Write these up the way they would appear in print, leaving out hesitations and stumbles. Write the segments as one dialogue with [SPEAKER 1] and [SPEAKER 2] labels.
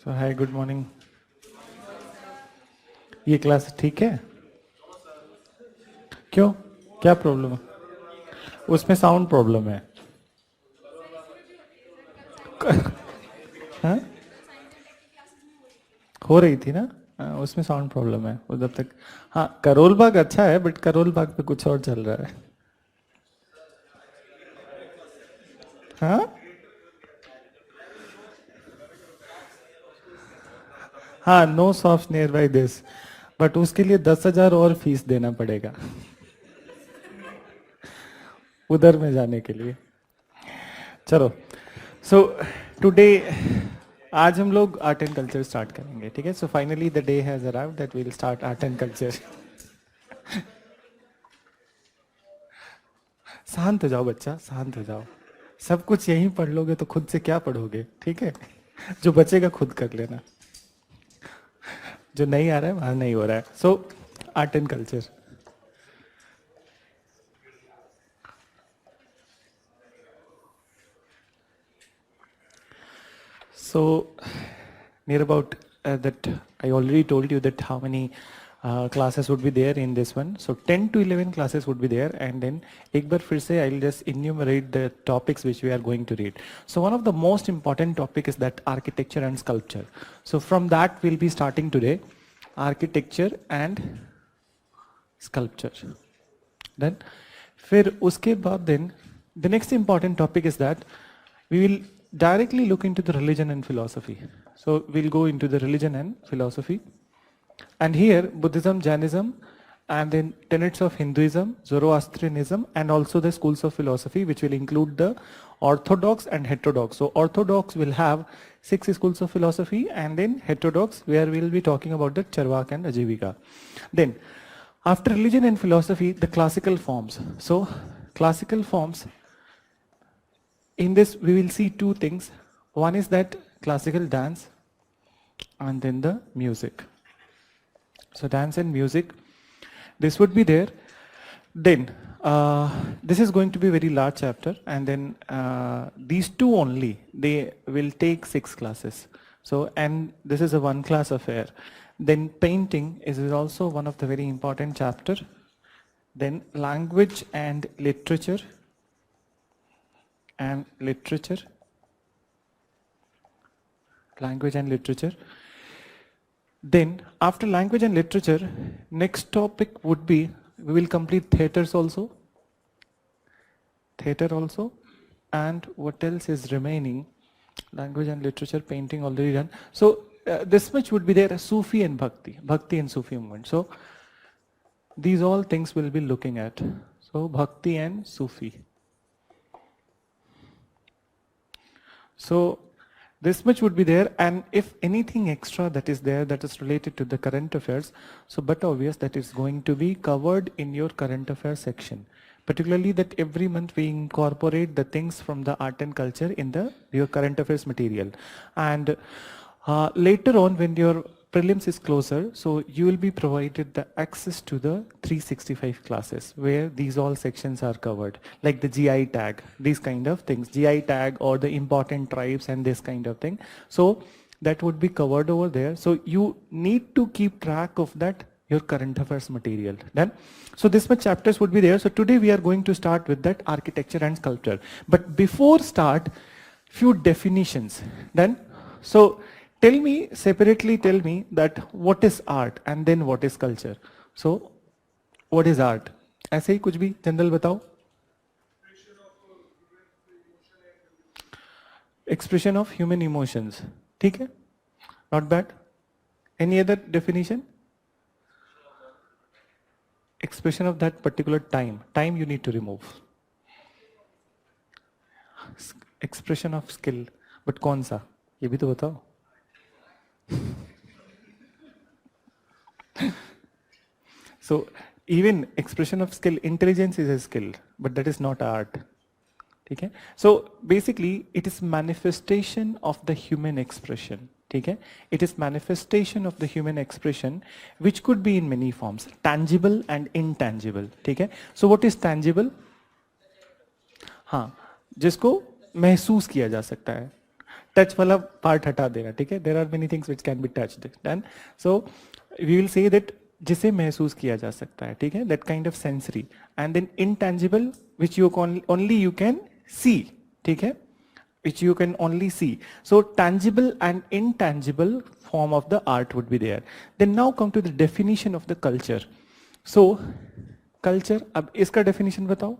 [SPEAKER 1] So hi, good morning. ये class ठीक है? क्यों? क्या प्रॉब्लम है? उसमें साउंड प्रॉब्लम है. हाँ? हो रही थी ना? उसमें साउंड प्रॉब्लम है वो जब तक. हाँ, करोल बाग अच्छा है, बट करोल बाग पे कुछ और चल रहा है. हाँ? हाँ, no shops near by this, but उसके लिए 10,000 और फीस देना पड़ेगा उधर में जाने के लिए. चलो, सो टुडे आज हम लोग आर्ट एंड कल्चर स्टार्ट करेंगे, ठीक है? So finally the day has arrived that we will start art and culture. शांत हो जाओ बच्चा, शांत हो जाओ. सब कुछ यहीं पढ़ लोगे तो खुद से क्या पढ़ोगे, ठीक है? जो बचेगा खुद कर लेना. जो नहीं आ रहा है वहां नहीं हो रहा है. So art and culture. So near about that, I already told you that how many classes would be there in this one. So 10 to 11 classes would be there, and then एक बार फिर से I'll just enumerate the topics which we are going to read. So one of the most important topic is that architecture and sculpture. So from that we'll be starting today, architecture and sculpture. Then फिर उसके बाद then the next important topic is that we will directly look into the religion and philosophy. So we'll go into the religion and philosophy. And here Buddhism, Jainism, and then tenets of Hinduism, Zoroastrianism, and also the schools of philosophy, which will include the orthodox and heterodox. So orthodox will have 6 schools of philosophy, and then heterodox, where we'll be talking about the Charvak and Ajivika. Then after religion and philosophy, the classical forms. So classical forms, in this we will see two things. One is that classical dance, and then the music. So dance and music, this would be there. Then this is going to be a very large chapter, and then these two only, they will take 6 classes. So, and this is a one class affair. Then painting is also one of the very important chapter. Then language and literature, language and literature. Then after language and literature, next topic would be, we will complete theaters also. Theater also. And what else is remaining? Language and literature, painting already done. So this much would be there, Sufi and Bhakti and Sufi movement. So these all things we'll be looking at. So Bhakti and Sufi. So this much would be there, and if anything extra that is there that is related to the current affairs, so but obvious that is going to be covered in your current affairs section. Particularly that every month we incorporate the things from the art and culture in your current affairs material. And later on, when your prelims is closer, so you will be provided the access to the 365 classes where these all sections are covered, like the GI tag, these kind of things, GI tag or the important tribes and this kind of thing. So that would be covered over there. So you need to keep track of that, your current affairs material. Done? So this much chapters would be there. So today we are going to start with that architecture and sculpture. But before start, few definitions. Done? So tell me, separately tell me that what is art and then what is culture. So what is art? ऐसे ही कुछ भी general बताओ. Expression of human emotions. ठीक है? Not bad. Any other definition? Expression of that particular time. Time you need to remove. Expression of skill. But कौन सा? ये भी तो बताओ. So even expression of skill, intelligence is a skill, but that is not art. Okay? So basically it is manifestation of the human expression. ठीक है. It is manifestation of the human expression which could be in many forms, tangible and intangible. ठीक है. So what is tangible? हाँ, जिसको महसूस किया जा सकता है. टच वाला पार्ट हटा देना. ठीक है. There are many things which can be touched. Done. So we will say that जिसे महसूस किया जा सकता है. ठीक है. That kind of sensory. And then intangible which you only you can see. ठीक है. which you can only see. So tangible and intangible form of the art would be there. Then now come to the definition of the culture. So culture, अब इसका definition बताओ.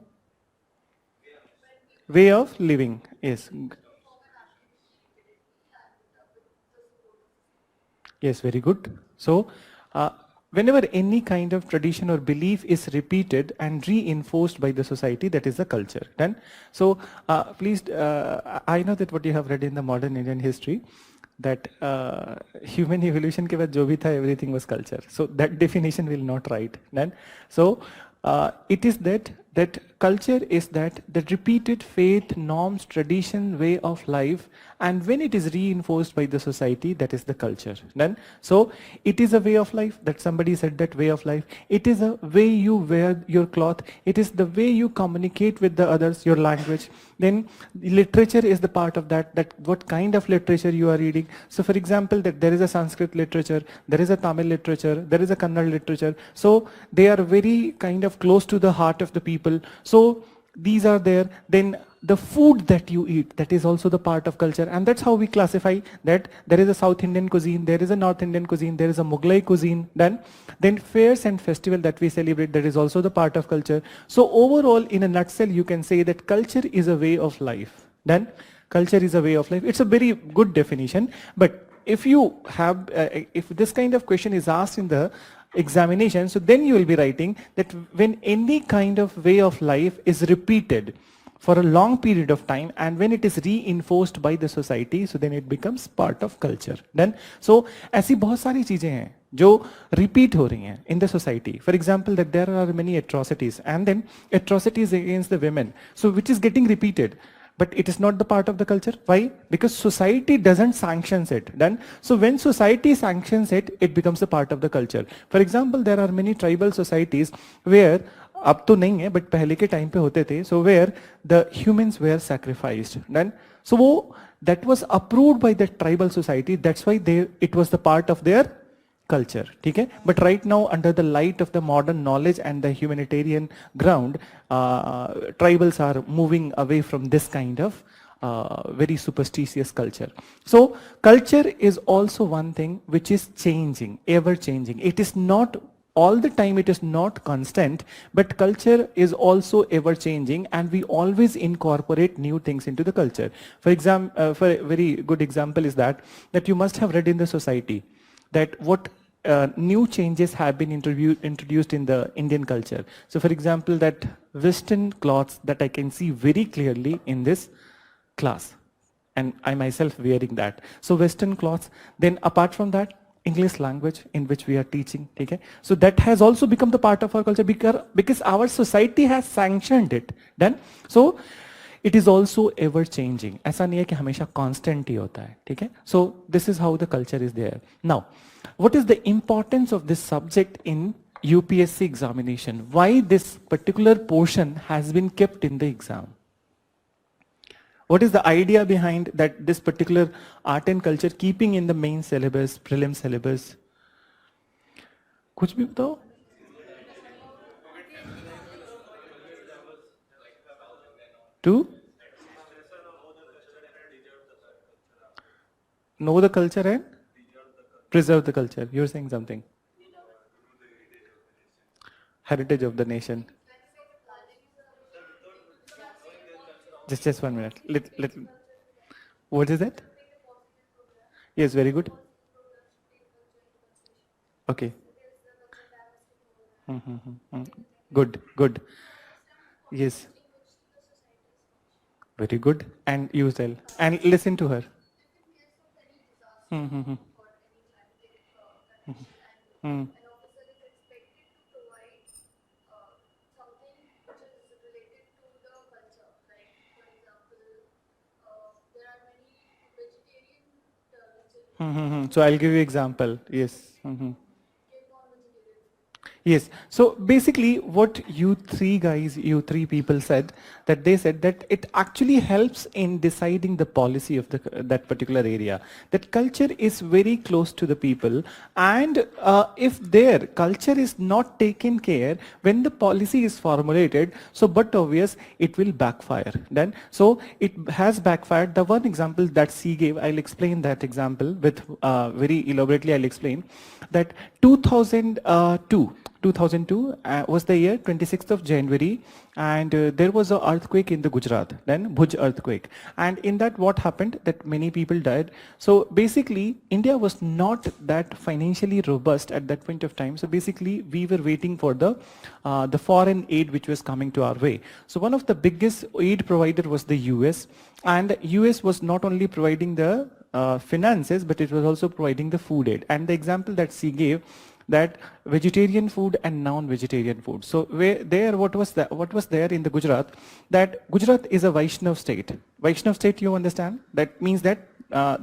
[SPEAKER 1] Way of living. Yes. Yes, very good. So whenever any kind of tradition or belief is repeated and reinforced by the society, that is the culture. Done. So please, I know that what you have read in the modern Indian history, that human evolution के बाद जो भी था, everything was culture. So that definition will not write. Done. So it is that culture is that the repeated faith, norms, tradition, way of life, and when it is reinforced by the society, that is the culture. Then, so it is a way of life that somebody said that way of life. It is a way you wear your cloth. It is the way you communicate with the others, your language. Then literature is the part of that what kind of literature you are reading. So for example, that there is a Sanskrit literature, there is a Tamil literature, there is a Kannada literature. So they are very kind of close to the heart of the people. So these are there. Then the food that you eat, that is also the part of culture, and that's how we classify that there is a South Indian cuisine, there is a North Indian cuisine, there is a Mughlai cuisine. Then fairs and festival that we celebrate, that is also the part of culture. So overall, in a nutshell, you can say that culture is a way of life. Then culture is a way of life. It's a very good definition. But if you have, if this kind of question is asked in the examination, so then you will be writing that when any kind of way of life is repeated for a long period of time and when it is reinforced by the society, so then it becomes part of culture. Then so ऐसी बहुत सारी चीजें हैं जो repeat हो रही हैं in the society. For example, that there are many atrocities and then atrocities against the women, so which is getting repeated. But it is not the part of the culture. Why? Because society doesn't sanctions it. Then, so when society sanctions it, it becomes a part of the culture. For example, there are many tribal societies where अब तो नहीं है, but पहले के time पे होते थे. So where the humans were sacrificed. Then, so वो that was approved by the tribal society. That's why it was the part of their culture. ठीक है. But right now, under the light of the modern knowledge and the humanitarian ground, tribals are moving away from this kind of very superstitious culture. So culture is also one thing which is changing, ever changing. It is not all the time, it is not constant, but culture is also ever changing and we always incorporate new things into the culture. For example, for a very good example is that you must have read in the society that what new changes have been introduced in the Indian culture. So for example, that Western clothes that I can see very clearly in this class, and I myself wearing that. So Western clothes, then apart from that, English language in which we are teaching. Okay? So that has also become the part of our culture because our society has sanctioned it. Then, so it is also ever changing. ऐसा नहीं है कि हमेशा constant ही होता है. ठीक है? So this is how the culture is there. Now, what is the importance of this subject in UPSC examination? Why this particular portion has been kept in the exam? What is the idea behind that this particular art and culture keeping in the main syllabus, prelim syllabus? कुछ भी बताओ? To know the culture and preserve the culture. You're saying something. Heritage of the nation. Just 1 minute. What is that? Yes, very good. Okay. Good. Yes. Very good. And you tell. And listen to her. Hmm. So I'll give you example. Yes. Yes. So basically what you three guys, you three people said, that they said that it actually helps in deciding the policy of that particular area. That culture is very close to the people, and if their culture is not taken care when the policy is formulated, so but obvious it will backfire. Then so it has backfired. The one example that C gave, I'll explain that example with very elaborately. I'll explain that 2002 was the year, 26th of January, and there was an earthquake in the Gujarat, then Bhuj earthquake. And in that what happened, that many people died. So basically India was not that financially robust at that point of time. So basically we were waiting for the foreign aid which was coming to our way. So one of the biggest aid provider was the US, and the US was not only providing the finances, but it was also providing the food aid. And the example that she gave, that vegetarian food and non-vegetarian food. So what was there in the Gujarat, that Gujarat is a Vaishnav state. Vaishnav state, you understand? That means that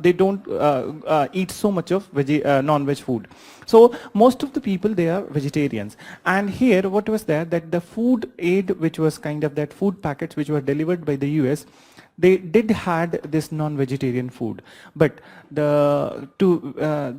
[SPEAKER 1] they don't eat so much of non-veg food. So most of the people, they are vegetarians. And here what was there, that the food aid, which was kind of that food packets which were delivered by the US, they did had this non-vegetarian food, but the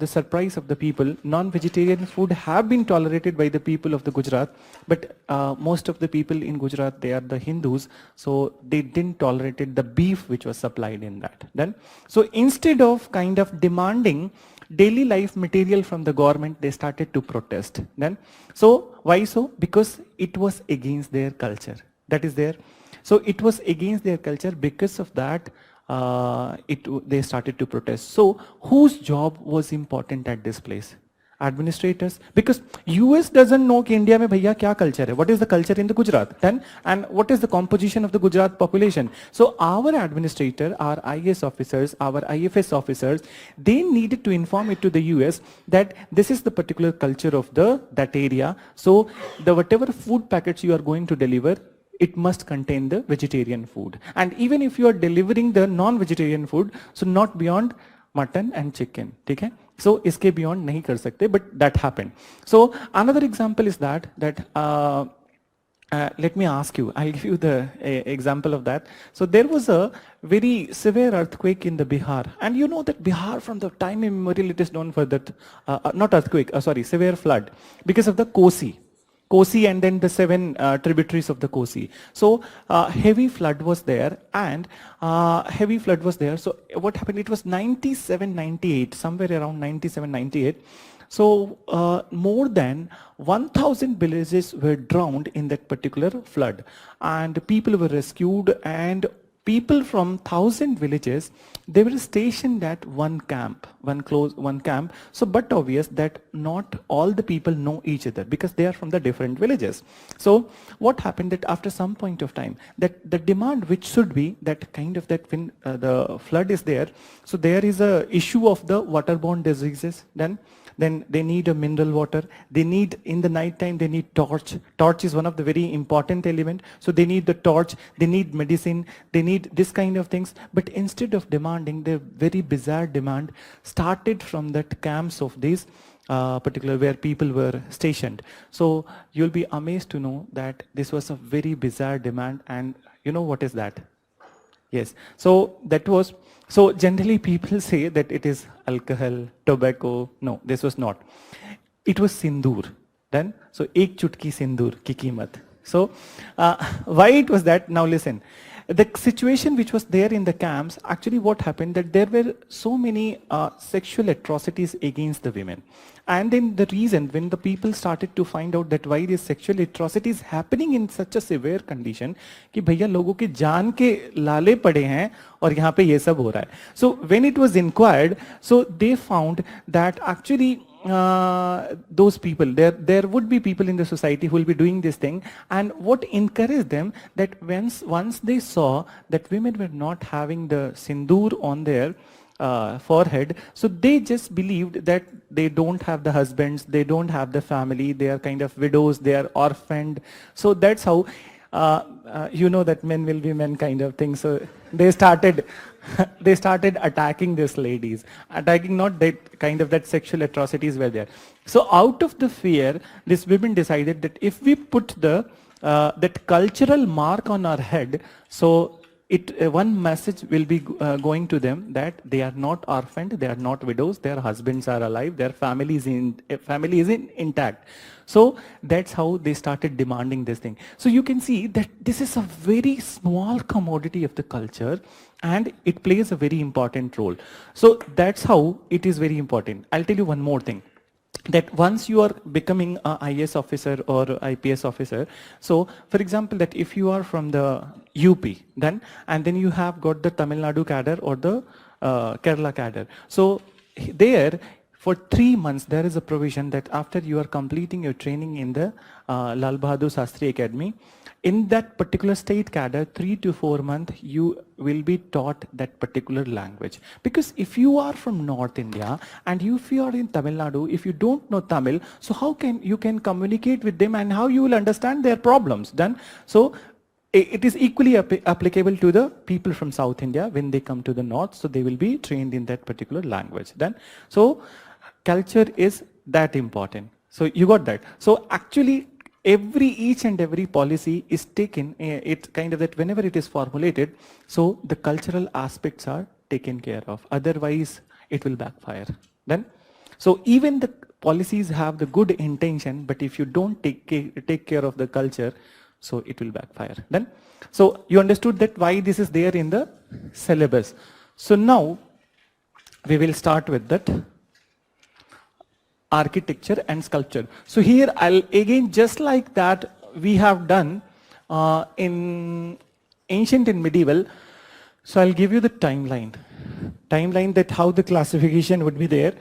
[SPEAKER 1] surprise of the people, non-vegetarian food have been tolerated by the people of the Gujarat, but most of the people in Gujarat, they are the Hindus, so they didn't tolerate the beef which was supplied in that. Then, so instead of kind of demanding daily life material from the government, they started to protest. Then, so why so? Because it was against their culture. That is there. So it was against their culture. Because of that, they started to protest. So whose job was important at this place? Administrators. Because US doesn't know कि India में भैया क्या culture है. What is the culture in the Gujarat? Then, and what is the composition of the Gujarat population? So our administrator, our IAS officers, our IFS officers, they needed to inform it to the US that this is the particular culture of that area. So the whatever food packets you are going to deliver, it must contain the vegetarian food. And even if you are delivering the non-vegetarian food, so not beyond mutton and chicken. Okay? So iske beyond nahi kar sakte, but that happened. So another example is that let me ask you, I'll give you the example of that. So there was a very severe earthquake in the Bihar, and you know that Bihar from the time immemorial it is known for that, not earthquake, severe flood, because of the Kosi and then the 7 tributaries of the Kosi. So heavy flood was there, and So what happened? It was 97, 98, somewhere around 97, 98. So more than 1,000 villages were drowned in that particular flood, and people were rescued, and people from 1,000 villages, they were stationed at one camp. So but obvious that not all the people know each other because they are from the different villages. So what happened, that after some point of time, that the demand which should be that kind of that when the flood is there, so there is a issue of the waterborne diseases. Then they need a mineral water. They need, in the night time, they need torch. Torch is one of the very important element. So they need the torch, they need medicine, they need this kind of things. But instead of demanding, the very bizarre demand started from that camps of these particular where people were stationed. So you'll be amazed to know that this was a very bizarre demand, and you know what is that? Yes. So that was, so generally people say that it is alcohol, tobacco. No, this was not. It was sindoor. Then, so ek chutki sindoor ki कीमत. So why it was that? Now listen. The situation which was there in the camps, actually what happened, that there were so many sexual atrocities against the women. And then the reason, when the people started to find out that why these sexual atrocities happening in such a severe condition, कि भैया लोगों के जान के लाले पड़े हैं और यहाँ पे ये सब हो रहा है. So when it was inquired, so they found that actually those people, there would be people in the society who will be doing this thing, and what encouraged them, that once they saw that women were not having the sindoor on their forehead, so they just believed that they don't have the husbands, they don't have the family, they are kind of widows, they are orphaned. So that's how you know that men will be men kind of thing. So they started, they started attacking these ladies, attacking not that kind of that sexual atrocities were there. So out of the fear, these women decided that if we put the that cultural mark on our head, so one message will be going to them that they are not orphaned, they are not widows, their husbands are alive, their family is intact. So that's how they started demanding this thing. So you can see that this is a very small commodity of the culture and it plays a very important role. So that's how it is very important. I'll tell you one more thing, that once you are becoming a IAS officer or IPS officer, so for example that if you are from the UP then, and then you have got the Tamil Nadu cadre or the Kerala cadre. So there for 3 months there is a provision that after you are completing your training in the Lal Bahadur Shastri Academy, in that particular state cadre, 3 to 4 months, you will be taught that particular language. Because if you are from North India and if you are in Tamil Nadu, if you don't know Tamil, so how can you communicate with them and how you will understand their problems? Then, so it is equally applicable to the people from South India when they come to the North. So they will be trained in that particular language. Then, so culture is that important. So you got that. So actually, each and every policy is taken, it kind of that whenever it is formulated, so the cultural aspects are taken care of. Otherwise, it will backfire. Then, so even the policies have the good intention, but if you don't take care of the culture, so it will backfire. Then, so you understood that why this is there in the syllabus. So now, we will start with that. Architecture and sculpture. So here I'll again, just like that we have done in ancient and medieval, so I'll give you the timeline that how the classification would be there.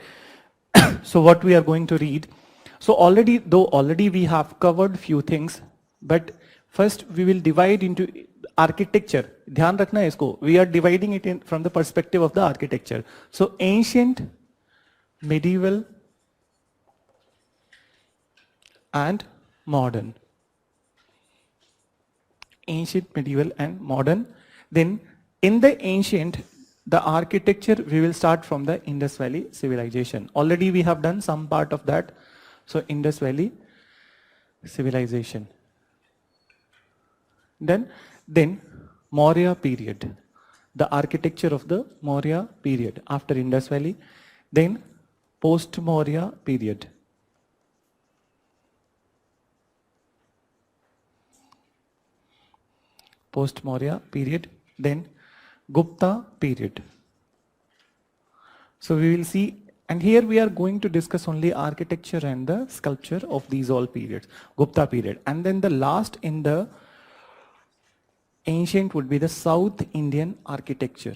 [SPEAKER 1] So what we are going to read. So already we have covered few things, but first we will divide into architecture. Dhyan rakhna hai isko. We are dividing it in from the perspective of the architecture. So ancient, medieval, and modern. Ancient, medieval, and modern. Then in the ancient, the architecture, we will start from the Indus Valley civilization. Already we have done some part of that. So Indus Valley civilization. Then Maurya period. The architecture of the Maurya period after Indus Valley. Then post-Maurya period. Post-Maurya period, then Gupta period. So we will see, and here we are going to discuss only architecture and the sculpture of these all periods. Gupta period, and then the last in the ancient would be the South Indian architecture.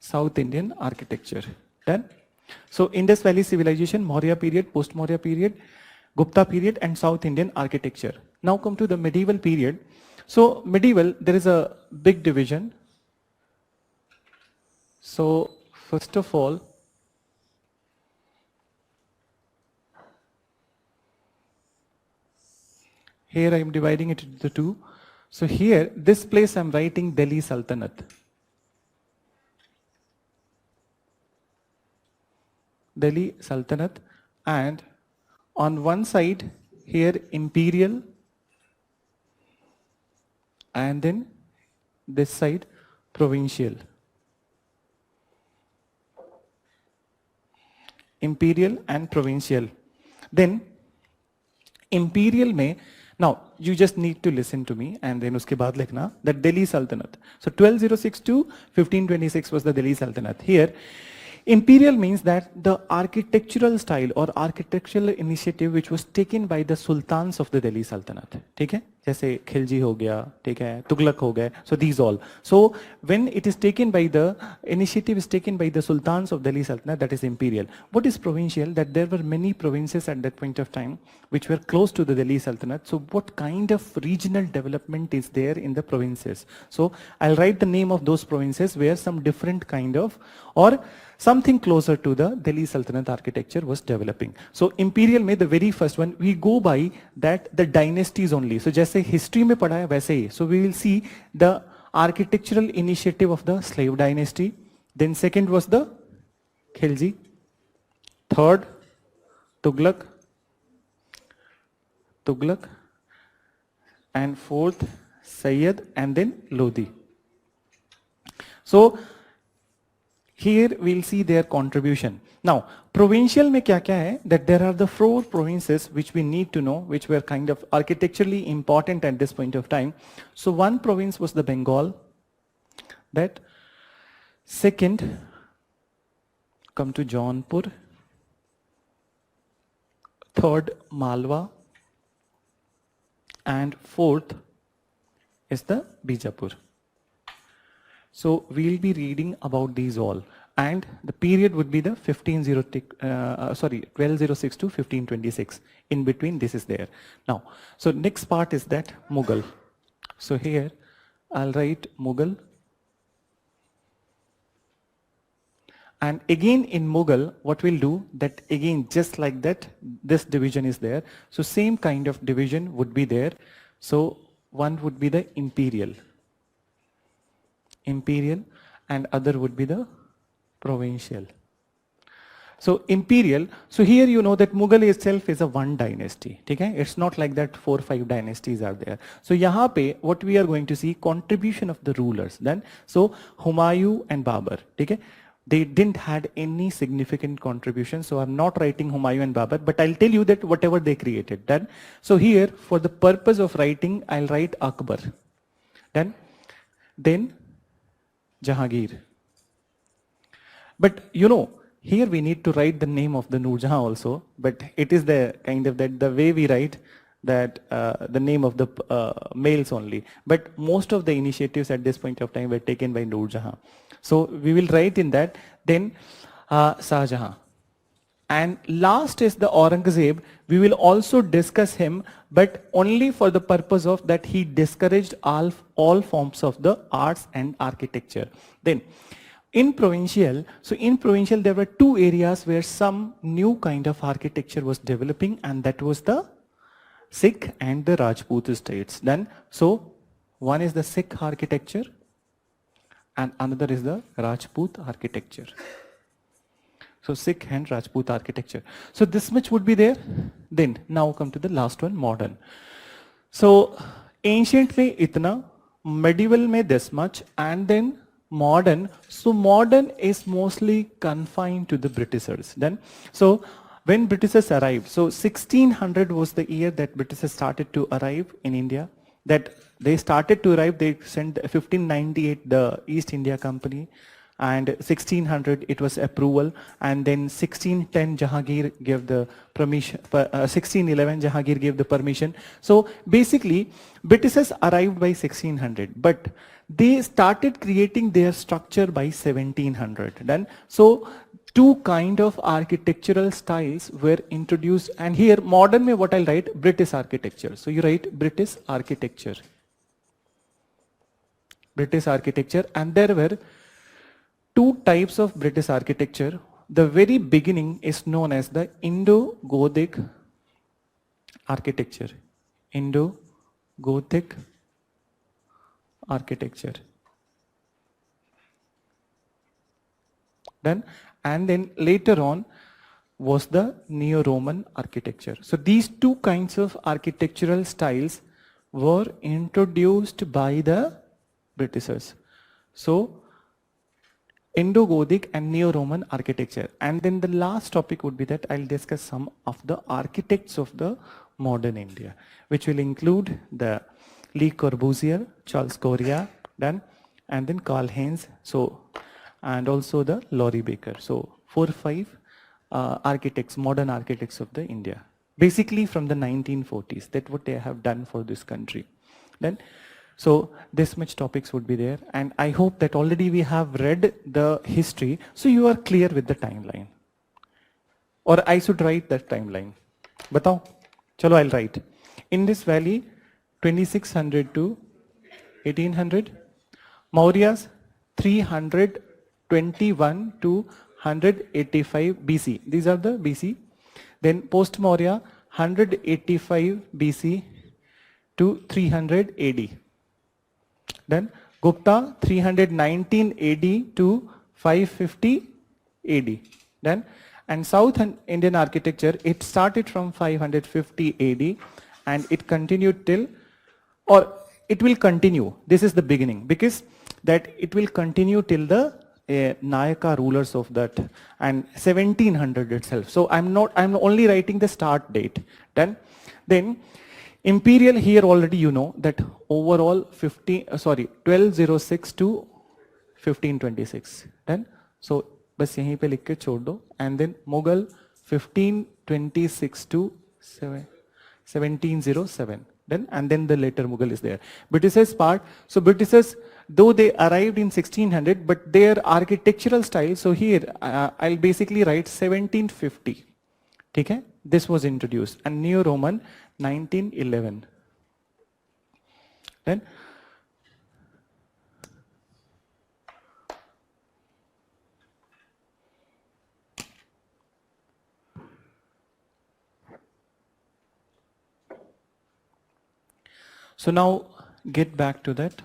[SPEAKER 1] South Indian architecture. Then, so Indus Valley civilization, Maurya period, post-Maurya period, Gupta period, and South Indian architecture. Now come to the medieval period. So medieval, there is a big division. So first of all, here I am dividing it into two. So here, this place I am writing Delhi Sultanate. Delhi Sultanate, and on one side here imperial, and then this side provincial. Imperial and provincial. Then imperial mein, now you just need to listen to me and then uske baad likhna that Delhi Sultanate. So 1206 to 1526 was the Delhi Sultanate. Here imperial means that the architectural style or architectural initiative which was taken by the sultans of the Delhi Sultanate. ठीक है? जैसे खिलजी हो गया, ठीक है, तुगलक हो गए. So these all. So when it is taken by the initiative is taken by the sultans of Delhi Sultanate, that is imperial. What is provincial? That there were many provinces at that point of time which were close to the Delhi Sultanate. So what kind of regional development is there in the provinces? So I'll write the name of those provinces where some different kind of or something closer to the Delhi Sultanate architecture was developing. So imperial में the very first one, we go by that the dynasties only. So जैसे history में पढ़ा है वैसे ही. So we will see the architectural initiative of the slave dynasty. Then second was the Khilji. Third, Tughlaq. And fourth, Sayyid, and then Lodi. So here we'll see their contribution. Now, provincial में क्या क्या है? That there are the 4 provinces which we need to know, which were kind of architecturally important at this point of time. So one province was the Bengal. That second, come to Jaunpur. Third, Malwa. And fourth is the Bijapur. So we'll be reading about these all, and the period would be the 1206 to 1526. In between, this is there. Now, so next part is that Mughal. So here I'll write Mughal, and again in Mughal, what we'll do that again just like that, this division is there. So same kind of division would be there. So one would be the imperial, and other would be the provincial. So imperial, so here you know that Mughal itself is a one dynasty, okay? It's not like that 4 or 5 dynasties are there. So यहाँ पे what we are going to see, contribution of the rulers. Then so Humayun and Babur, okay? They didn't had any significant contribution, so I'm not writing Humayun and Babur, but I'll tell you that whatever they created. Then so here for the purpose of writing, I'll write Akbar. Then Jahangir. But you know, here we need to write the name of the Noor Jahan also, but it is the kind of that the way we write that the name of the males only. But most of the initiatives at this point of time were taken by Noor Jahan. So we will write in that. Then Shah Jahan. And last is the Aurangzeb. We will also discuss him, but only for the purpose of that he discouraged all forms of the arts and architecture. Then in provincial, there were 2 areas where some new kind of architecture was developing, and that was the Sikh and the Rajput states. Then so one is the Sikh architecture and another is the Rajput architecture. So Sikh and Rajput architecture. So this much would be there. Then now come to the last one, modern. So ancient में इतना, medieval में this much, and then modern. So modern is mostly confined to the Britishers. Then so when Britishers arrived, so 1600 was the year that Britishers started to arrive in India. That they started to arrive, they sent 1598 the East India Company, and 1600 it was approval, and then 1610 Jahangir gave the permission, 1611 Jahangir gave the permission. So basically Britishers arrived by 1600, but they started creating their structure by 1700. Then so 2 kind of architectural styles were introduced, and here modern mein what I'll write, British architecture. So you write British architecture, and there were 2 types of British architecture. The very beginning is known as the Indo-Gothic architecture. Indo-Gothic architecture. And then later on was the Neo-Roman architecture. So these 2 kinds of architectural styles were introduced by the Britishers. So Indo-Gothic and Neo-Roman architecture. And then the last topic would be that I'll discuss some of the architects of the modern India, which will include the Le Corbusier, Charles Correa, and then Karl Heinz, so, and also the Laurie Baker. So 4 or 5 architects, modern architects of the India, basically from the 1940s. That's what they have done for this country. Then so this much topics would be there, and I hope that already we have read the history, so you are clear with the timeline. Or I should write that timeline. Batao. Chalo, I'll write. Indus Valley 2600 to 1800. Mauryas 321 to 185 BC. These are the BC. Then post-Maurya 185 BC to 300 AD. Then Gupta 319 AD to 550 AD. Then and South Indian architecture, it started from 550 AD and it continued till, or it will continue. This is the beginning, because that it will continue till the Nayaka rulers of that and 1700 itself. So I'm only writing the start date. Then imperial, here already you know that overall 1206 to 1526. Then so बस यहीं पे लिख के छोड़ दो. And then Mughal 1526 to 1707. Then and then the later Mughal is there. Britishers part. So Britishers, though they arrived in 1600, but their architectural style. So here I'll basically write 1750. Okay? This was introduced. And Neo-Roman 1911. Then so now get back to that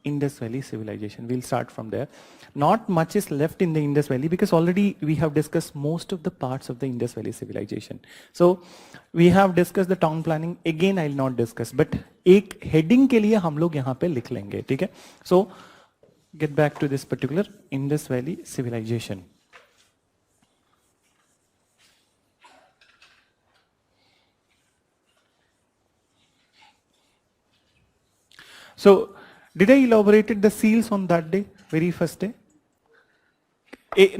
[SPEAKER 1] Indus Valley civilization. We'll start from there. Not much is left in the Indus Valley because already we have discussed most of the parts of the Indus Valley civilization. So we have discussed the town planning. Again, I'll not discuss, but एक heading के लिए हम लोग यहाँ पे लिख लेंगे, ठीक है? So get back to this particular Indus Valley civilization. So did I elaborated the seals on that day, very first day?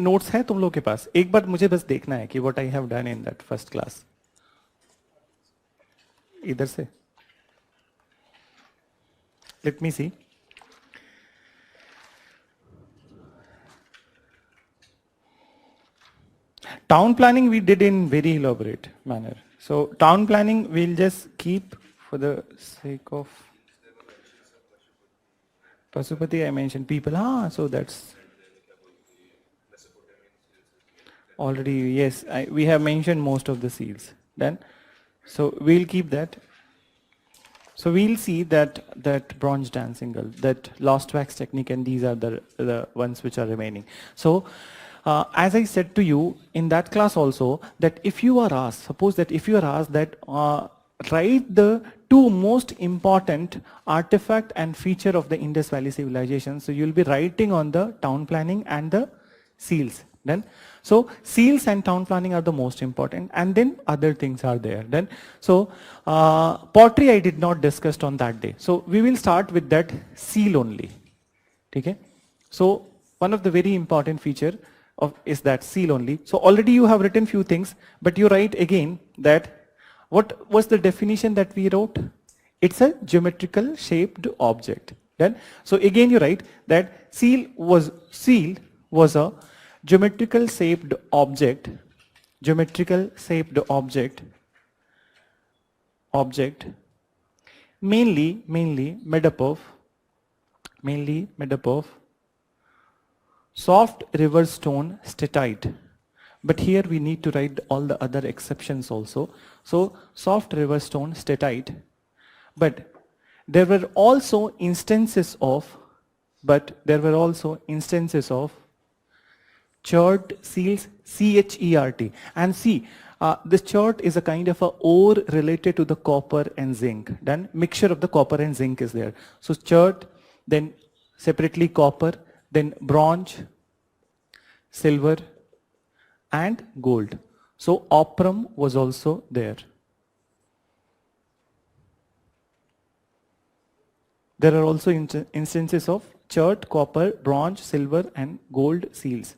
[SPEAKER 1] Notes है तुम लोग के पास? एक बार मुझे बस देखना है कि what I have done in that first class. इधर से. Let me see. Town planning we did in very elaborate manner. So town planning we'll just keep for the sake of Pasupati. I mentioned people. So that's already, yes, we have mentioned most of the seals. Then, so we'll keep that. So we'll see that bronze dancing girl, that lost wax technique, and these are the ones which are remaining. So as I said to you in that class also, that if you are asked, suppose that if you are asked that write the two most important artifact and feature of the Indus Valley civilization, so you'll be writing on the town planning and the seals. Then, so seals and town planning are the most important, and then other things are there. Then, so pottery I did not discuss on that day. So we will start with that seal only. Okay? So one of the very important feature is that seal only. So already you have written few things, but you write again that what was the definition that we wrote? It's a geometrical shaped object. Then, so again you write that seal was a geometrical shaped object, mainly made up of soft river stone statite. But here we need to write all the other exceptions also. So soft river stone statite. But there were also instances of chert seals, CHERT. And see, this chert is a kind of a ore related to the copper and zinc. Then mixture of the copper and zinc is there. So chert, then separately copper, then bronze, silver, and gold. So oprum was also there. There are also instances of chert, copper, bronze, silver, and gold seals.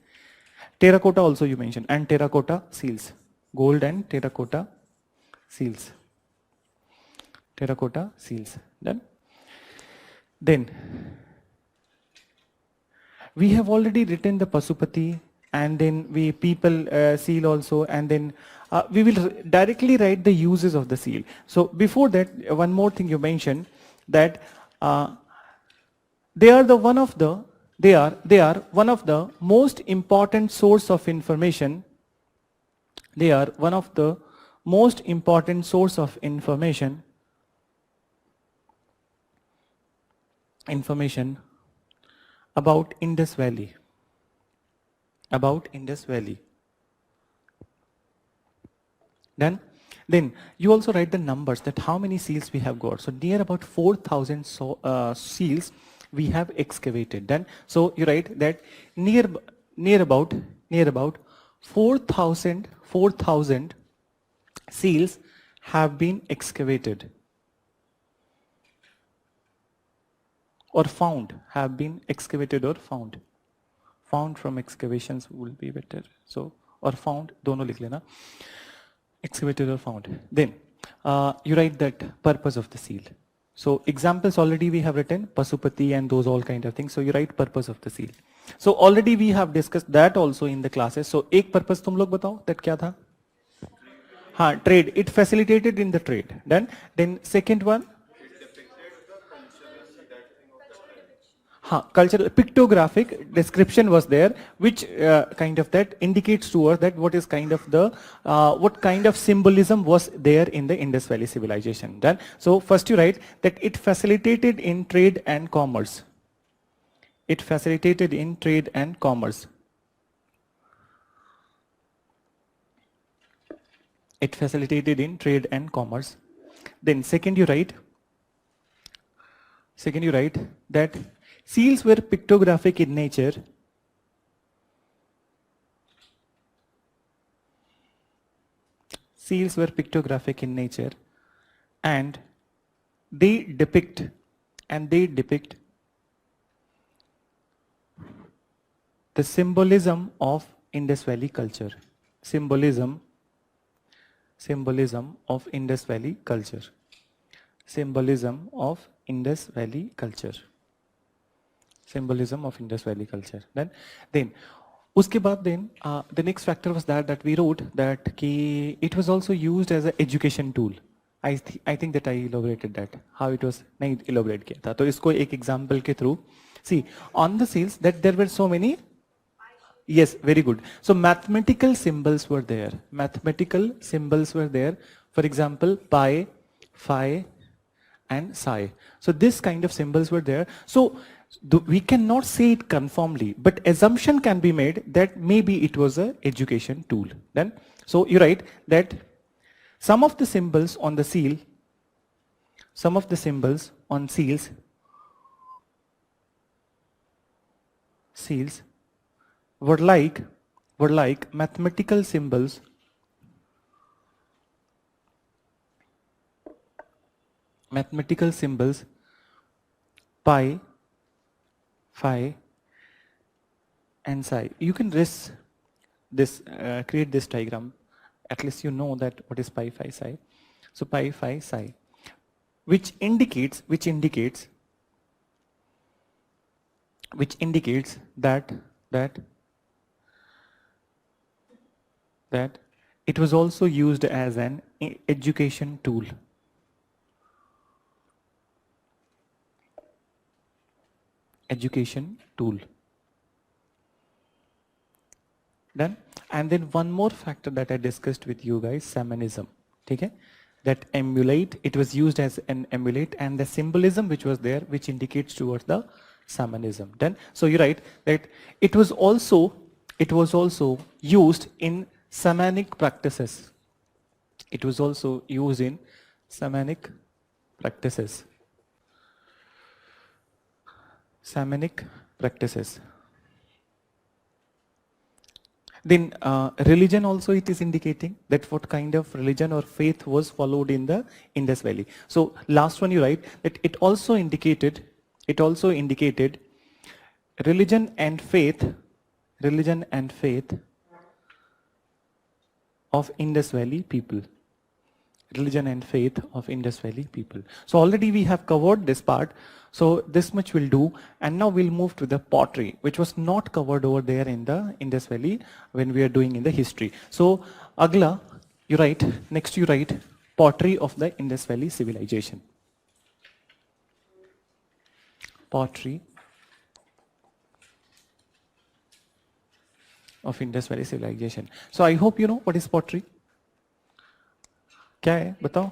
[SPEAKER 1] Terracotta also you mentioned, and terracotta seals. Gold and terracotta seals. Terracotta seals. Then we have already written the Pasupati, and then we people seal also, and then we will directly write the uses of the seal. So before that, one more thing you mentioned, that they are the one of the they are one of the most important source of information. They are one of the most important source of information about Indus Valley. About Indus Valley. Then you also write the numbers, that how many seals we have got. So near about 4,000 seals we have excavated. Then so you write that near about 4,000 seals have been excavated or found, have been excavated or found. Found from excavations will be better. So or found, दोनों लिख लेना. Excavated or found. Then you write that purpose of the seal. So examples already we have written, Pasupati and those all kind of things. So you write purpose of the seal. So already we have discussed that also in the classes. So एक purpose तुम लोग बताओ, that क्या था? हाँ, trade. It facilitated in the trade. Then second one. Cultural pictographic description was there, which kind of that indicates to us that what is kind of the what kind of symbolism was there in the Indus Valley civilization. Then so first you write that it facilitated in trade and commerce. It facilitated in trade and commerce. It facilitated in trade and commerce. Then second you write that seals were pictographic in nature. Seals were pictographic in nature, and they depict the symbolism of Indus Valley culture. Symbolism of Indus Valley culture. Symbolism of Indus Valley culture. Symbolism of Indus Valley culture. Then उसके बाद then the next factor was that we wrote that कि it was also used as an education tool. I think that I elaborated that how it was नहीं elaborate किया था. तो इसको एक example के through see on the seals that there were so many. Yes, very good. So mathematical symbols were there. Mathematical symbols were there. For example, pi, phi, and psi. So this kind of symbols were there. So we cannot say it conformly, but assumption can be made that maybe it was a education tool. Then, so you write that some of the symbols on the seal, some of the symbols on seals were like mathematical symbols. Mathematical symbols, pi, phi, and psi. You can create this diagram. At least you know that what is pi, phi, psi. So pi, phi, psi, which indicates that it was also used as an education tool. Education tool. Done. And then one more factor that I discussed with you guys, shamanism. Okay? That emulate, it was used as an emulate, and the symbolism which was there, which indicates towards the shamanism. Then, so you write that it was also used in shamanic practices. It was also used in shamanic practices. Shamanic practices. Then religion also it is indicating that what kind of religion or faith was followed in the Indus Valley. So last one you write that it also indicated religion and faith of Indus Valley people. Religion and faith of Indus Valley people. So already we have covered this part. So this much we'll do, and now we'll move to the pottery, which was not covered over there in the Indus Valley when we are doing in the history. So agla, next you write pottery of the Indus Valley civilization. Pottery of Indus Valley civilization. So I hope you know what is pottery. क्या है बताओ?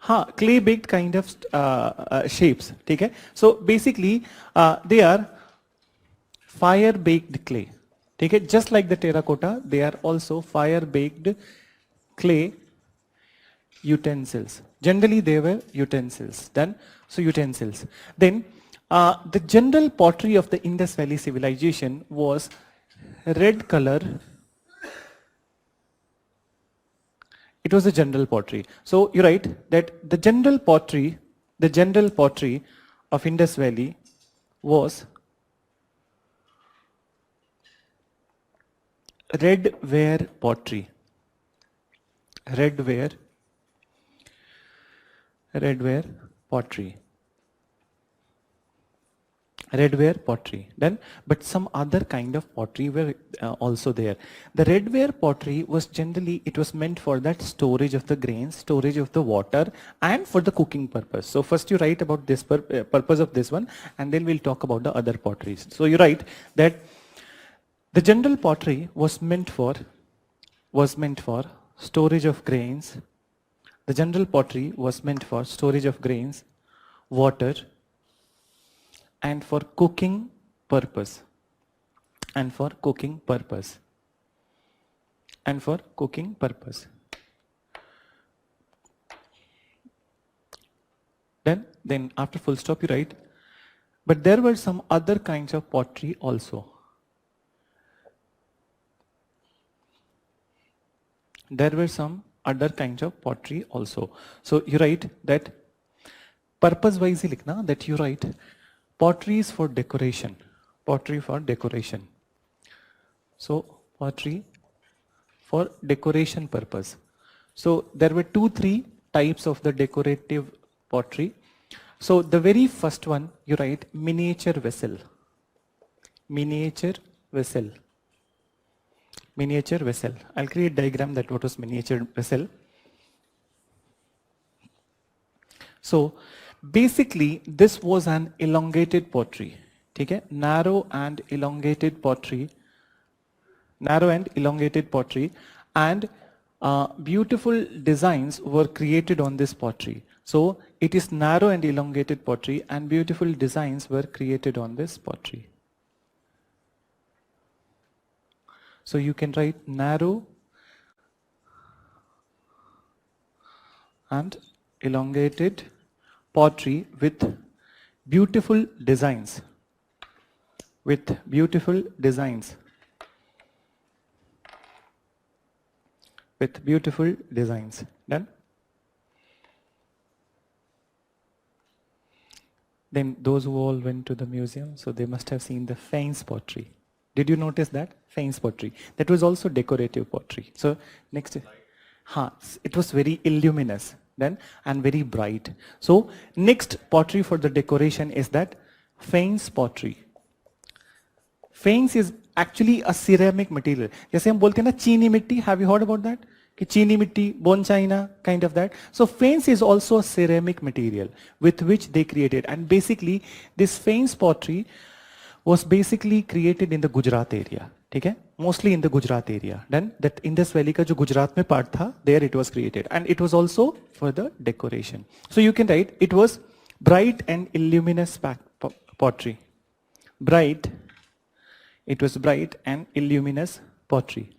[SPEAKER 1] हाँ, clay baked kind of shapes, ठीक है? So basically they are fire baked clay, ठीक है? Just like the terracotta, they are also fire baked clay utensils. Generally they were utensils. Then so utensils. Then the general pottery of the Indus Valley civilization was red color. It was a general pottery. So you write that the general pottery of Indus Valley was redware pottery. Redware pottery. Redware pottery. Then, but some other kind of pottery were also there. The redware pottery was generally, it was meant for that storage of the grains, storage of the water, and for the cooking purpose. So first you write about this purpose of this one, and then we'll talk about the other potteries. So you write that the general pottery was meant for storage of grains. The general pottery was meant for storage of grains, water, and for cooking purpose. And for cooking purpose. And for cooking purpose. Then after full stop you write, but there were some other kinds of pottery also. There were some other kinds of pottery also. So you write that purpose wise ही लिखना, that you write pottery is for decoration. Pottery for decoration. So pottery for decoration purpose. So there were 2-3 types of the decorative pottery. So the very first one you write miniature vessel. Miniature vessel. Miniature vessel. I'll create a diagram that what was miniature vessel. So basically this was an elongated pottery. Okay? Narrow and elongated pottery. Narrow and elongated pottery, and beautiful designs were created on this pottery. So it is narrow and elongated pottery, and beautiful designs were created on this pottery. So you can write narrow and elongated pottery with beautiful designs. With beautiful designs. With beautiful designs. Done? Then those who all went to the museum, so they must have seen the Fain's pottery. Did you notice that? Fain's pottery. That was also decorative pottery. So next, it was very illuminous then and very bright. So next pottery for the decoration is that Fain's pottery. Fain's is actually a ceramic material. जैसे हम बोलते हैं ना चीनी मिट्टी, have you heard about that? कि चीनी मिट्टी, bone china, kind of that. So Fain's is also a ceramic material with which they created, and basically this Fain's pottery was basically created in the Gujarat area. ठीक है? Mostly in the Gujarat area. Then that Indus Valley का जो गुजरात में part था, there it was created, and it was also for the decoration. So you can write it was bright and illuminous pottery. Bright. It was bright and illuminous pottery.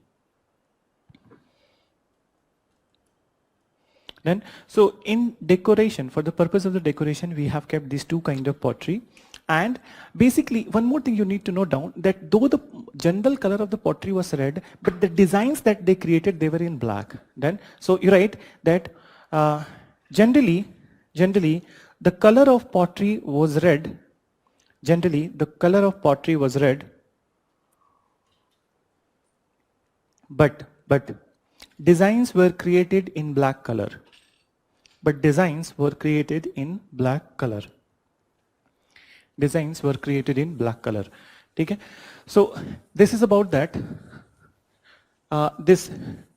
[SPEAKER 1] Then, so in decoration, for the purpose of the decoration, we have kept these two kind of pottery. And basically, one more thing you need to note down, that though the general color of the pottery was red, but the designs that they created, they were in black. Then, so you write that generally, the color of pottery was red. Generally, the color of pottery was red. But designs were created in black color. But designs were created in black color. Designs were created in black color. Okay? So this is about that. This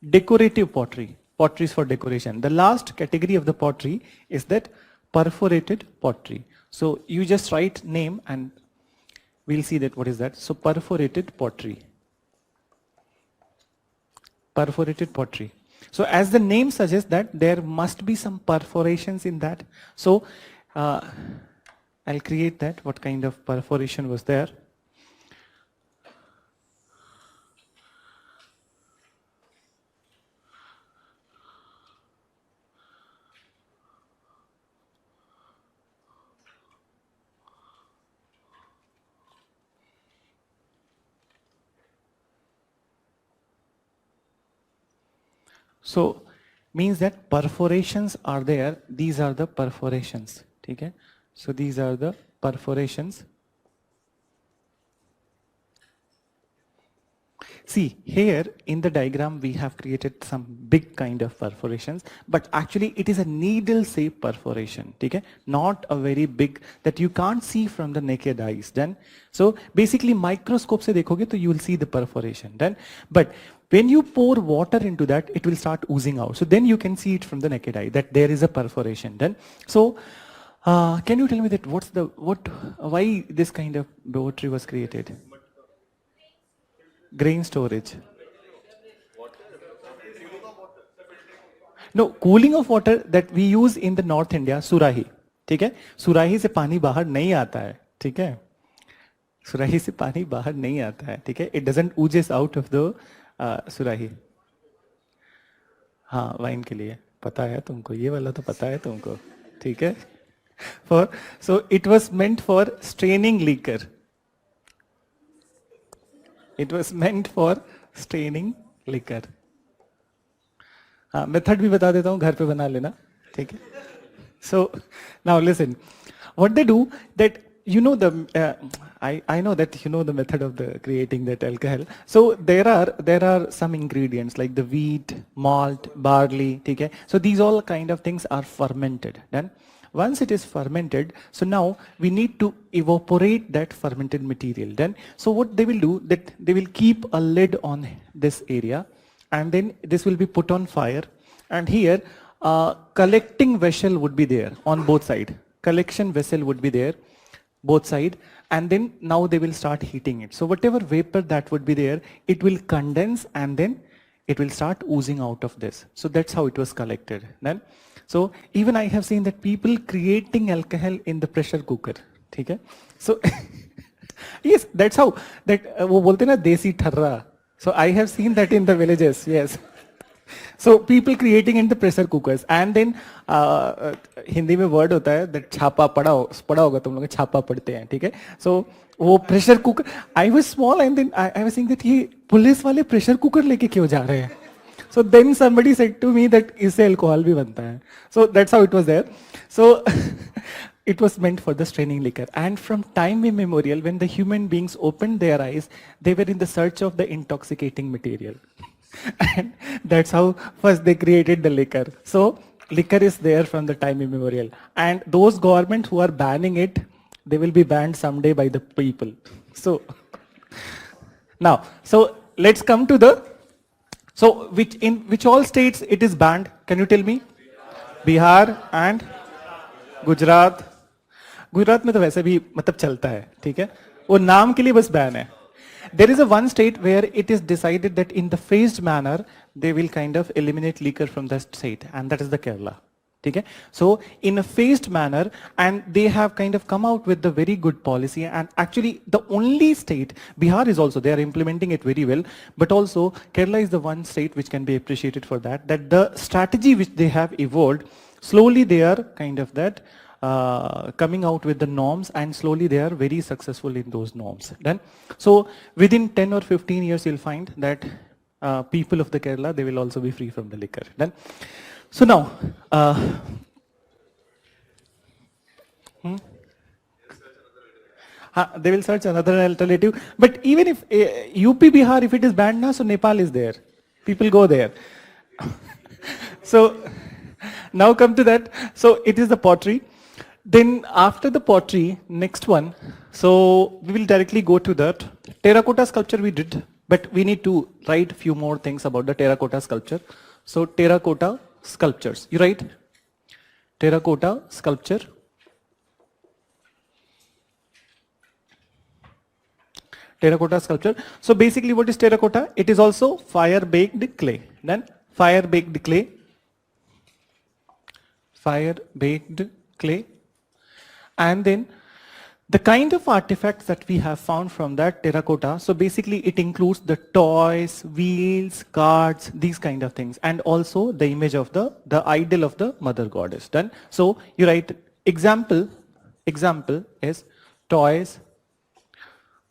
[SPEAKER 1] decorative pottery, potteries for decoration. The last category of the pottery is that perforated pottery. So you just write name and we'll see that what is that. So perforated pottery. Perforated pottery. So as the name suggests that there must be some perforations in that. So I'll create that, what kind of perforation was there. So means that perforations are there. These are the perforations. Okay? So these are the perforations. See, here in the diagram we have created some big kind of perforations, but actually it is a needle shaped perforation, okay? Not a very big that you can't see from the naked eyes. Then, so basically microscope se dekhoge to you will see the perforation. Then, but when you pour water into that, it will start oozing out. So then you can see it from the naked eye that there is a perforation. Then, so can you tell me that why this kind of poetry was created? Grain storage. No, cooling of water that we use in the North India, सुराही, ठीक है? सुराही से पानी बाहर नहीं आता है, ठीक है? सुराही से पानी बाहर नहीं आता है, ठीक है? It doesn't oozes out of the सुराही. हाँ, वाइन के लिए पता है तुमको, ये वाला तो पता है तुमको, ठीक है? So it was meant for straining liquor. It was meant for straining liquor. हाँ, मेथड भी बता देता हूँ, घर पे बना लेना, ठीक है? So now listen, what they do that you know the I know that you know the method of the creating that alcohol. So there are some ingredients like the wheat, malt, barley, okay? So these all kind of things are fermented. Then once it is fermented, so now we need to evaporate that fermented material. Then so what they will do that they will keep a lid on this area, and then this will be put on fire, and here collecting vessel would be there on both sides. Collection vessel would be there both sides, and then now they will start heating it. So whatever vapor that would be there, it will condense and then it will start oozing out of this. So that's how it was collected. Then so even I have seen that people creating alcohol in the pressure cooker. Okay? So yes, that's how that वो बोलते ना देसी ठर्रा. So I have seen that in the villages. Yes. So people creating in the pressure cookers, and then Hindi में word होता है that छापा पड़ा होगा तुम लोग छापा पढ़ते हैं, ठीक है? So वो pressure cooker. I was small and then I was saying that ये पुलिस वाले pressure cooker लेके क्यों जा रहे हैं? So then somebody said to me that इससे alcohol भी बनता है. So that's how it was there. So it was meant for the straining liquor. And from time immemorial, when the human beings opened their eyes, they were in the search of the intoxicating material. And that's how first they created the liquor. So liquor is there from the time immemorial. And those governments who are banning it, they will be banned someday by the people. So now, so let's come to the, so in which all states it is banned? Can you tell me? Bihar and Gujarat. Gujarat में तो वैसे भी मतलब चलता है, ठीक है? वो नाम के लिए बस बैन है. There is a one state where it is decided that in the phased manner they will kind of eliminate liquor from the state, and that is the Kerala. Okay? So in a phased manner, and they have kind of come out with the very good policy, and actually the only state, Bihar is also, they are implementing it very well, but also Kerala is the one state which can be appreciated for that the strategy which they have evolved, slowly they are kind of that coming out with the norms, and slowly they are very successful in those norms. Then, so within 10 or 15 years, you'll find that people of the Kerala, they will also be free from the liquor. Then, so now, they will search another alternative. But even if UP, Bihar, if it is banned now, so Nepal is there. People go there. So now come to that. So it is the pottery. Then after the pottery, next one, so we will directly go to that. Terracotta sculpture we did, but we need to write a few more things about the terracotta sculpture. So terracotta sculptures, you write terracotta sculpture. Terracotta sculpture. So basically what is terracotta? It is also fire baked clay. Then fire baked clay. Fire baked clay. And then the kind of artifacts that we have found from that terracotta, so basically it includes the toys, wheels, cards, these kind of things, and also the image of the idol of the mother goddess. Done. So you write example is toys,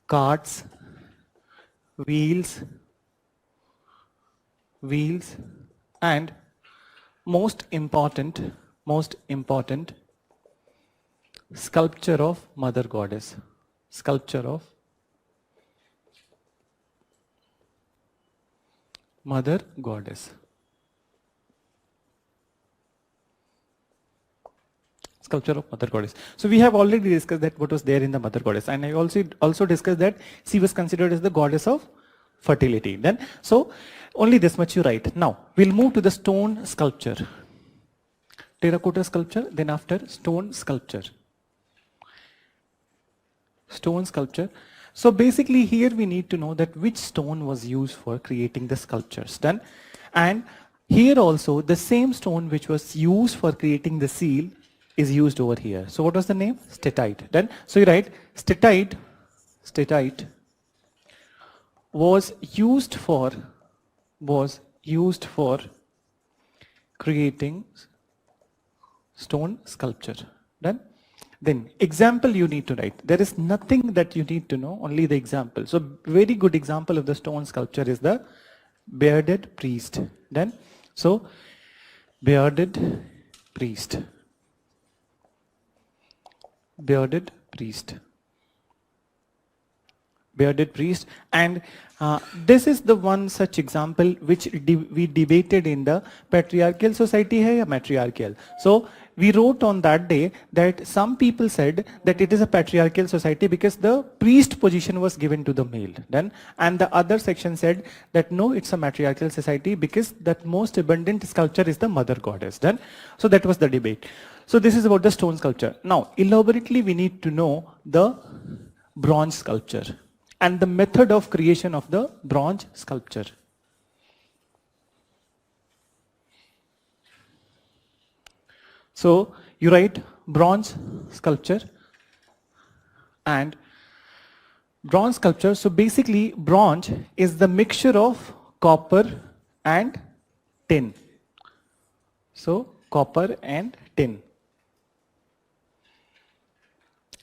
[SPEAKER 1] cards, wheels, and most important, sculpture of mother goddess. Sculpture of mother goddess. Sculpture of mother goddess. So we have already discussed that what was there in the mother goddess, and I also discussed that she was considered as the goddess of fertility. Then so only this much you write. Now we'll move to the stone sculpture. Terracotta sculpture, then after stone sculpture. Stone sculpture. So basically here we need to know that which stone was used for creating the sculptures. Done. And here also the same stone which was used for creating the seal is used over here. So what was the name? Statite. Done. So you write statite was used for creating stone sculpture. Done. Then example you need to write. There is nothing that you need to know, only the example. So very good example of the stone sculpture is the bearded priest. Then so bearded priest. Bearded priest. Bearded priest. And this is the one such example which we debated in the patriarchal society hai ya matriarchal. So we wrote on that day that some people said that it is a patriarchal society because the priest position was given to the male. Then and the other section said that no, it's a matriarchal society because that most abundant sculpture is the mother goddess. Then so that was the debate. So this is about the stone sculpture. Now elaborately we need to know the bronze sculpture and the method of creation of the bronze sculpture. So you write bronze sculpture and bronze sculpture. So basically bronze is the mixture of copper and tin. So copper and tin.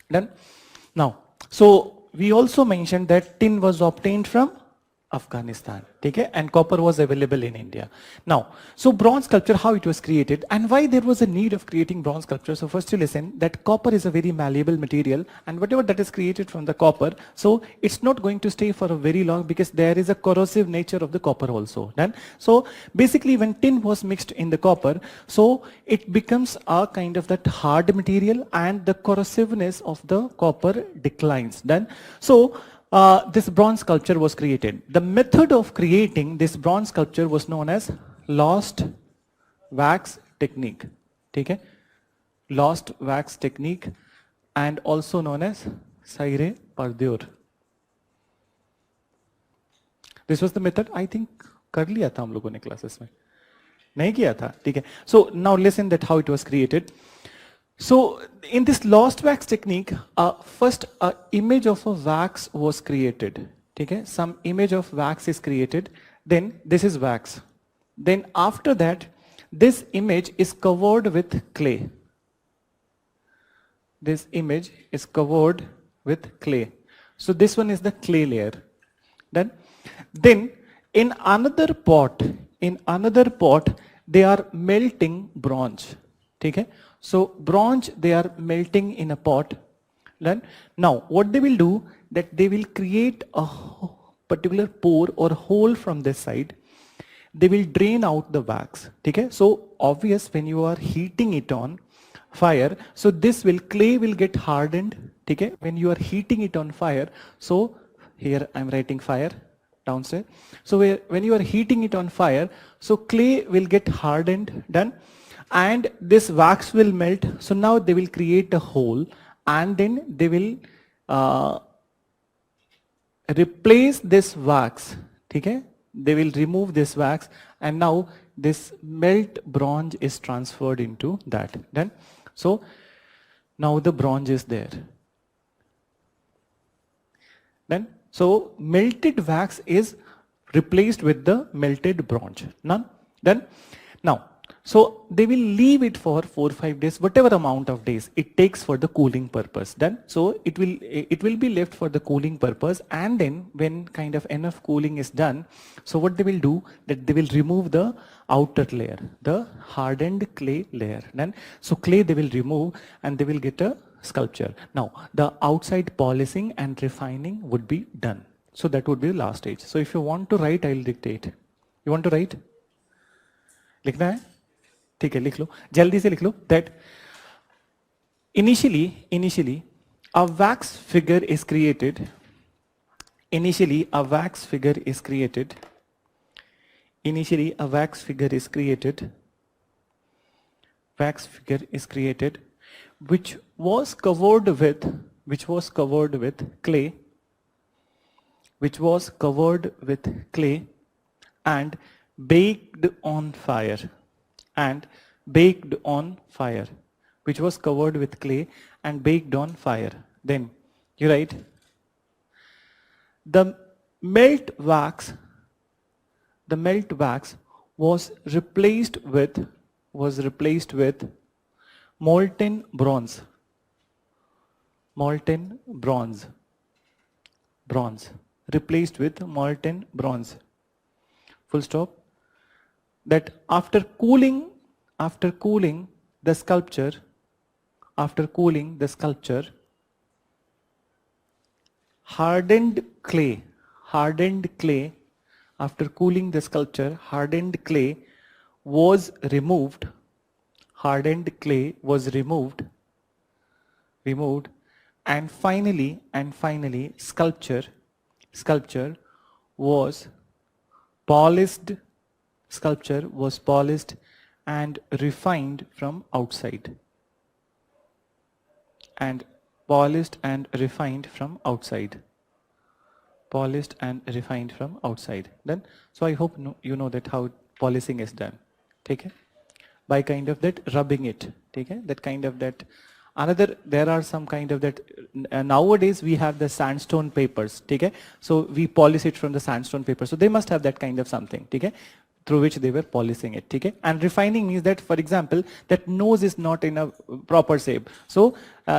[SPEAKER 1] Done. Now, so we also mentioned that tin was obtained from Afghanistan, okay? And copper was available in India. Now, so bronze sculpture, how it was created and why there was a need of creating bronze sculpture. So first you listen that copper is a very malleable material and whatever that is created from the copper, so it's not going to stay for a very long because there is a corrosive nature of the copper also. Then, so basically when tin was mixed in the copper, so it becomes a kind of that hard material and the corrosiveness of the copper declines. Then, so this bronze sculpture was created. The method of creating this bronze sculpture was known as lost wax technique. Okay? Lost wax technique and also known as Saire Pardur. This was the method. I think कर लिया था हम लोगों ने classes में. नहीं किया था. ठीक है? So now listen that how it was created. So in this lost wax technique, first an image of a wax was created. Okay? Some image of wax is created. Then this is wax. Then after that, this image is covered with clay. This image is covered with clay. So this one is the clay layer. Then in another pot, they are melting bronze. Okay? So bronze they are melting in a pot. Then now what they will do that they will create a particular pore or hole from this side. They will drain out the wax. Okay? So obvious when you are heating it on fire, so this clay will get hardened. Okay? When you are heating it on fire, so here I am writing fire downstairs. So when you are heating it on fire, so clay will get hardened. Done. And this wax will melt. So now they will create a hole and then they will replace this wax, okay? They will remove this wax, and now this melt bronze is transferred into that. Done. So now the bronze is there. Then so melted wax is replaced with the melted bronze. None. Then now, so they will leave it for 4 or 5 days, whatever amount of days it takes for the cooling purpose. Then so it will be left for the cooling purpose, and then when kind of enough cooling is done, so what they will do, that they will remove the outer layer, the hardened clay layer. Then so clay they will remove, and they will get a sculpture. Now the outside polishing and refining would be done. So that would be the last stage. So if you want to write, I will dictate. You want to write? लिखना है? ठीक है, लिख लो, जल्दी से लिख लो. That initially a wax figure is created. Initially a wax figure is created. Initially a wax figure is created. Wax figure is created, which was covered with clay, which was covered with clay and baked on fire, and baked on fire, which was covered with clay and baked on fire. Then you write, the melt wax was replaced with molten bronze, replaced with molten bronze. Full stop. That after cooling the sculpture, hardened clay, after cooling the sculpture, hardened clay was removed, and finally sculpture was polished, and refined from outside. Then so I hope you know that how polishing is done. Take it by kind of that rubbing it. Take it that kind of that. Another, there are some kind of that, nowadays we have the sandstone papers, okay? So we polish it from the sandstone paper. So they must have that kind of something, okay? Through which they were polishing it, okay? And refining means that, for example, that nose is not in a proper shape. So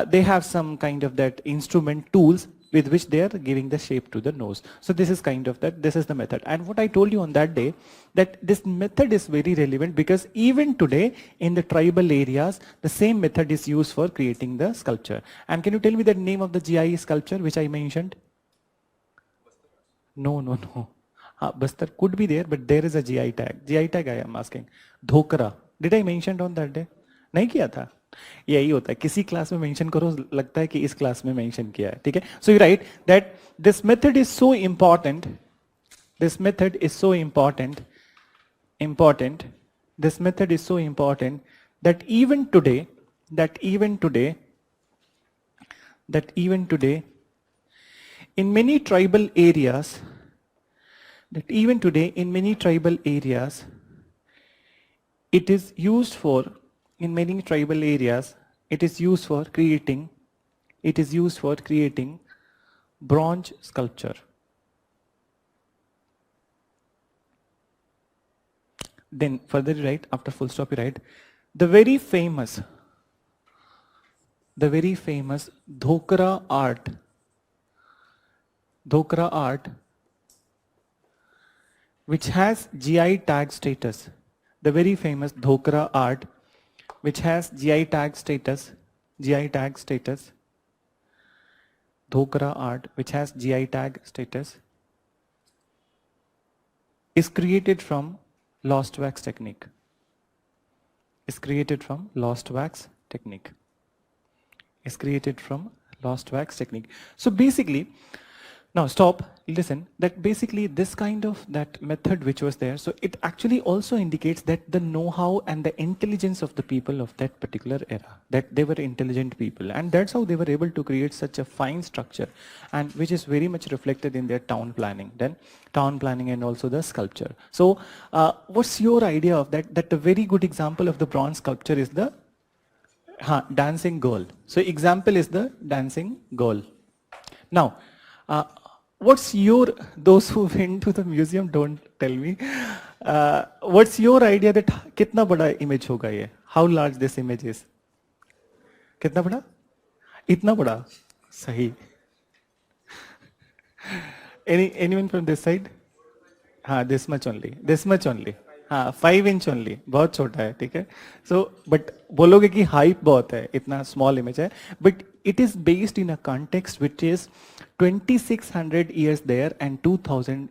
[SPEAKER 1] they have some kind of that instrument tools with which they are giving the shape to the nose. So this is kind of that, this is the method. And what I told you on that day, that this method is very relevant because even today in the tribal areas, the same method is used for creating the sculpture. And can you tell me the name of the GI sculpture which I mentioned? No. Bastar could be there, but there is a GI tag. GI tag I am asking. Dhokra. Did I mention on that day? नहीं किया था. यही होता है, किसी class में mention करो, लगता है कि इस क्लास में मेंशन किया है. ठीक है. So you write that this method is so important. This method is so important. This method is so important that even today, in many tribal areas, it is used for creating bronze sculpture. Then further you write, after full stop you write, the very famous Dhokra art, which has GI tag status. The very famous Dhokra art, which has GI tag status. Dhokra art, which has GI tag status, is created from lost wax technique. So basically, Now stop, listen, that basically this kind of that method which was there, so it actually also indicates that the know-how and the intelligence of the people of that particular era, that they were intelligent people, and that's how they were able to create such a fine structure, and which is very much reflected in their town planning, and also the sculpture. So what's your idea of that? That a very good example of the bronze sculpture is the dancing girl. So example is the dancing girl. Now, what's your, those who went to the museum, don't tell me, what's your idea that कितना बड़ा image होगा ये? How large this image is? कितना बड़ा? इतना बड़ा? सही. Anyone from this side? हाँ, this much only. This much only. हाँ, 5 inch only. बहुत छोटा है, ठीक है? So, but बोलोगे कि height बहुत है, इतना small image है, but it is based in a context which is 2600 years there and 2000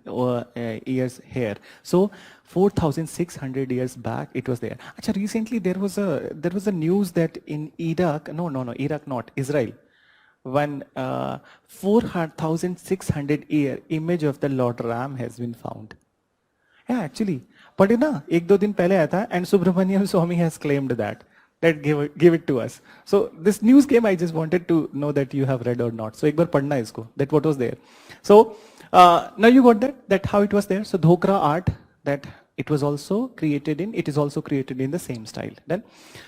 [SPEAKER 1] years here. So 4600 years back it was there. Achha, recently there was a news that in Iraq, no, Iraq not, Israel, when 4600 year image of the Lord Ram has been found. Yeah, actually, but you know, एक दो दिन पहले आया था, and Subramaniam Swami has claimed that give it to us. So this news came. I just wanted to know that you have read or not. So एक बार पढ़ना इसको. That what was there. So now you got that how it was there. So Dhokra art, that it was also created in. It is also created in the same style. Then,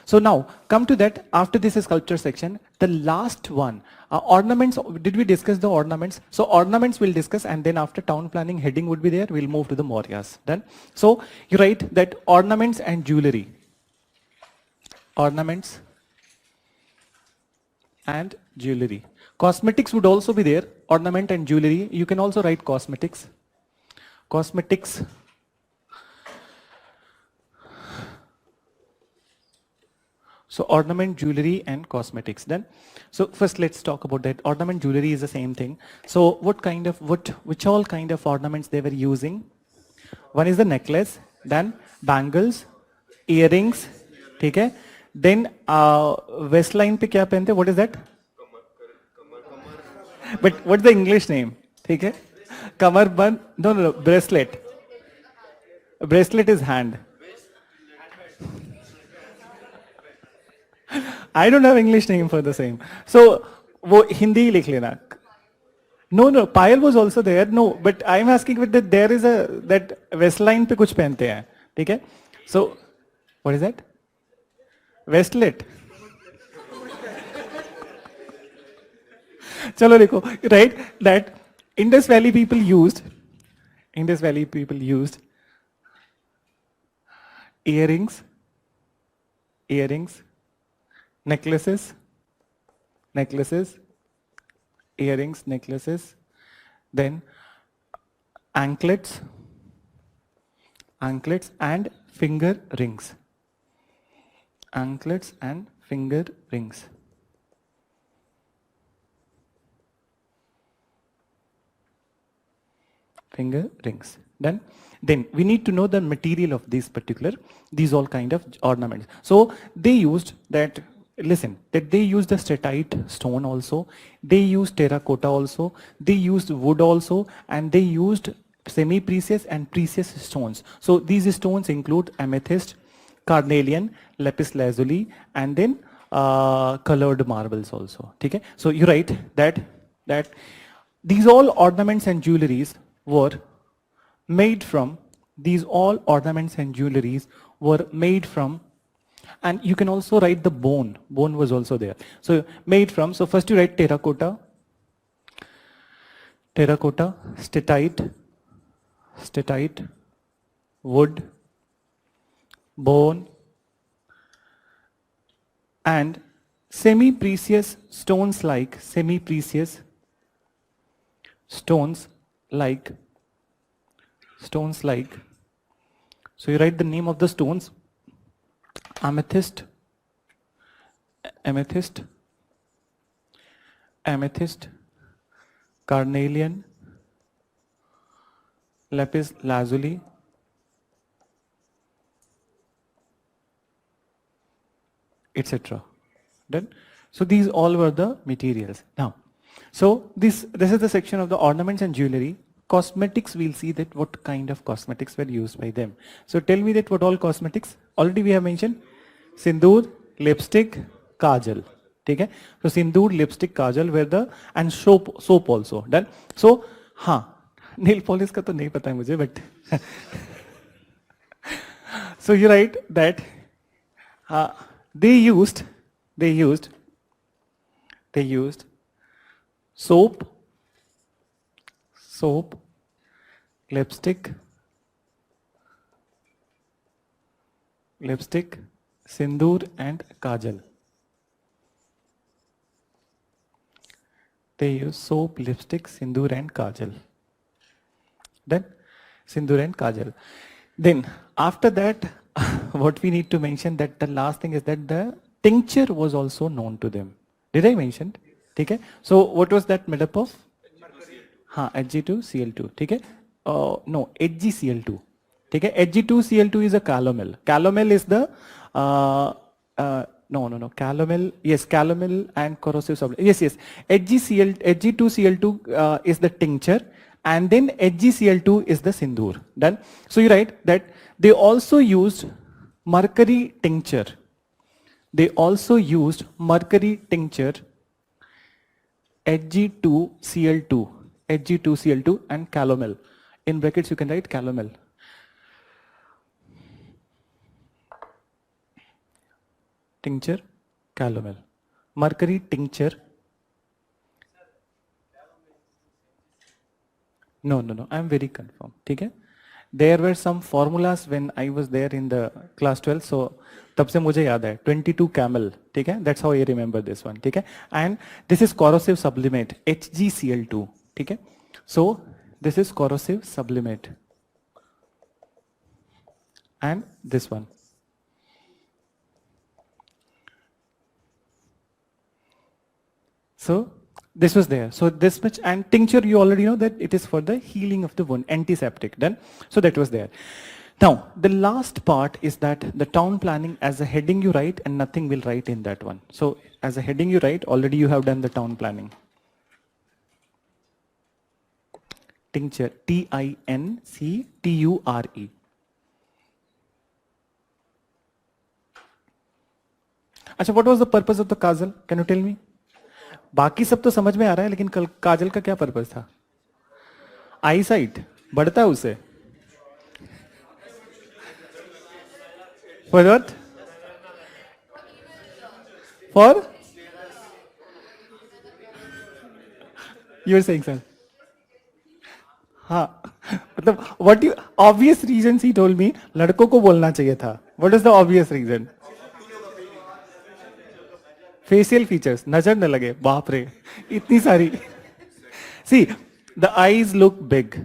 [SPEAKER 1] so now come to that. After this is sculpture section. The last one, ornaments. Did we discuss the ornaments? So ornaments we'll discuss, and then after town planning heading would be there. We'll move to the Mauryas. Then, so you write that ornaments and jewelry. Ornaments and jewelry. Cosmetics would also be there. Ornament and jewelry. You can also write cosmetics. Cosmetics. So ornament, jewelry and cosmetics. Then, so first let's talk about that. Ornament, jewelry is the same thing. So which all kind of ornaments they were using? One is the necklace, then bangles, earrings, okay? Then waistline पे क्या पहनते? What is that? But what's the English name? Okay? Kamarband? No, bracelet. Bracelet is hand. I don't have English name for the same. So वो हिंदी लिख लेना. No, Payal was also there. No, but I'm asking that there is that waistline पे कुछ पहनते हैं, ठीक है? So what is that? Westlet. चलो देखो, right? That Indus Valley people used earrings, necklaces, earrings, necklaces, then anklets and finger rings. Anklets and finger rings. Finger rings. Then we need to know the material of these all kind of ornaments. So they used that, listen, that they used the statite stone also, they used terracotta also, they used wood also, and they used semi-precious and precious stones. So these stones include amethyst, carnelian, lapis lazuli, and then colored marbles also. Okay? So you write that these all ornaments and jewelries were made from, and you can also write the bone was also there. So made from, so first you write terracotta, statite, wood, bone, and semi-precious stones like, so you write the name of the stones: amethyst, carnelian, lapis lazuli, etc. Then, so these all were the materials. Now, So this is the section of the ornaments and jewelry. Cosmetics, we'll see that what kind of cosmetics were used by them. So tell me that what all cosmetics, already we have mentioned, sindoor, lipstick, kajal. Okay? So sindoor, lipstick, kajal were the, and soap also. Done. So, nail polish का तो नहीं पता है मुझे, but so you write that they used soap, lipstick, sindoor and kajal. They use soap, lipstick, sindoor and kajal. Then sindoor and kajal. Then after that, what we need to mention that the last thing is that the tincture was also known to them. Did I mention? Okay. So what was that made up of? Hg2Cl2. Okay. No, HgCl2. Okay. Hg2Cl2 is a calomel. Calomel is the no. Calomel, yes, calomel and corrosive sublimate. Yes. Hg2Cl2 is the tincture, and then HgCl2 is the sindoor. Done. So you write that they also used mercury tincture. Hg2Cl2 and calomel. In brackets you can write calomel. Tincture, calomel. Mercury tincture. No. I am very confirmed. Okay? There were some formulas when I was there in the class 12. So तब से मुझे याद है 22 camel. ठीक है? That's how I remember this one. ठीक है? And this is corrosive sublimate HgCl2. ठीक है? So this is corrosive sublimate. And this one. So this was there. So this much, and tincture you already know that it is for the healing of the wound, antiseptic. Done. So that was there. Now the last part is that the town planning, as a heading you write and nothing will write in that one. So as a heading you write, already you have done the town planning. Tincture, Tinceture. अच्छा, what was the purpose of the kajal? Can you tell me? बाकी सब तो समझ में आ रहा है, लेकिन काजल का क्या पर्पस था? आई साइट बढ़ता है उसे? For what? For you are saying sir? हाँ, मतलब what you obvious reason he told me, लड़कों को बोलना चाहिए था. What is the obvious reason? Facial features, नजर न लगे. बाप रे, इतनी सारी. See, the eyes look big,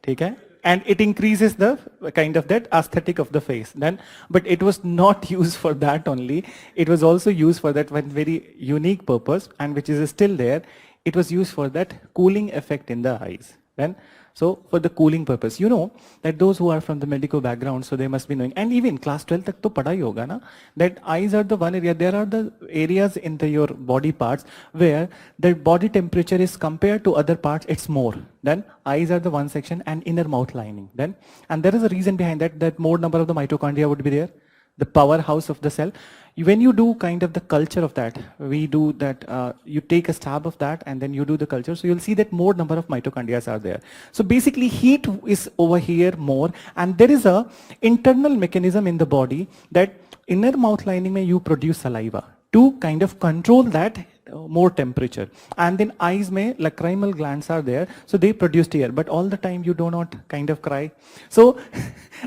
[SPEAKER 1] ठीक है, and it increases the kind of that aesthetic of the face. Then, but it was not used for that only. It was also used for that one very unique purpose, and which is still there. It was used for that cooling effect in the eyes. Then, so for the cooling purpose, you know that those who are from the medical background, so they must be knowing, and even class 12 tak to pada hi hoga na, that eyes are the one area. There are the areas in your body parts where the body temperature is compared to other parts, it's more. Then eyes are the one section, and inner mouth lining. Then, and there is a reason behind that, that more number of the mitochondria would be there, the powerhouse of the cell. When you do kind of the culture of that, we do that, you take a stab of that and then you do the culture, so you'll see that more number of mitochondria are there. So basically heat is over here more, and there is a internal mechanism in the body that inner mouth lining mein you produce saliva to kind of control that more temperature, and then eyes mein lacrimal glands are there, so they produce tear, but all the time you do not kind of cry. So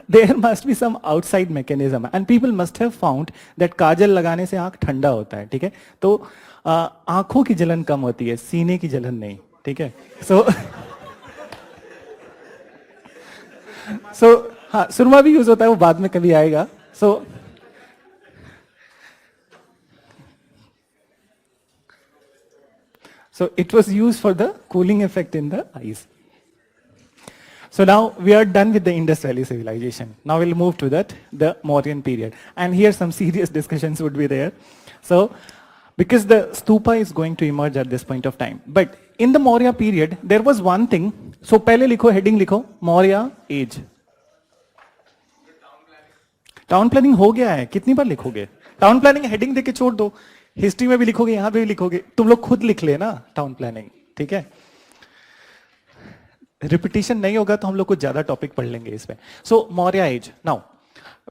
[SPEAKER 1] there must be some outside mechanism, and people must have found that काजल लगाने से आंख ठंडा होता है, ठीक है, तो आंखों की जलन कम होती है, सीने की जलन नहीं, ठीक है. So हाँ, सुरमा भी यूज होता है, वो बाद में कभी आएगा. So it was used for the cooling effect in the eyes. So now we are done with the Indus Valley civilization. Now we'll move to that, the Mauryan period. And here some serious discussions would be there. So because the stupa is going to emerge at this point of time. But in the Maurya period there was one thing. So पहले लिखो, heading लिखो, Maurya age. Town planning हो गया है, कितनी बार लिखोगे? Town planning heading देके छोड़ दो, हिस्ट्री में भी लिखोगे, यहां पे भी लिखोगे, तुम लोग खुद लिख लेना टाउन प्लानिंग, ठीक है? रिपीटिशन नहीं होगा तो हम लोग कुछ ज्यादा टॉपिक पढ़ लेंगे इसमें. So Maurya age. Now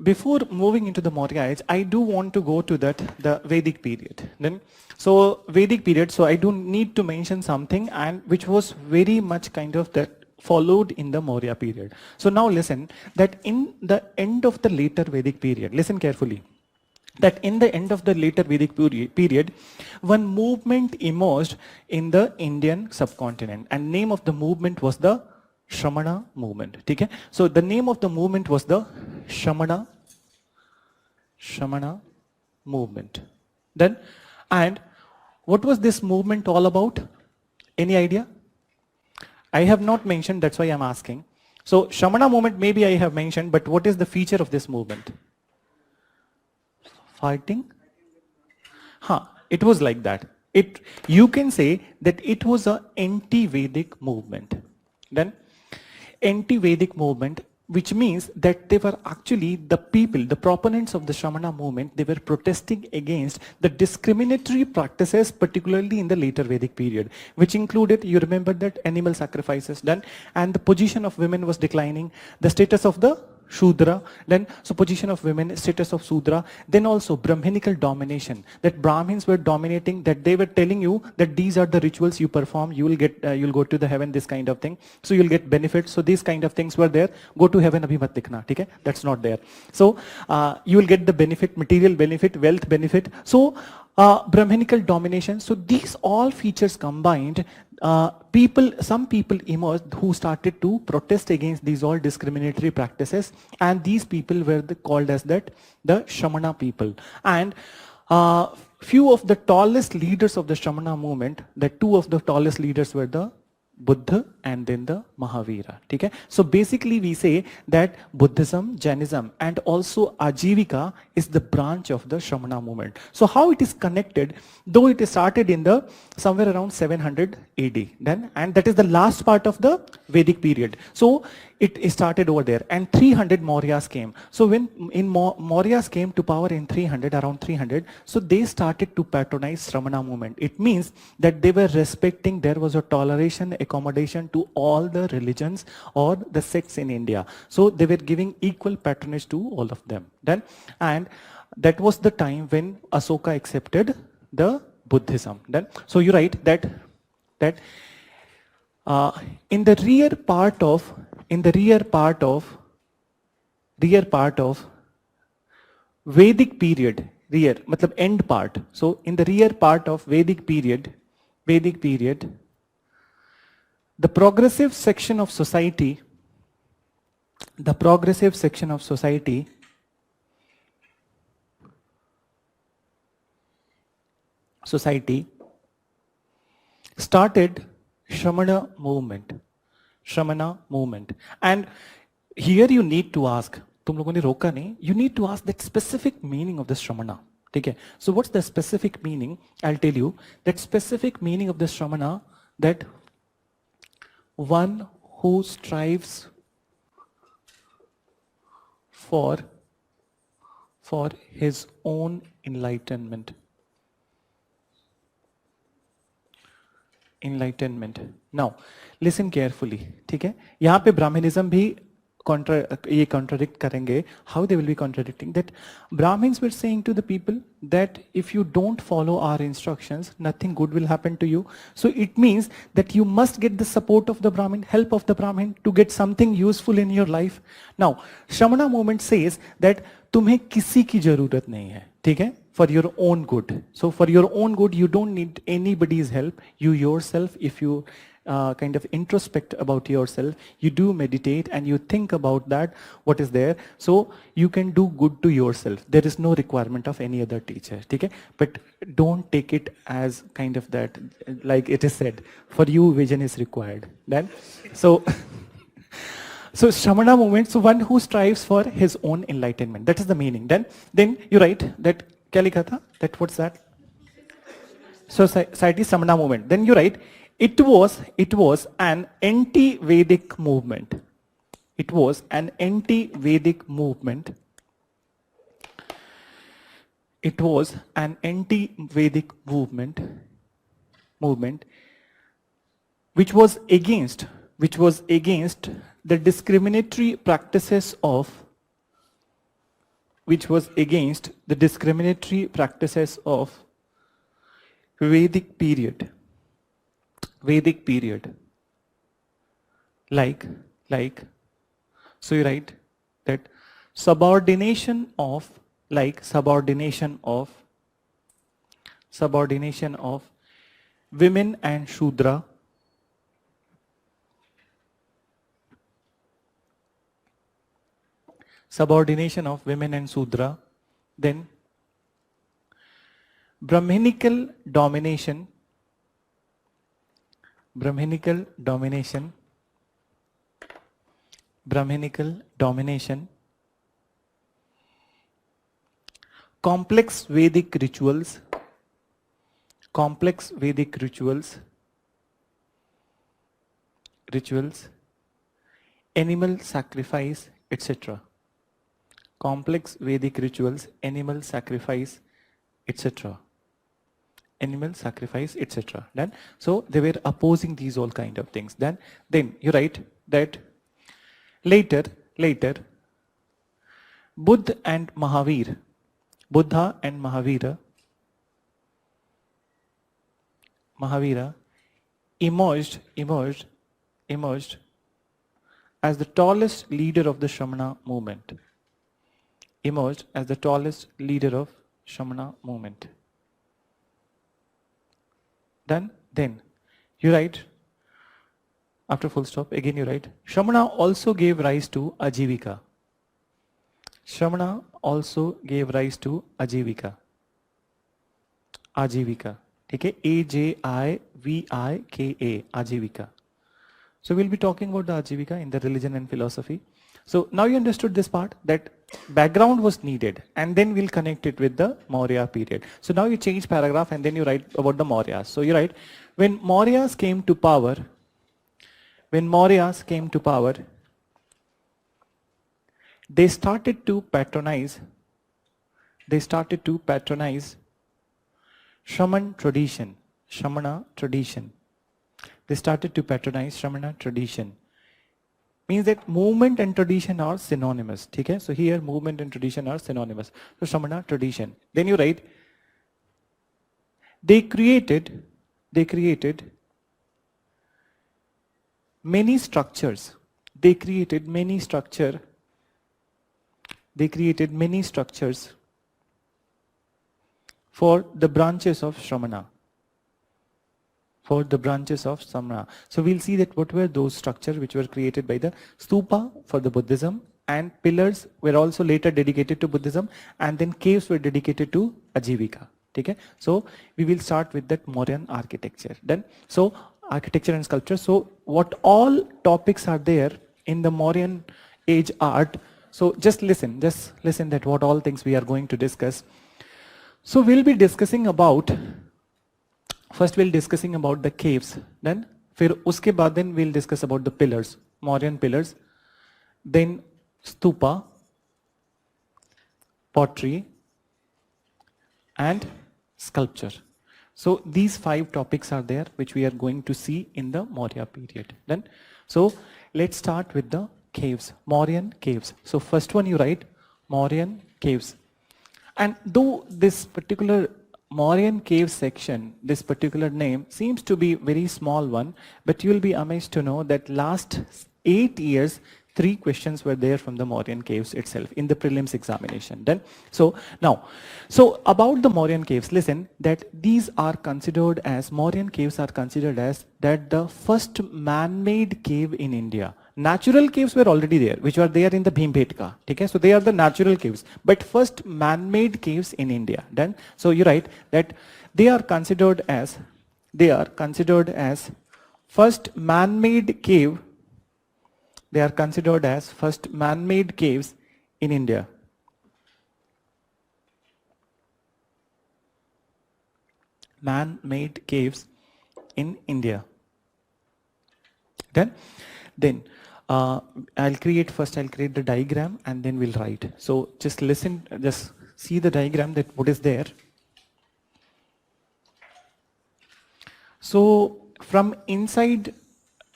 [SPEAKER 1] before moving into the Maurya age, I do want to go to that the Vedic period. Then, so Vedic period. So I do need to mention something, and which was very much kind of that followed in the Maurya period. So now listen that in the end of the later Vedic period, listen carefully. That in the end of the later Vedic period, one movement emerged in the Indian subcontinent, and name of the movement was the Shramana movement. Okay? So the name of the movement was the Shramana movement. Then, and what was this movement all about? Any idea? I have not mentioned, that's why I am asking. So Shramana movement maybe I have mentioned, but what is the feature of this movement? Fighting? It was like that. You can say that it was an anti-Vedic movement. Then anti-Vedic movement, which means that they were actually the people, the proponents of the Shramana movement, they were protesting against the discriminatory practices, particularly in the later Vedic period, which included, you remember that, animal sacrifices done, and the position of women was declining, the status of the Shudra, then so position of women, status of Sudra, then also Brahminical domination, that Brahmins were dominating, that they were telling you that these are the rituals you perform, you will get, you'll go to the heaven, this kind of thing, so you'll get benefits. So these kind of things were there. Go to heaven abhi mat dikhna, okay? That's not there. So you will get the benefit, material benefit, wealth benefit. So Brahminical domination. So these all features combined, some people emerged who started to protest against these all discriminatory practices, and these people were called as the Shramana people. And few of the tallest leaders of the Shramana movement, the two of the tallest leaders were the Buddha and then the Mahavira. Okay? So basically we say that Buddhism, Jainism and also Ajivika is the branch of the Shramana movement. So how it is connected, though it started in the somewhere around 700 AD then, and that is the last part of the Vedic period. So it started over there, and 300 Mauryas came. So when Mauryas came to power in 300, around 300, so they started to patronize Shramana movement. It means that they were respecting, there was a toleration, accommodation to all the religions or the sects in India. So they were giving equal patronage to all of them. Then, and that was the time when Asoka accepted the Buddhism. Then, so you write that in the rear part of Vedic period, rear matlab end part. So in the rear part of Vedic period, the progressive section of society started Shramana movement. And here you need to ask, तुम लोगों ने रोका नहीं, you need to ask that specific meaning of the Shramana. ठीक है? So what's the specific meaning? I'll tell you. That specific meaning of the Shramana, that one who strives for his own enlightenment. Now, listen carefully. ठीक है? यहाँ पे Brahminism भी contradict करेंगे. How they will be contradicting? That Brahmins were saying to the people that if you don't follow our instructions, nothing good will happen to you. So it means that you must get the support of the Brahmin, help of the Brahmin to get something useful in your life. Now, Shramana movement says that तुम्हें किसी की जरूरत नहीं है. ठीक है? For your own good. So for your own good, you don't need anybody's help. You yourself, if you kind of introspect about yourself, you do meditate and you think about that, what is there. So you can do good to yourself. There is no requirement of any other teacher. Okay? But don't take it as kind of that, like it is said, for you vision is required. Then, so Shramana movement, so one who strives for his own enlightenment. That is the meaning. Then you write that, क्या लिखा था? That what's that? Society Shramana movement. Then you write, It was an anti-Vedic movement. It was an anti-Vedic movement. It was an anti-Vedic movement which was against the discriminatory practices of Vedic period. Like, so you write that subordination of women and Shudra, then Brahminical domination, complex Vedic rituals, animal sacrifice, etc. Complex Vedic rituals, animal sacrifice, etc. Then, so they were opposing these all kind of things. Then you write that later, Buddha and Mahavira emerged as the tallest leader of the Shramana movement. Then you write, after full stop, again you write, Shramana also gave rise to Ajivika. Okay, Ajivika, Ajivika. So we'll be talking about the Ajivika in the religion and philosophy. So now you understood this part, that background was needed, and then we'll connect it with the Maurya period. So now you change paragraph and then you write about the Mauryas. So you write, when Mauryas came to power, they started to patronize Shramana tradition. Means that movement and tradition are synonymous. Okay? So here movement and tradition are synonymous. So Shramana tradition. Then you write, they created many structures. For the branches of Shramana. So we'll see that what were those structures which were created by the stupa for the Buddhism, and pillars were also later dedicated to Buddhism, and then caves were dedicated to Ajivika. Okay? So we will start with that Mauryan architecture. Then, so architecture and sculpture. So what all topics are there in the Mauryan age art? So just listen that what all things we are going to discuss. So we'll be discussing about, first we'll discussing about the caves, then फिर उसके बाद then we'll discuss about the pillars, Mauryan pillars, then stupa, pottery, and sculpture. So these 5 topics are there which we are going to see in the Maurya period. Then, so let's start with the caves, Mauryan caves. So first one you write Mauryan caves. And though this particular Mauryan cave section, this particular name seems to be very small one, but you will be amazed to know that last 8 years, 3 questions were there from the Mauryan caves itself in the prelims examination. Then, so now, so about the Mauryan caves, listen that these are considered as, Mauryan caves are considered as that the first man-made cave in India. Natural caves were already there, which were there in the Bhimbedka. Okay? So they are the natural caves, but first man-made caves in India. Then, so you write that they are considered as first man-made cave. They are considered as first man-made caves in India. Man-made caves in India. Done? Then I'll create the diagram and then we'll write. So just listen, just see the diagram that what is there. So from inside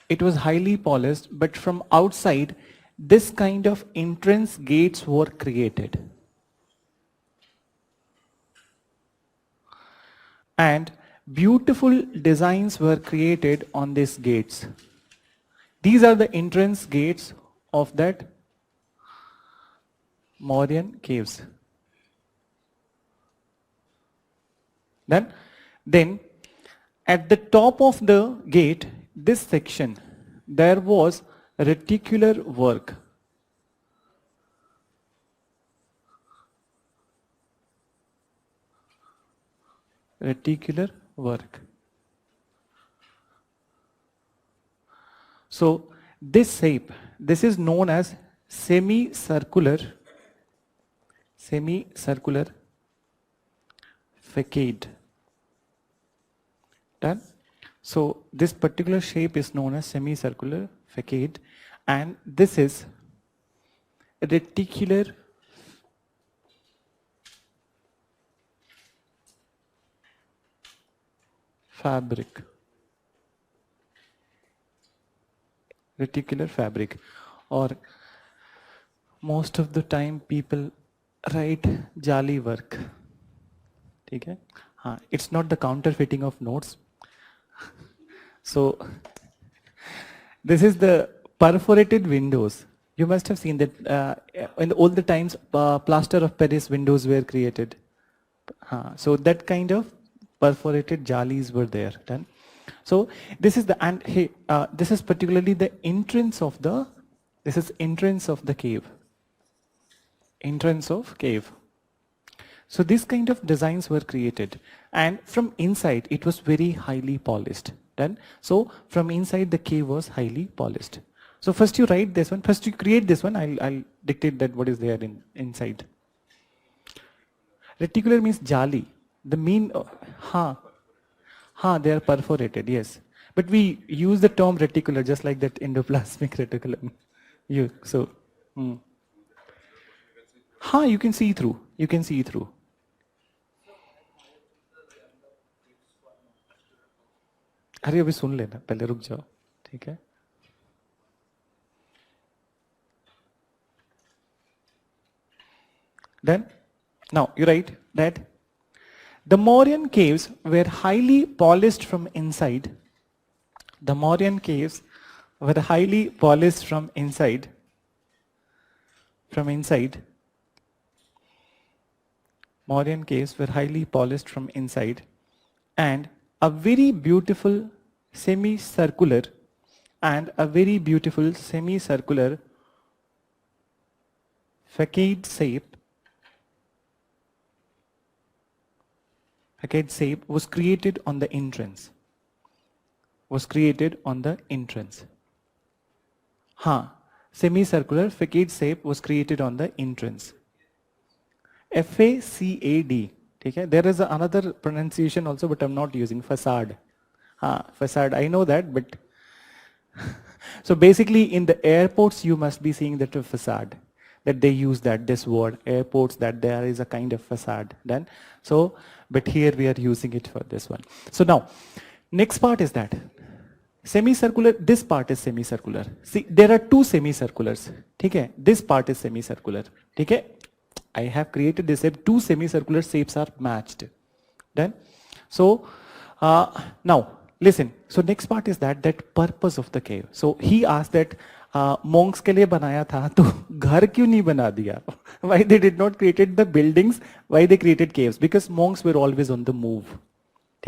[SPEAKER 1] it was highly polished, but from outside this kind of entrance gates were created. And beautiful designs were created on these gates. These are the entrance gates of that Mauryan caves. Then at the top of the gate, this section, there was reticular work. Reticular work. So this shape, this is known as semicircular facade. Done? So this particular shape is known as semicircular facade, and this is reticular fabric. Reticular fabric, or most of the time people write jali work. Okay? It's not the counterfeiting of notes. So this is the perforated windows. You must have seen that in all the times plaster of Paris windows were created. So that kind of perforated jalis were there. Done. So this is the, and hey, this is particularly the entrance of the, this is entrance of the cave. Entrance of cave. So these kind of designs were created, and from inside it was very highly polished. Done. So from inside the cave was highly polished. So first you write this one, first you create this one, I'll dictate that what is there inside. Reticular means jali. The mean, they are perforated, yes. But we use the term reticular just like that endoplasmic reticulum. You can see through. You can see through. अरे अभी सुन लेना, पहले रुक जाओ, ठीक है? Then, now you write that the Mauryan caves were highly polished from inside. The Mauryan caves were highly polished from inside. Mauryan caves were highly polished from inside, and a very beautiful semicircular facade shape was created on the entrance. Semicircular facade shape was created on the entrance. FACAD. Okay? There is another pronunciation also, but I'm not using facade. Facade, I know that, but so basically in the airports you must be seeing that facade, that they use this word, airports, that there is a kind of facade. Done. So, but here we are using it for this one. So now, next part is that semicircular, this part is semicircular. See, there are two semicirculars. Okay? This part is semicircular. Okay? I have created this shape, two semicircular shapes are matched. Done? So, now, listen. So next part is that purpose of the cave. So he asked that monks के लिए बनाया था, तो घर क्यों नहीं बना दिया? Why they did not created the buildings? Why they created caves? Because monks were always on the move.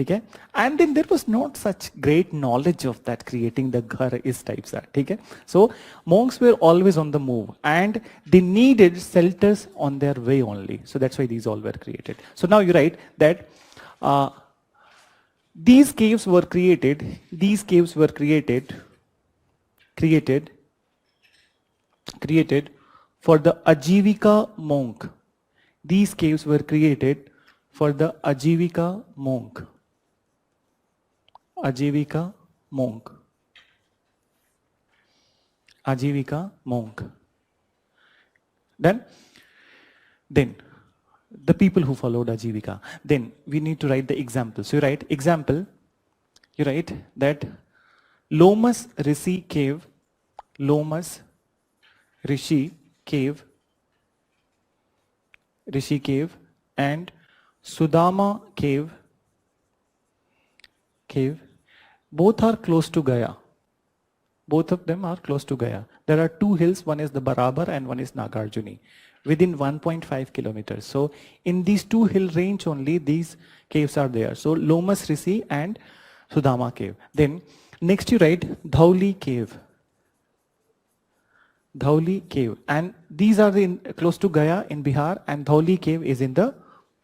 [SPEAKER 1] Okay? And then there was not such great knowledge of that creating the ghar is types. Okay? So monks were always on the move and they needed shelters on their way only. So that's why these all were created. So now you write that these caves were created for the Ajivika monk. These caves were created for the Ajivika monk. Ajivika monk. Then the people who followed Ajivika. Then we need to write the example. So you write example, you write that Lomas Rishi cave, Lomas Rishi cave, Rishi cave and Sudama cave, both are close to Gaya. Both of them are close to Gaya. There are two hills, one is the Barabar and one is Nagarjuni, within 1.5 kilometers. So in these two hill range only, these caves are there. So Lomas Rishi and Sudama cave. Then next you write Dhauli cave. Dhauli cave. And these are close to Gaya in Bihar and Dhauli cave is in the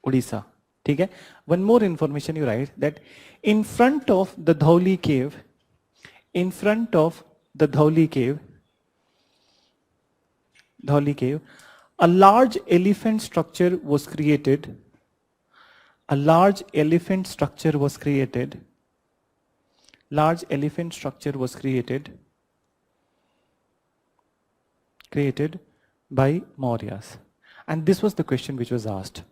[SPEAKER 1] Odisha. Okay? One more information you write that in front of the Dhauli cave, in front of the Dhauli cave, a large elephant structure was created. A large elephant structure was created. Large elephant structure was created by Mauryas. And this was the question which was asked.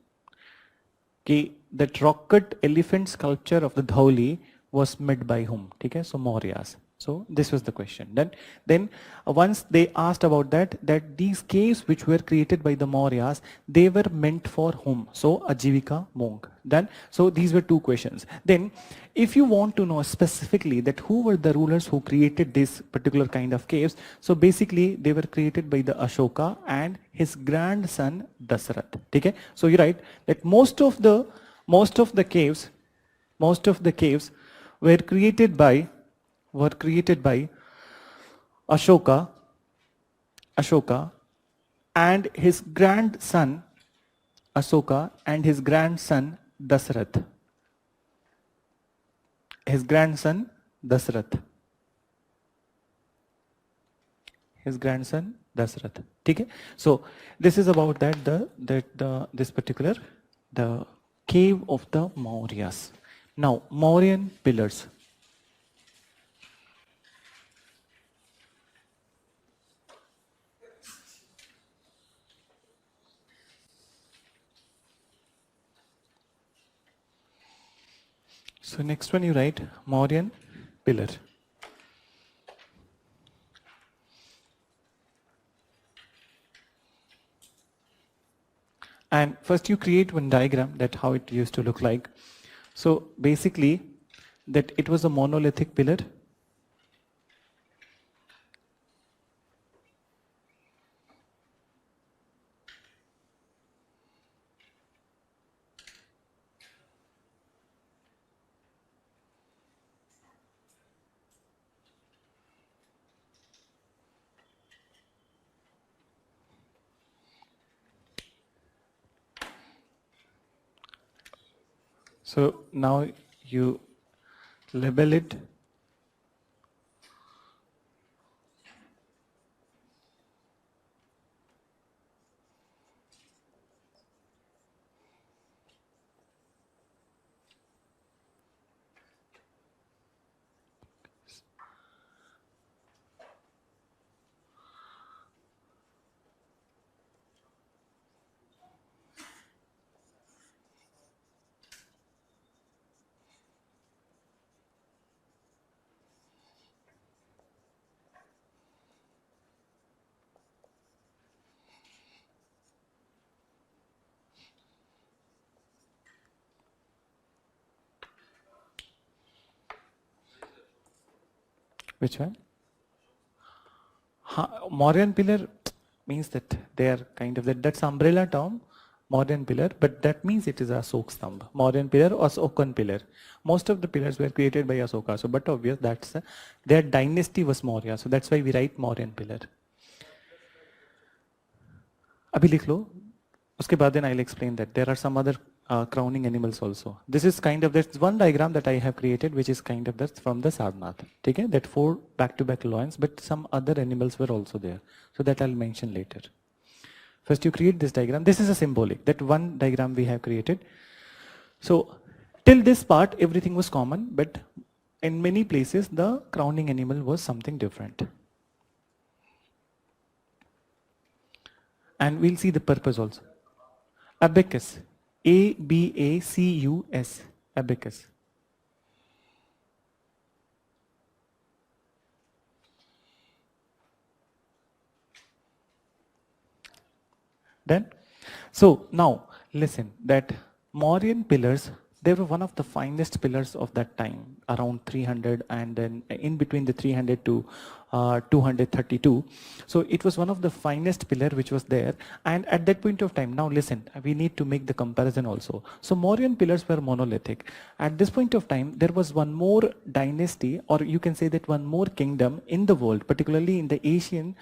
[SPEAKER 1] Okay, that rock-cut elephant sculpture of the Dhauli was made by whom? Okay, so Mauryas. So this was the question. Then once they asked about that these caves which were created by the Mauryas, they were meant for whom? So Ajivika monk. Then so these were two questions. Then if you want to know specifically that who were the rulers who created this particular kind of caves, so basically they were created by the Ashoka and his grandson Dasarath. Okay? So you write that most of the caves were created by Ashoka and his grandson Dasarath. His grandson Dasarath. Okay? So this is about this particular the cave of the Mauryas. Now Mauryan pillars. So next one you write Mauryan pillar. And first you create one diagram that how it used to look like. So basically that it was a monolithic pillar. So now you label it . Which one? Mauryan pillar means that they are kind of that's umbrella term, Mauryan pillar, but that means it is a Asok Stambha. Mauryan pillar or Asokan pillar. Most of the pillars were created by Asoka. So, but obvious that's their dynasty was Maurya. So that's why we write Mauryan pillar. अभी लिख लो. उसके बाद then I'll explain that there are some other crowning animals also. This is kind of that's one diagram that I have created, which is kind of that's from the Sarnath. Okay, that 4 back-to-back lions, but some other animals were also there. So that I'll mention later. First, you create this diagram. This is a symbolic. That one diagram we have created. So till this part, everything was common, but in many places the crowning animal was something different. And we'll see the purpose also. Abacus. A-B-A-C-U-S. Abacus. Done? So now listen that Mauryan pillars, they were one of the finest pillars of that time, around 300 and then in between the 300 to 232. So it was one of the finest pillar which was there. And at that point of time, now listen, we need to make the comparison also. So Mauryan pillars were monolithic. At this point of time, there was one more dynasty, or you can say that one more kingdom in the world, particularly in the Asian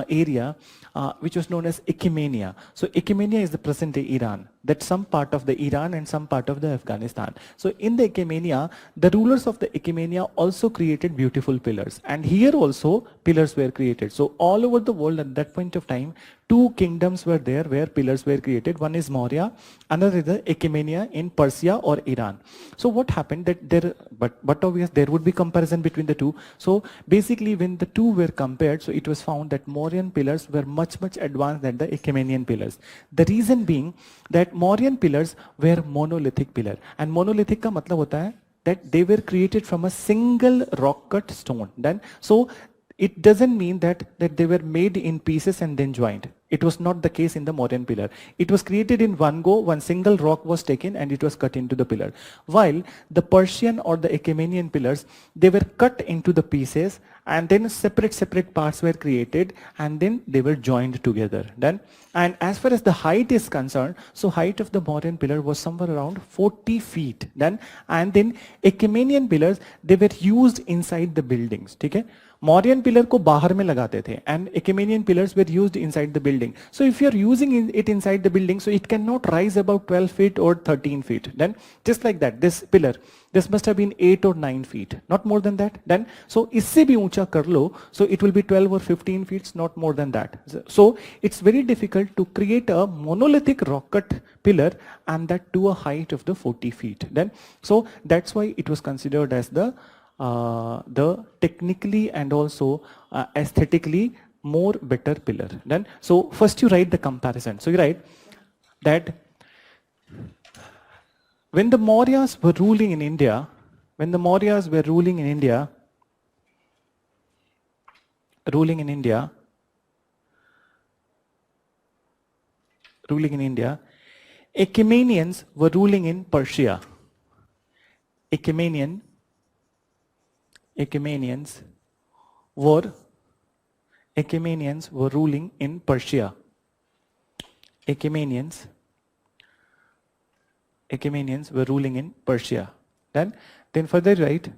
[SPEAKER 1] area, which was known as Achaemenia. So Achaemenia is the present day Iran. That's some part of the Iran and some part of the Afghanistan. So in the Achaemenia, the rulers of the Achaemenia also created beautiful pillars. And here also pillars were created. So all over the world at that point of time, two kingdoms were there where pillars were created. One is Maurya, another is the Achaemenia in Persia or Iran. So what happened that there, but obviously there would be comparison between the two. So basically when the two were compared, so it was found that Mauryan pillars were much advanced than the Achaemenian pillars. The reason being that Mauryan pillars were monolithic pillar. And monolithic का मतलब होता है that they were created from a single rock cut stone. Then so it doesn't mean that they were made in pieces and then joined. It was not the case in the Mauryan pillar. It was created in one go, one single rock was taken and it was cut into the pillar. While the Persian or the Achaemenian pillars, they were cut into the pieces and then separate parts were created and then they were joined together. Then, and as far as the height is concerned, so height of the Mauryan pillar was somewhere around 40 feet. Then, and then Achaemenian pillars, they were used inside the buildings. Okay? Mauryan pillar को बाहर में लगाते थे and Achaemenian pillars were used inside the building. So if you are using it inside the building, so it cannot rise above 12 feet or 13 feet. Then just like that, this pillar, this must have been 8 or 9 feet, not more than that. Then so इससे भी ऊंचा कर लो, so it will be 12 or 15 feet, not more than that. So it's very difficult to create a monolithic rock cut pillar and that to a height of the 40 feet. Then so that's why it was considered as the technically and also aesthetically more better pillar. Then so first you write the comparison. So you write that when the Mauryas were ruling in India, Achaemenians were ruling in Persia. Achaemenians were ruling in Persia. Achaemenians were ruling in Persia. Then further write,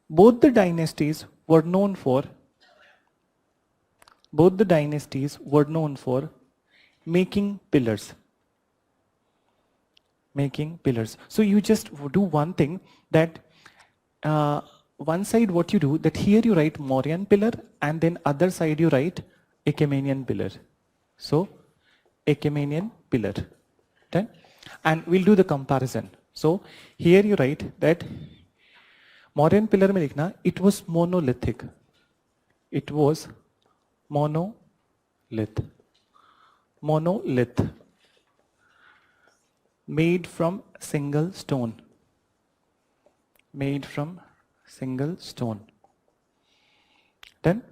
[SPEAKER 1] both the dynasties were known for making pillars. So you just do one thing, that one side what you do, that here you write Mauryan pillar and then other side you write Achaemenian pillar. So Achaemenian pillar. Then, and we'll do the comparison. So here you write that Mauryan pillar में लिखना, it was monolithic. It was monolith. Made from single stone. Then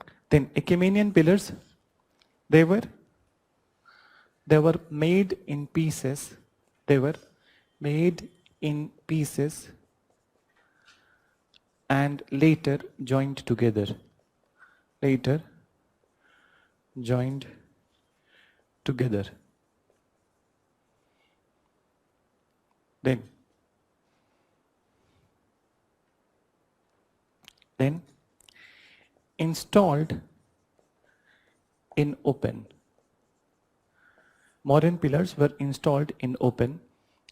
[SPEAKER 1] Achaemenian pillars, they were made in pieces. And later joined together. Then installed in open. Mauryan pillars were installed in open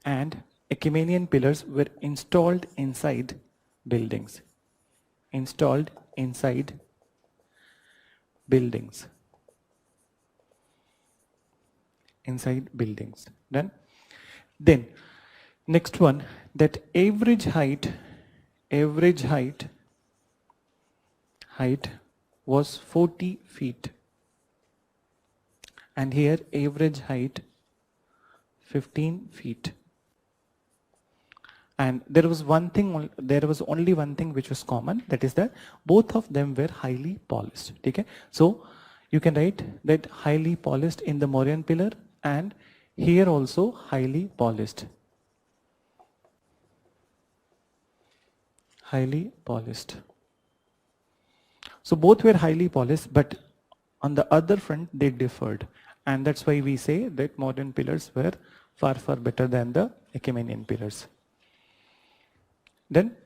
[SPEAKER 1] and Achaemenian pillars were installed inside buildings. Then next one, that average height was 40 feet. and here average height 15 feet. And there was only one thing which was common, that is that both of them were highly polished. Okay? So you can write that highly polished in the Mauryan pillar, and here also highly polished. Highly polished. So both were highly polished, but on the other front they differed, and that's why we say that Mauryan pillars were far better than the Achaemenian pillars. Then,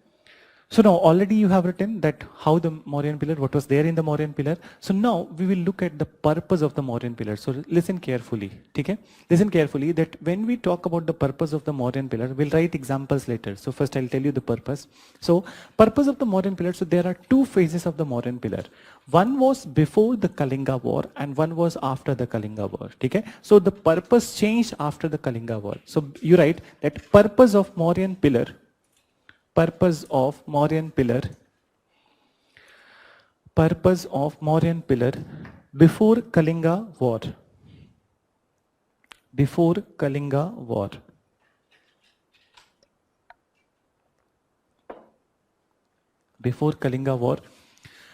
[SPEAKER 1] so now already you have written that how the Mauryan pillar, what was there in the Mauryan pillar. So now we will look at the purpose of the Mauryan pillar. So listen carefully, okay? Listen carefully that when we talk about the purpose of the Mauryan pillar, we'll write examples later. So first I'll tell you the purpose. So purpose of the Mauryan pillar, so there are two phases of the Mauryan pillar. One was before the Kalinga war and one was after the Kalinga war, okay? So the purpose changed after the Kalinga war. So you write that purpose of Mauryan pillar, purpose of Mauryan pillar before Kalinga war. Before Kalinga war. Before Kalinga war.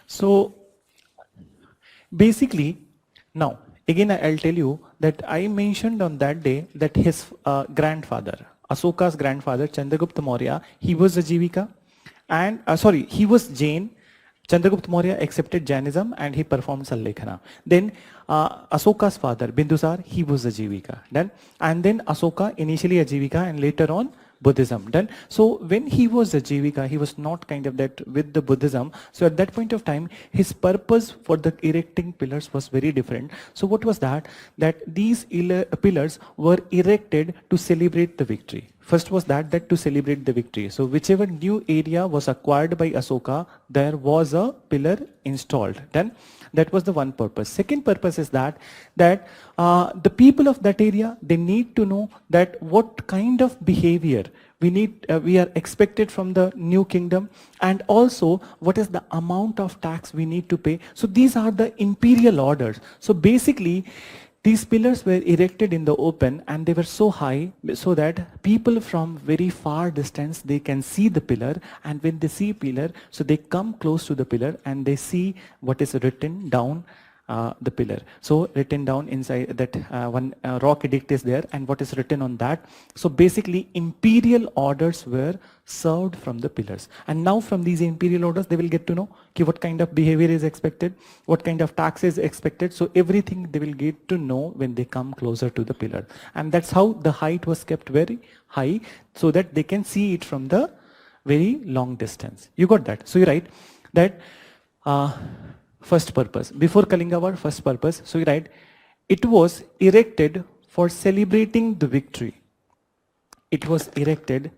[SPEAKER 1] So basically, now again I'll tell you that I mentioned on that day that his grandfather, Asoka's grandfather, Chandragupta Maurya, he was a Jivika, and he was Jain. Chandragupta Maurya accepted Jainism and he performed Sallekhana. Then Asoka's father, Bindusar, he was a Jivika. Done. And then Asoka, initially a Jivika and later on Buddhism. Done. So when he was a Jivika, he was not kind of that with the Buddhism. So at that point of time, his purpose for the erecting pillars was very different. So what was that? That these pillars were erected to celebrate the victory. First was that to celebrate the victory. So whichever new area was acquired by Asoka, there was a pillar installed. Then that was the one purpose. Second purpose is that the people of that area, they need to know that what kind of behavior we are expected from the new kingdom, and also what is the amount of tax we need to pay. So these are the imperial orders. So basically, these pillars were erected in the open and they were so high so that people from very far distance, they can see the pillar, and when they see pillar, so they come close to the pillar and they see what is written down the pillar. So written down inside that one rock edict is there, and what is written on that. So basically imperial orders were served from the pillars, and now from these imperial orders they will get to know what kind of behavior is expected, what kind of tax is expected. So everything they will get to know when they come closer to the pillar, and that's how the height was kept very high so that they can see it from the very long distance. You got that? So you write that first purpose, before Kalinga war, first purpose. So you write, it was erected for celebrating the victory. It was erected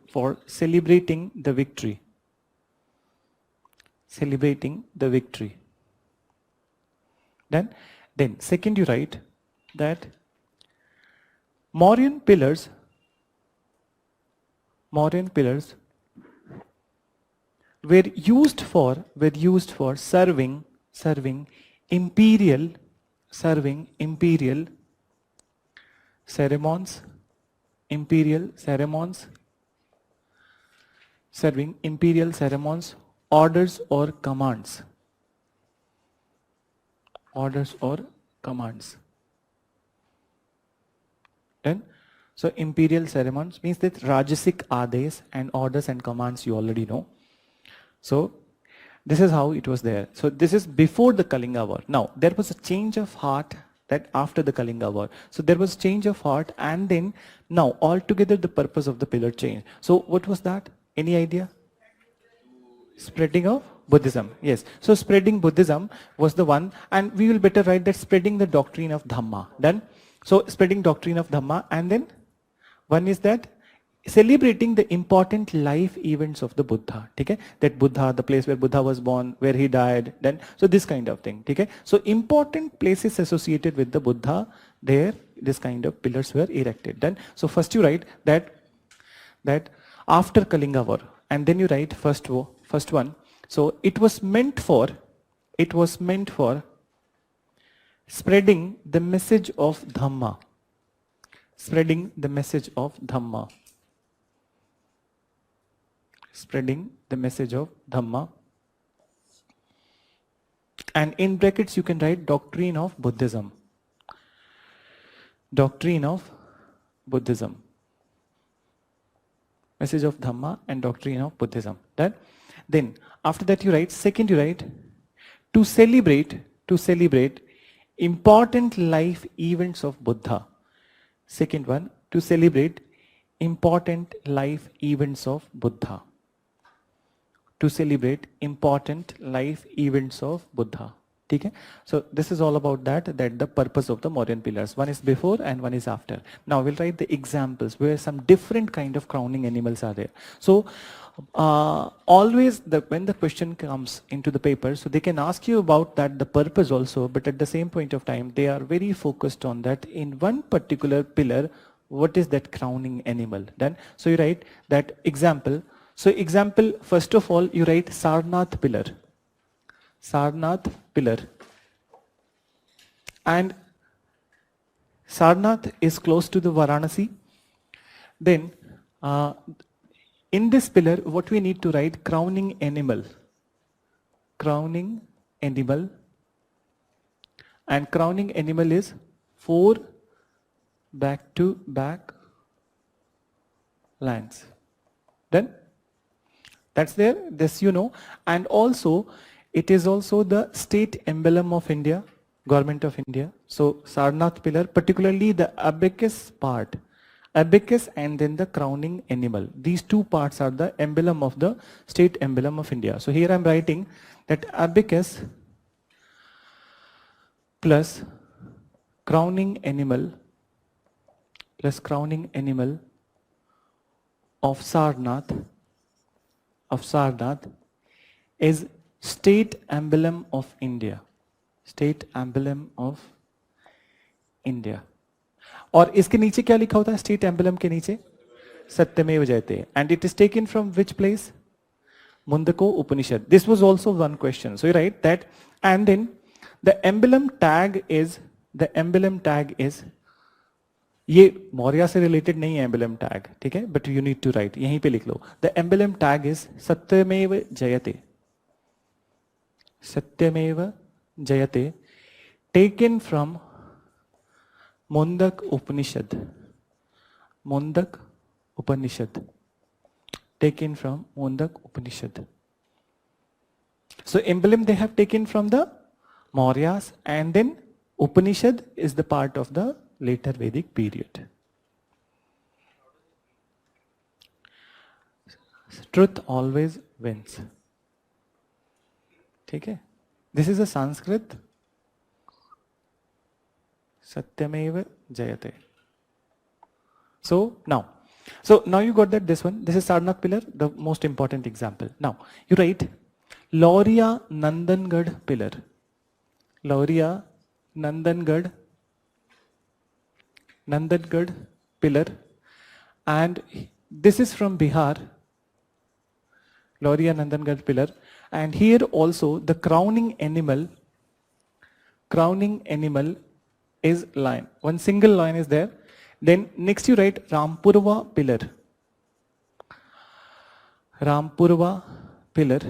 [SPEAKER 1] for celebrating the victory. Celebrating the victory. Then second you write that Mauryan pillars were used for serving imperial ceremonies, orders or commands. Then, so imperial ceremonies means that Rajasic Ades and orders and commands you already know. So this is how it was there. So this is before the Kalinga war. Now there was a change of heart that after the Kalinga war. So there was change of heart, and then now altogether the purpose of the pillar changed. So what was that? Any idea? Spreading of Buddhism. Yes. So spreading Buddhism was the one, and we will better write that spreading the doctrine of Dhamma. Then, so spreading doctrine of Dhamma, and then one is that celebrating the important life events of the Buddha. Okay? That Buddha, the place where Buddha was born, where he died, then so this kind of thing. Okay? So important places associated with the Buddha, there this kind of pillars were erected. Then so first you write that after Kalinga war, and then you write first one. So it was meant for spreading the message of Dhamma. Spreading the message of Dhamma. Spreading the message of Dhamma. And in brackets you can write doctrine of Buddhism. Doctrine of Buddhism. Message of Dhamma and doctrine of Buddhism. That then after that you write, second you write, to celebrate important life events of Buddha. Second one, to celebrate important life events of Buddha. To celebrate important life events of Buddha. Okay? So this is all about that the purpose of the Mauryan pillars. One is before and one is after. Now we'll write the examples where some different kind of crowning animals are there. So always when the question comes into the paper, so they can ask you about that, the purpose also, but at the same point of time, they are very focused on that in one particular pillar, what is that crowning animal. Then, so you write that example. So example, first of all, you write Sarnath pillar. Sarnath pillar. And Sarnath is close to the Varanasi. Then, in this pillar, what we need to write, crowning animal. Crowning animal. And crowning animal is 4 back-to-back lands. Then, that's there, this you know. And also, it is also the state emblem of India, Government of India. So, Sarnath pillar, particularly the abacus part. Abacus and then the crowning animal. These two parts are the emblem of the state emblem of India. So here I am writing that abacus plus crowning animal of Sarnath is state emblem of India. State emblem of India. और इसके नीचे क्या लिखा होता है state emblem के नीचे Satyameva Jayate and it is taken from which place Mundaka Upanishad this was also one question so you write that and then the emblem tag is ये मौर्य से रिलेटेड नहीं है एम्बलम टैग ठीक है but you need to write यहीं पे लिख लो the emblem tag is Satyameva Jayate taken from Mundak Upanishad, taken from Mundak Upanishad. So emblem they have taken from the Mauryas and then Upanishad is the part of the later Vedic period. Truth always wins. Okay? This is a Sanskrit. Satyameva Jayate. So now you got that this one. This is Sarnath pillar, the most important example. Now you write Lauriya Nandangad pillar. Lauriya Nandangad pillar, and this is from Bihar. Lauriya Nandangad pillar, and here also the crowning animal is lion. One single lion is there. Then next you write Rampurva pillar. Rampurva pillar.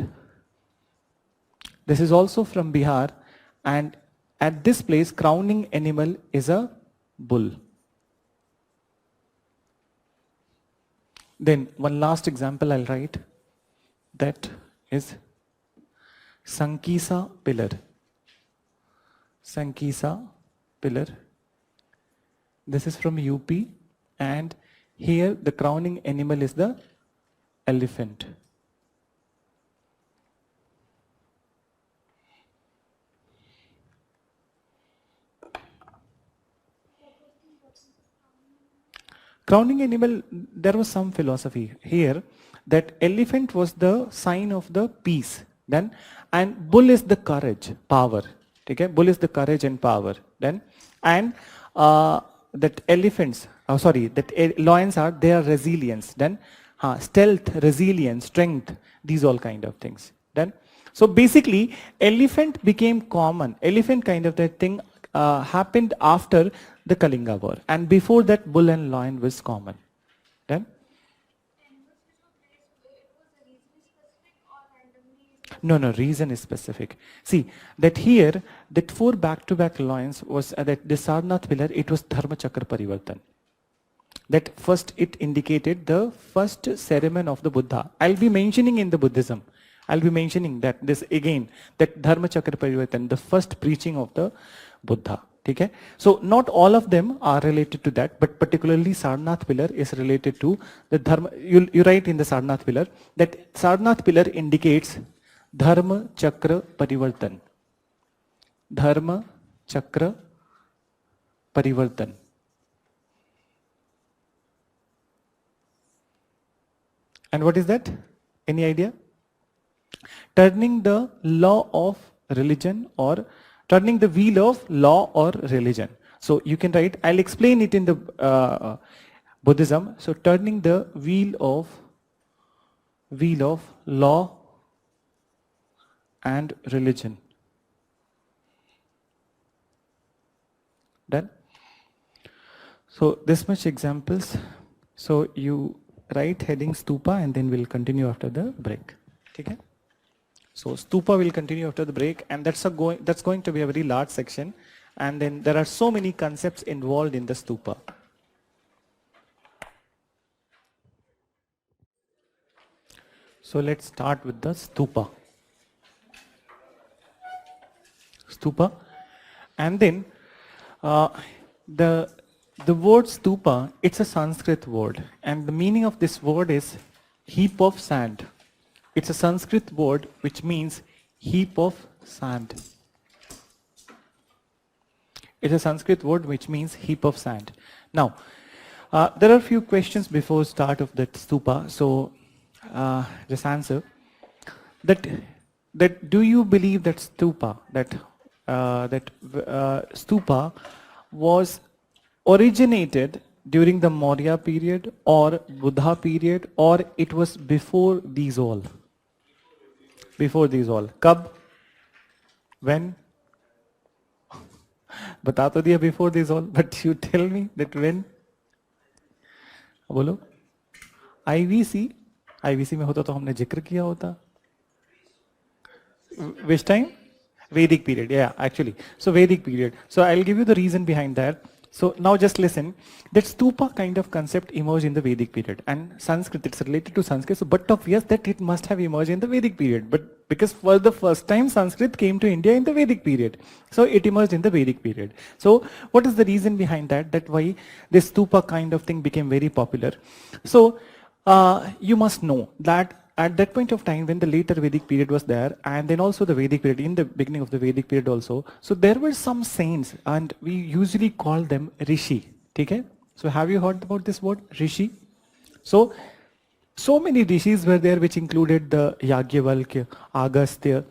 [SPEAKER 1] This is also from Bihar and at this place crowning animal is a bull. Then one last example I'll write, that is Sankisa pillar. Sankisa pillar. This is from UP and here the crowning animal is the elephant. Crowning animal, there was some philosophy here that elephant was the sign of the peace then and bull is the courage, power. Okay? Bull is the courage and power then and that elephants, lions are their resilience then stealth, resilience, strength, these all kind of things then. So basically elephant became common, elephant kind of that thing happened after the Kalinga War, and before that bull and lion was common. Then no, reason is specific. See, that here, that 4 back-to-back lines was that the Sarnath pillar, it was Dharma Chakra Parivartan. That first it indicated the first ceremony of the Buddha. I'll be mentioning in the Buddhism. I'll be mentioning that this again, that Dharma Chakra Parivartan, the first preaching of the Buddha. Okay? So not all of them are related to that, but particularly Sarnath pillar is related to the Dharma. You write in the Sarnath pillar that Sarnath pillar indicates Dharma Chakra Parivartan. Dharma Chakra Parivartan. And what is that? Any idea? Turning the law of religion, or turning the wheel of law or religion. So you can write, I'll explain it in the Buddhism. So turning the wheel of law and religion. Done? So this much examples. So you write heading stupa and then we'll continue after the break. Okay? So stupa will continue after the break, and that's going to be a very large section, and then there are so many concepts involved in the stupa. So let's start with the stupa. Stupa, and then the word stupa, it's a Sanskrit word, and the meaning of this word is heap of sand. It's a Sanskrit word which means heap of sand. It's a Sanskrit word which means heap of sand. Now, there are a few questions before start of that stupa. So, just answer that. Do you believe that stupa, stupa was originated during the Maurya period or Buddha period, or it was before these all? Before these all. Kab? When? बता तो दिया before this all, but you tell me that when? बोलो. IVC में होता तो हमने जिक्र किया होता. Which time? Vedic period, yeah, actually. So Vedic period. So I'll give you the reason behind that. So now just listen, that stupa kind of concept emerged in the Vedic period, and Sanskrit, it's related to Sanskrit, so but obvious that it must have emerged in the Vedic period, but because for the first time Sanskrit came to India in the Vedic period, so it emerged in the Vedic period. So what is the reason behind that, that why this stupa kind of thing became very popular? So you must know that at that point of time when the later Vedic period was there, and then also the Vedic period, in the beginning of the Vedic period also, so there were some saints, and we usually call them Rishi. Okay? So have you heard about this word, Rishi? So many Rishis were there, which included the Yagyavalkya, Agastya,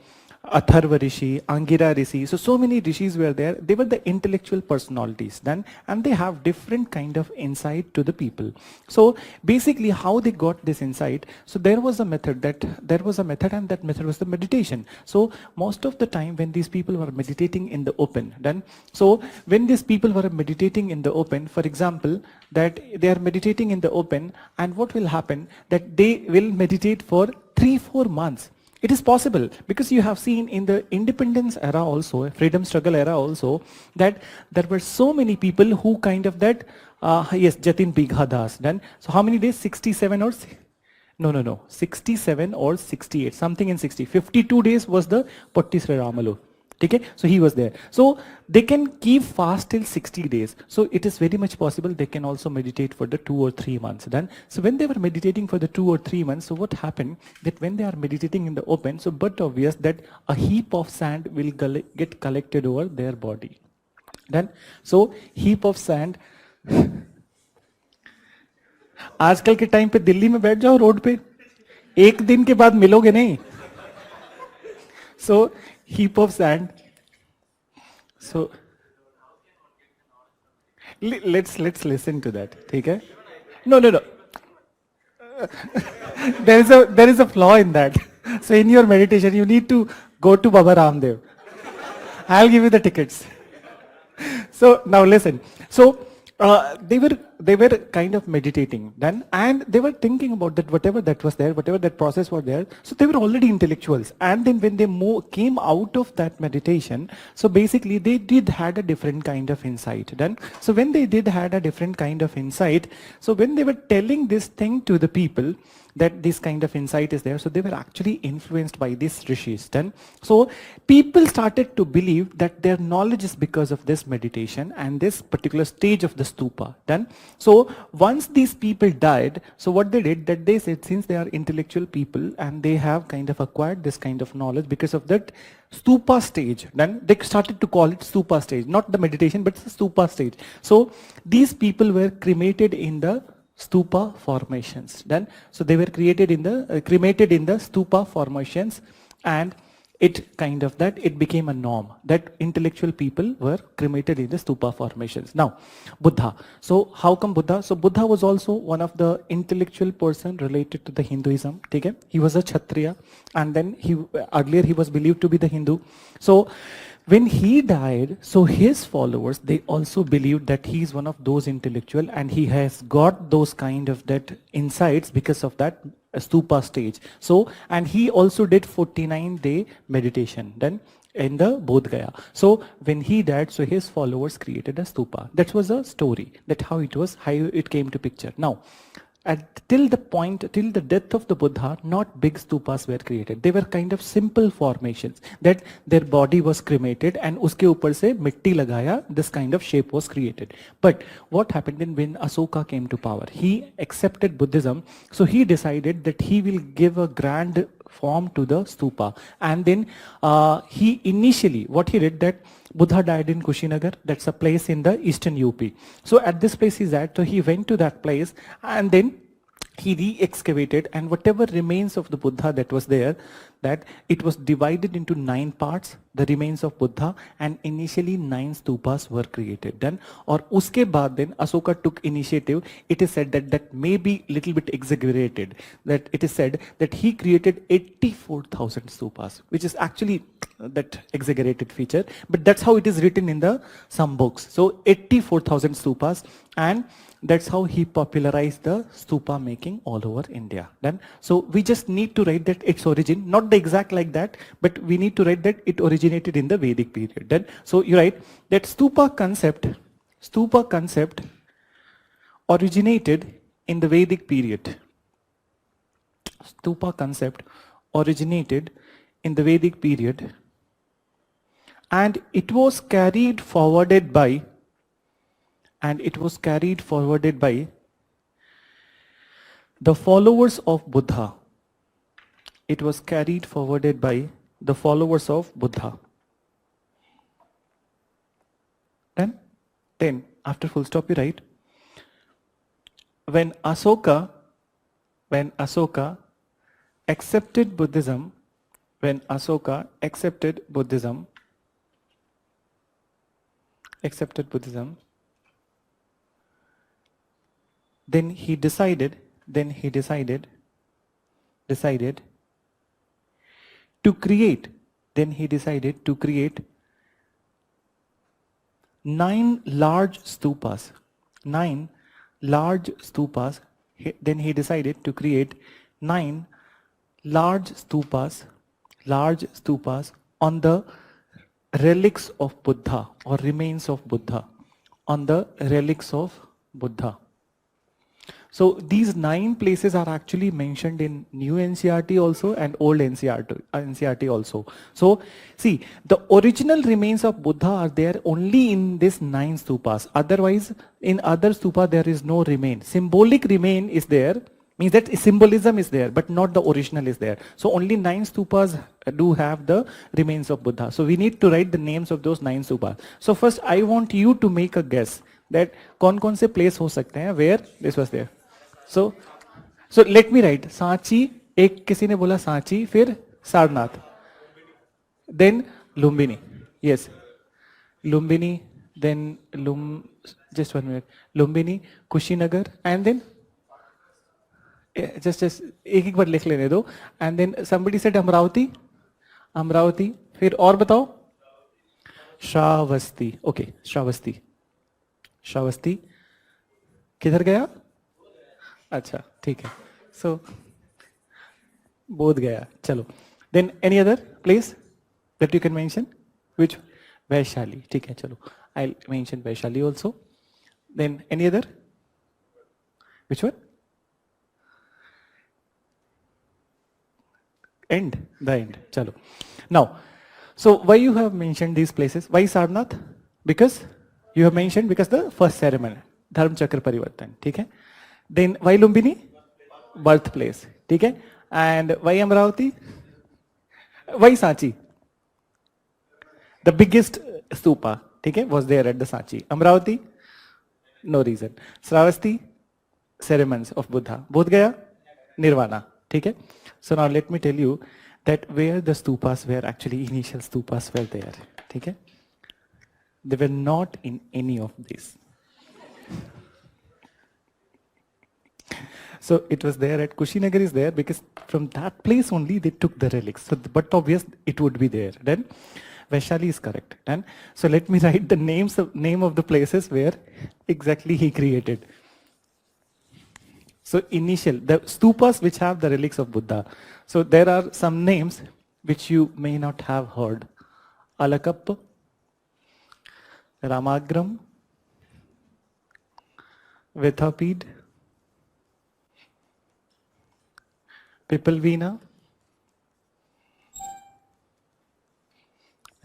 [SPEAKER 1] Atharva Rishi, Angira Rishi. So many Rishis were there. They were the intellectual personalities then, and they have different kind of insight to the people. So basically how they got this insight, so there was a method, and that method was the meditation. So most of the time when these people were meditating in the open, then, so when these people were meditating in the open, for example, that they are meditating in the open, and what will happen, that they will meditate for 3-4 months. It is possible, because you have seen in the independence era also, freedom struggle era also, that there were so many people who kind of that, yes, Jatin Bighadas, then, so how many days, 67 or, no, 67 or 68, something in 60, 52 days was the Patti Sri Ramalu. Okay? So he was there. So they can keep fast till 60 days. So it is very much possible they can also meditate for the 2 or 3 months. Then, so when they were meditating for the 2 or 3 months, so what happened, that when they are meditating in the open, so but obvious that a heap of sand will get collected over their body. Then, so heap of sand. आजकल के time पे दिल्ली में बैठ जाओ road पे, एक दिन के बाद मिलोगे नहीं. So heap of sand. So let's listen to that. Okay? No. there is a flaw in that. So in your meditation, you need to go to Baba Ramdev. I'll give you the tickets. So now listen. So they were kind of meditating then, and they were thinking about that whatever that was there, whatever that process was there. So they were already intellectuals, and then when they came out of that meditation, so basically they did had a different kind of insight. Then so when they did had a different kind of insight, so when they were telling this thing to the people, that this kind of insight is there. So they were actually influenced by these rishis. Then, so people started to believe that their knowledge is because of this meditation and this particular stage of the stupa. Then, so once these people died, so what they did, that they said, since they are intellectual people and they have kind of acquired this kind of knowledge because of that stupa stage, then they started to call it stupa stage, not the meditation, but the stupa stage. So these people were cremated in the stupa formations. Then, so they were created in the cremated in the stupa formations, and it kind of that it became a norm that intellectual people were cremated in the stupa formations. Now, Buddha. So how come Buddha? So Buddha was also one of the intellectual person related to the Hinduism. Okay? He was a Kshatriya, and then earlier he was believed to be the Hindu. So when he died, so his followers, they also believed that he is one of those intellectual and he has got those kind of that insights because of that stupa stage. So, and he also did 49-day meditation then in the Bodh Gaya. So when he died, so his followers created a stupa. That was a story, that how it came to picture. Now, till the death of the Buddha, not big stupas were created. They were kind of simple formations, that their body was cremated and uske upar se mitti lagaya, this kind of shape was created. But what happened then when Asoka came to power? He accepted Buddhism, so he decided that he will give a grand form to the stupa. And then he initially, what he did, that Buddha died in Kushinagar, that's a place in the eastern UP. So at this place he's at, so he went to that place and then he re-excavated, and whatever remains of the Buddha that was there, that it was divided into 9 parts, the remains of Buddha, and initially 9 stupas were created. Then, or uske baad then Asoka took initiative. It is said that that may be little bit exaggerated, that it is said that he created 84,000 stupas, which is actually that exaggerated feature, but that's how it is written in the some books. So 84,000 stupas, and that's how he popularized the stupa making all over India. Then, so we just need to write that its origin, not the exact like that, but we need to write that it originated in the Vedic period. Then, so you write that stupa concept originated in the Vedic period. Stupa concept originated in the Vedic period, and it was carried forwarded by the followers of Buddha. It was carried forwarded by the followers of Buddha. Then after full stop you write, when Asoka accepted Buddhism, then he decided to create 9 large stupas. Then he decided to create 9 large stupas on the relics of Buddha, or remains of Buddha, on the relics of Buddha. So these 9 places are actually mentioned in new NCRT also and old NCRT also. So see, the original remains of Buddha are there only in this 9 stupas. Otherwise, in other stupa there is no remain. Symbolic remain is there, means that symbolism is there, but not the original is there. So only 9 stupas do have the remains of Buddha. So we need to write the names of those 9 stupas. So first I want you to make a guess that कौन-कौन से place हो सकते हैं where this was there. So let me write Sanchi. एक किसी ने बोला सांची, फिर Sarnath, then Lumbini. Yes, Lumbini, then just 1 minute. Lumbini, Kushinagar, and then just एक बार लिख लेने दो. And then somebody said Amravati, फिर और बताओ. Shravasti. Okay, Shravasti. श्रावस्ती किधर गया? अच्छा ठीक है, सो बोध गया, चलो. Then any other place that you can mention? Which? Vaishali, ठीक है, चलो, I mention Vaishali also. Then any other? Which one? End, the end, chalo. Now, so why you have mentioned these places? Why Sarnath? Because you have mentioned because the first ceremony, Dharm Chakra Parivartan, ठीक है? Then why Lumbini? Birthplace, ठीक है? And why Amravati? Why Sanchi? The biggest stupa, ठीक है, was there at the Sanchi. Amravati? No reason. Sravasti? Ceremonies of Buddha. Bodh Gaya? Nirvana, ठीक है? So now let me tell you that where the stupas were, actually initial stupas were there, ठीक है? They were not in any of these. So it was there at Kushinagar is there because from that place only they took the relics. So, but obvious it would be there. Then Vaishali is correct. Then so let me write the name of the places where exactly he created. So initial, the stupas which have the relics of Buddha. So there are some names which you may not have heard. Alakappa, Ramagram, Vethapid, Pipalvina,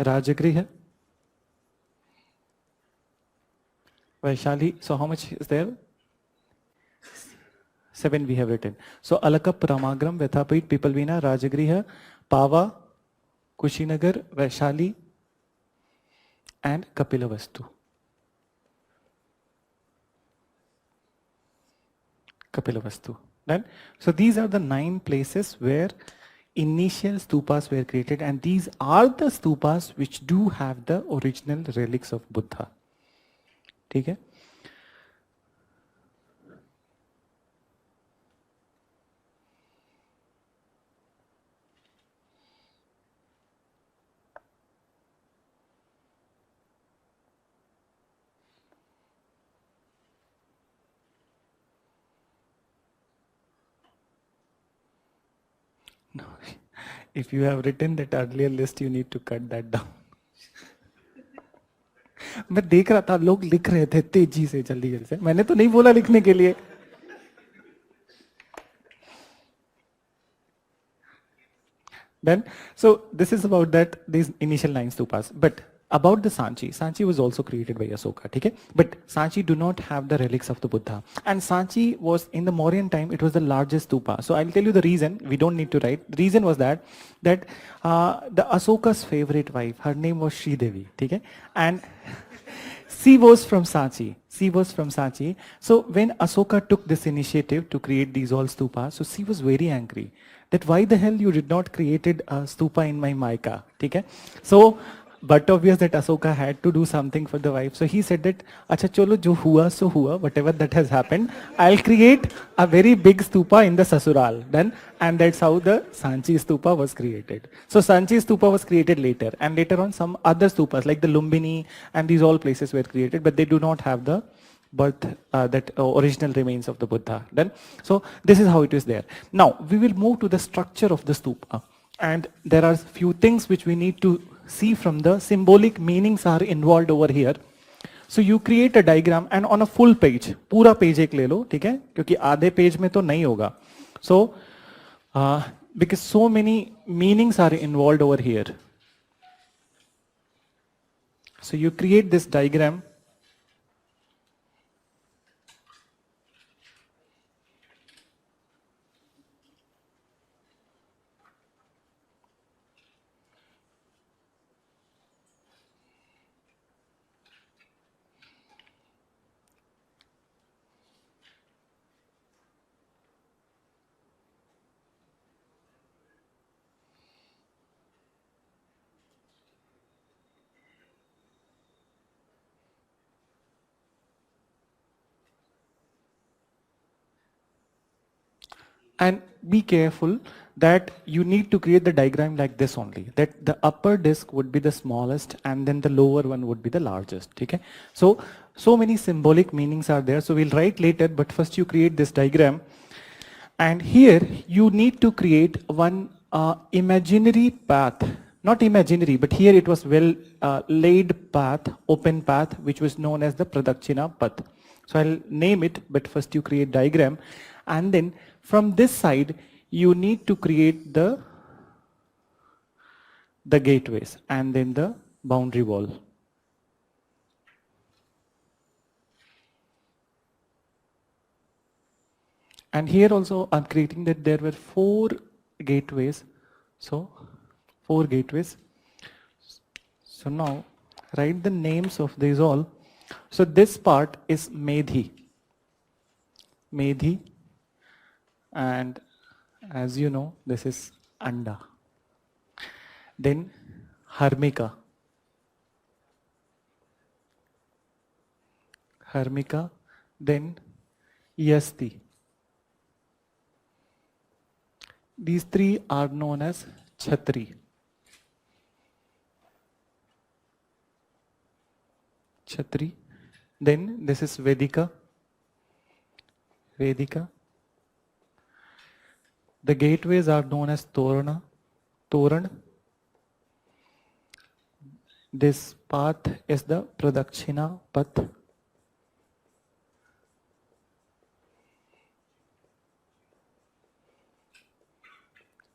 [SPEAKER 1] Rajagriha, Vaishali. So how much is there? 7 we have written. So Alakap, Ramagram, Vethapid, Pipalvina, Rajagriha, Pava, Kushinagar, Vaishali, and Kapilavastu. Kapilavastu. Then, so these are the 9 places where initial stupas were created, and these are the stupas which do have the original relics of Buddha. ठीक है? No. If you have written that earlier list, you need to cut that down. मैं देख रहा था लोग लिख रहे थे तेजी से, जल्दी जल्दी से. मैंने तो नहीं बोला लिखने के लिए. Then, so this is about that, these initial 9 stupas. But about the Sanchi was also created by Asoka, okay? But Sanchi do not have the relics of the Buddha. And Sanchi was, in the Mauryan time, it was the largest stupa. So I'll tell you the reason, we don't need to write. The reason was that the Asoka's favorite wife, her name was Sridevi, okay? And she was from Sanchi. She was from Sanchi. So when Asoka took this initiative to create these all stupas, so she was very angry that why the hell you did not created a stupa in my Maika, okay? So, but obvious that Asoka had to do something for the wife. So he said that, acha cholo jo hua so hua, whatever that has happened, I'll create a very big stupa in the Sasural. Then, and that's how the Sanchi stupa was created. So Sanchi stupa was created later, and later on some other stupas like the Lumbini and these all places were created, but they do not have the original remains of the Buddha. Then, so this is how it is there. Now we will move to the structure of the stupa, and there are few things which we need to see from the symbolic meanings are involved over here. So you create a diagram and on a full page, पूरा page एक ले लो, ठीक है? क्योंकि आधे page में तो नहीं होगा. So because so many meanings are involved over here. So you create this diagram. And be careful that you need to create the diagram like this only, that the upper disk would be the smallest and then the lower one would be the largest, okay? So So many symbolic meanings are there. So we'll write later, but first you create this diagram. And here you need to create one imaginary path. Not imaginary, but here it was well laid path, open path, which was known as the Pradakshina path. So I'll name it, but first you create diagram. And then from this side, you need to create the gateways and then the boundary wall. And here also I'm creating that there were 4 gateways. So 4 gateways. So now write the names of these all. So this part is Medhi. Medhi. And as you know, this is Anda. Then Harmika. Harmika. Then Yasti. These 3 are known as Chhatri. Chhatri. Then this is Vedika. Vedika. The gateways are known as Torana. Toran. This path is the Pradakshina path.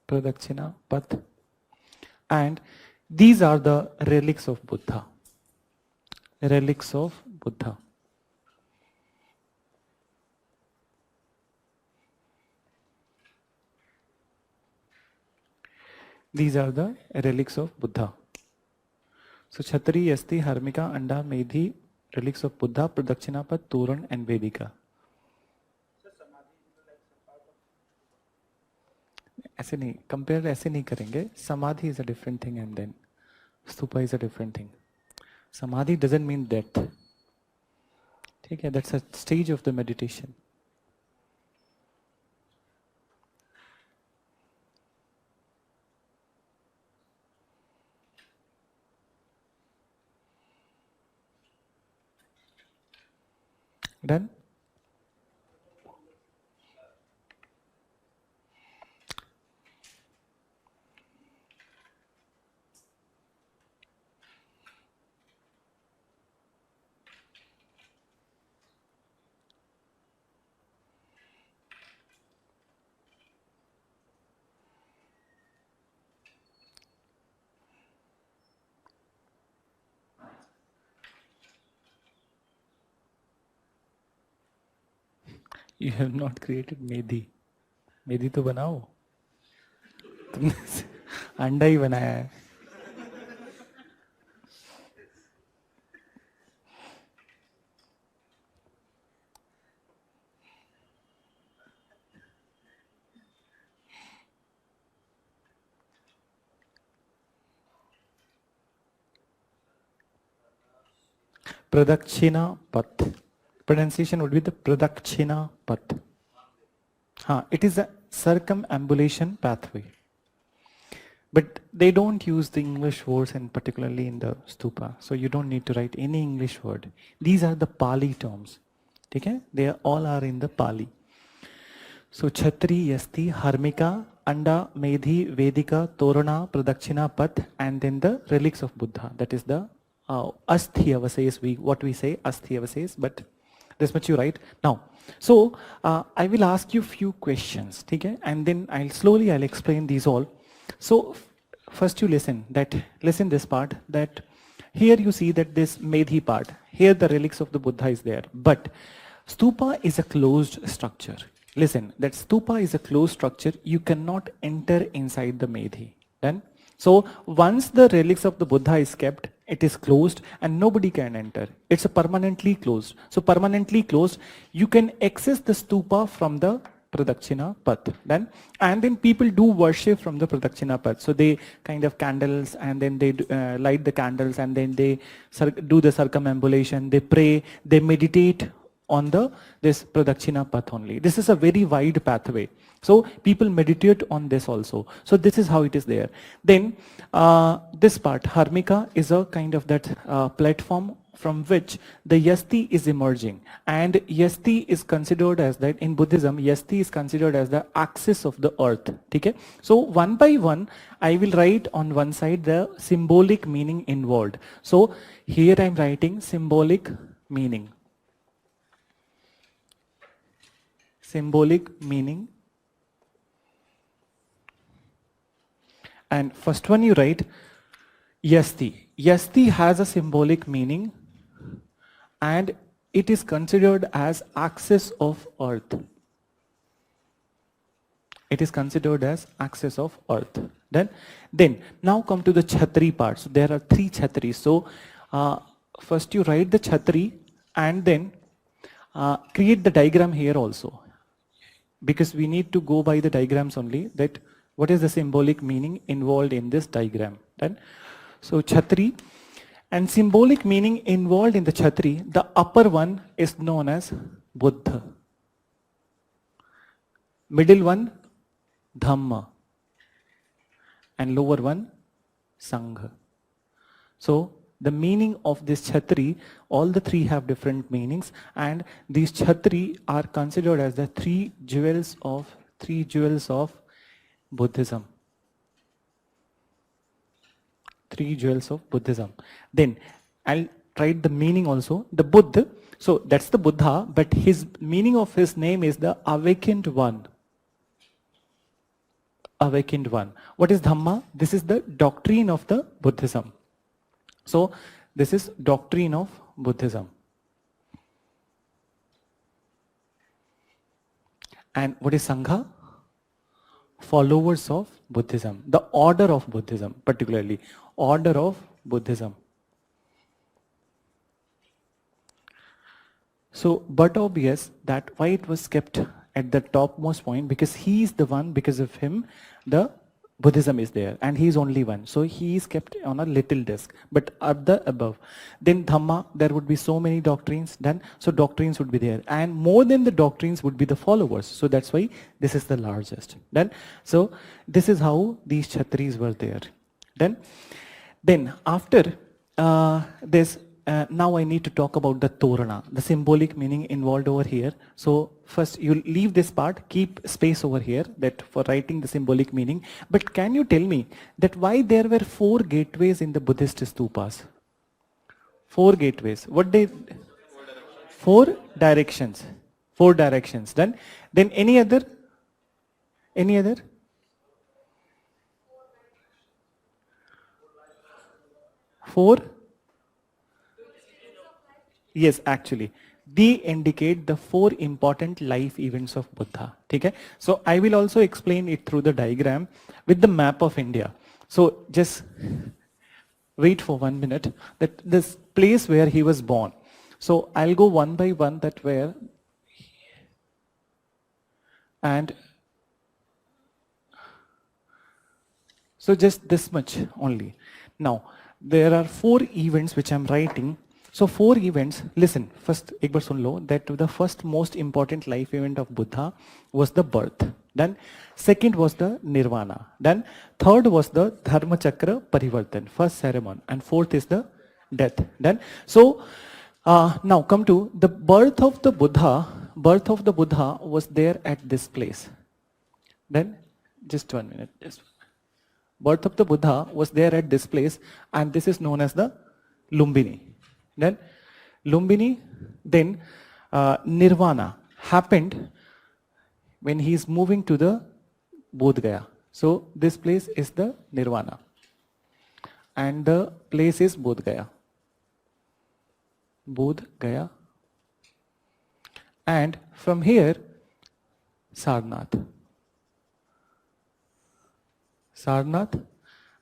[SPEAKER 1] Pradakshina path. And these are the relics of Buddha. Relics of Buddha. These are the relics of Buddha. So Chhatri, Yasti, Harmika, Anda, Medhi, relics of Buddha, Pradakshinapat, Toran and Vedika. ऐसे नहीं, compare ऐसे नहीं करेंगे. Samadhi is a different thing and then Stupa is a different thing. Samadhi doesn't mean death. ठीक है, that's a stage of the meditation. Done? You have not created Medhi. Medhi तो बनाओ. तुमने अंडा ही बनाया है. Pradakshina path. Pronunciation would be the Pradakshina path. It is a circumambulation pathway. But they don't use the English words, and particularly in the stupa. So you don't need to write any English word. These are the Pali terms. Okay? They all are in the Pali. So Chhatri, Yasti, Harmika, Anda, Medhi, Vedika, Torana, Pradakshina path, and then the relics of Buddha. That is the Asthiyavases, what we say, Asthiyavases, but this much you write. Now, so I will ask you few questions, okay? And then I'll explain these all. So first you listen this part, that here you see that this Medhi part, here the relics of the Buddha is there, but stupa is a closed structure. Listen, that stupa is a closed structure, you cannot enter inside the Medhi. Then, so once the relics of the Buddha is kept, it is closed and nobody can enter. It's a permanently closed. So permanently closed, you can access the stupa from the Pradakshina path. And then people do worship from the Pradakshina path. So they kind of candles, and then they light the candles, and then they do the circumambulation, they pray, they meditate on this Pradakshina path only. This is a very wide pathway. So people meditate on this also. So this is how it is there. Then this part, Harmika, is a kind of that platform from which the Yasti is emerging. And Yasti is considered as that, in Buddhism, Yasti is considered as the axis of the earth. Okay? So one by one, I will write on one side the symbolic meaning involved. So here I am writing symbolic meaning. Symbolic meaning. And first one you write Yasti. Yasti has a symbolic meaning and it is considered as axis of earth. It is considered as axis of earth. Then now come to the Chhatri part. So there are 3 Chhatris. So first you write the Chhatri and then create the diagram here also. Because we need to go by the diagrams only, that what is the symbolic meaning involved in this diagram. So Chhatri, and symbolic meaning involved in the Chhatri, the upper one is known as Buddha. Middle one, Dhamma. And lower one, Sangha. So the meaning of this Chhatri, all the 3 have different meanings, and these Chhatri are considered as the 3 jewels of Buddhism. 3 jewels of Buddhism. Then I'll write the meaning also. The Buddha, so that's the Buddha, but his meaning of his name is the awakened one. Awakened one. What is Dhamma? This is the doctrine of the Buddhism. So this is doctrine of Buddhism. And what is Sangha? Followers of Buddhism. The order of Buddhism, particularly. Order of Buddhism. So, but obvious that why it was kept at the topmost point, because he is the one, because of him, the Buddhism is there, and he is only one. So he is kept on a little desk, but at the above. Then Dhamma, there would be so many doctrines done, so doctrines would be there. And more than the doctrines would be the followers. So that's why this is the largest. Then, so this is how these Chhatris were there. Then after this, now I need to talk about the Torana, the symbolic meaning involved over here. So first you leave this part, keep space over here that for writing the symbolic meaning. But can you tell me that why there were 4 gateways in the Buddhist stupas? 4 gateways. What they? 4 directions. 4 directions. Then any other? Any other? Four? Yes, actually. They indicate the 4 important life events of Buddha. Okay? So I will also explain it through the diagram with the map of India. So just wait for 1 minute. That this place where he was born. So I'll go one by one that where, and so just this much only. Now there are 4 events which I'm writing. So 4 events, listen, first ek bar sun lo, that the first most important life event of Buddha was the birth. Then second was the nirvana. Then third was the dharma chakra parivartan, first ceremony. And fourth is the death. Then so now come to the birth of the Buddha. Birth of the Buddha was there at this place. Then just 1 minute. Birth of the Buddha was there at this place, and this is known as the Lumbini. Then Lumbini, then Nirvana happened when he is moving to the Bodh Gaya. So this place is the Nirvana, and the place is Bodh Gaya. Bodh Gaya. And from here, Sarnath. Sarnath,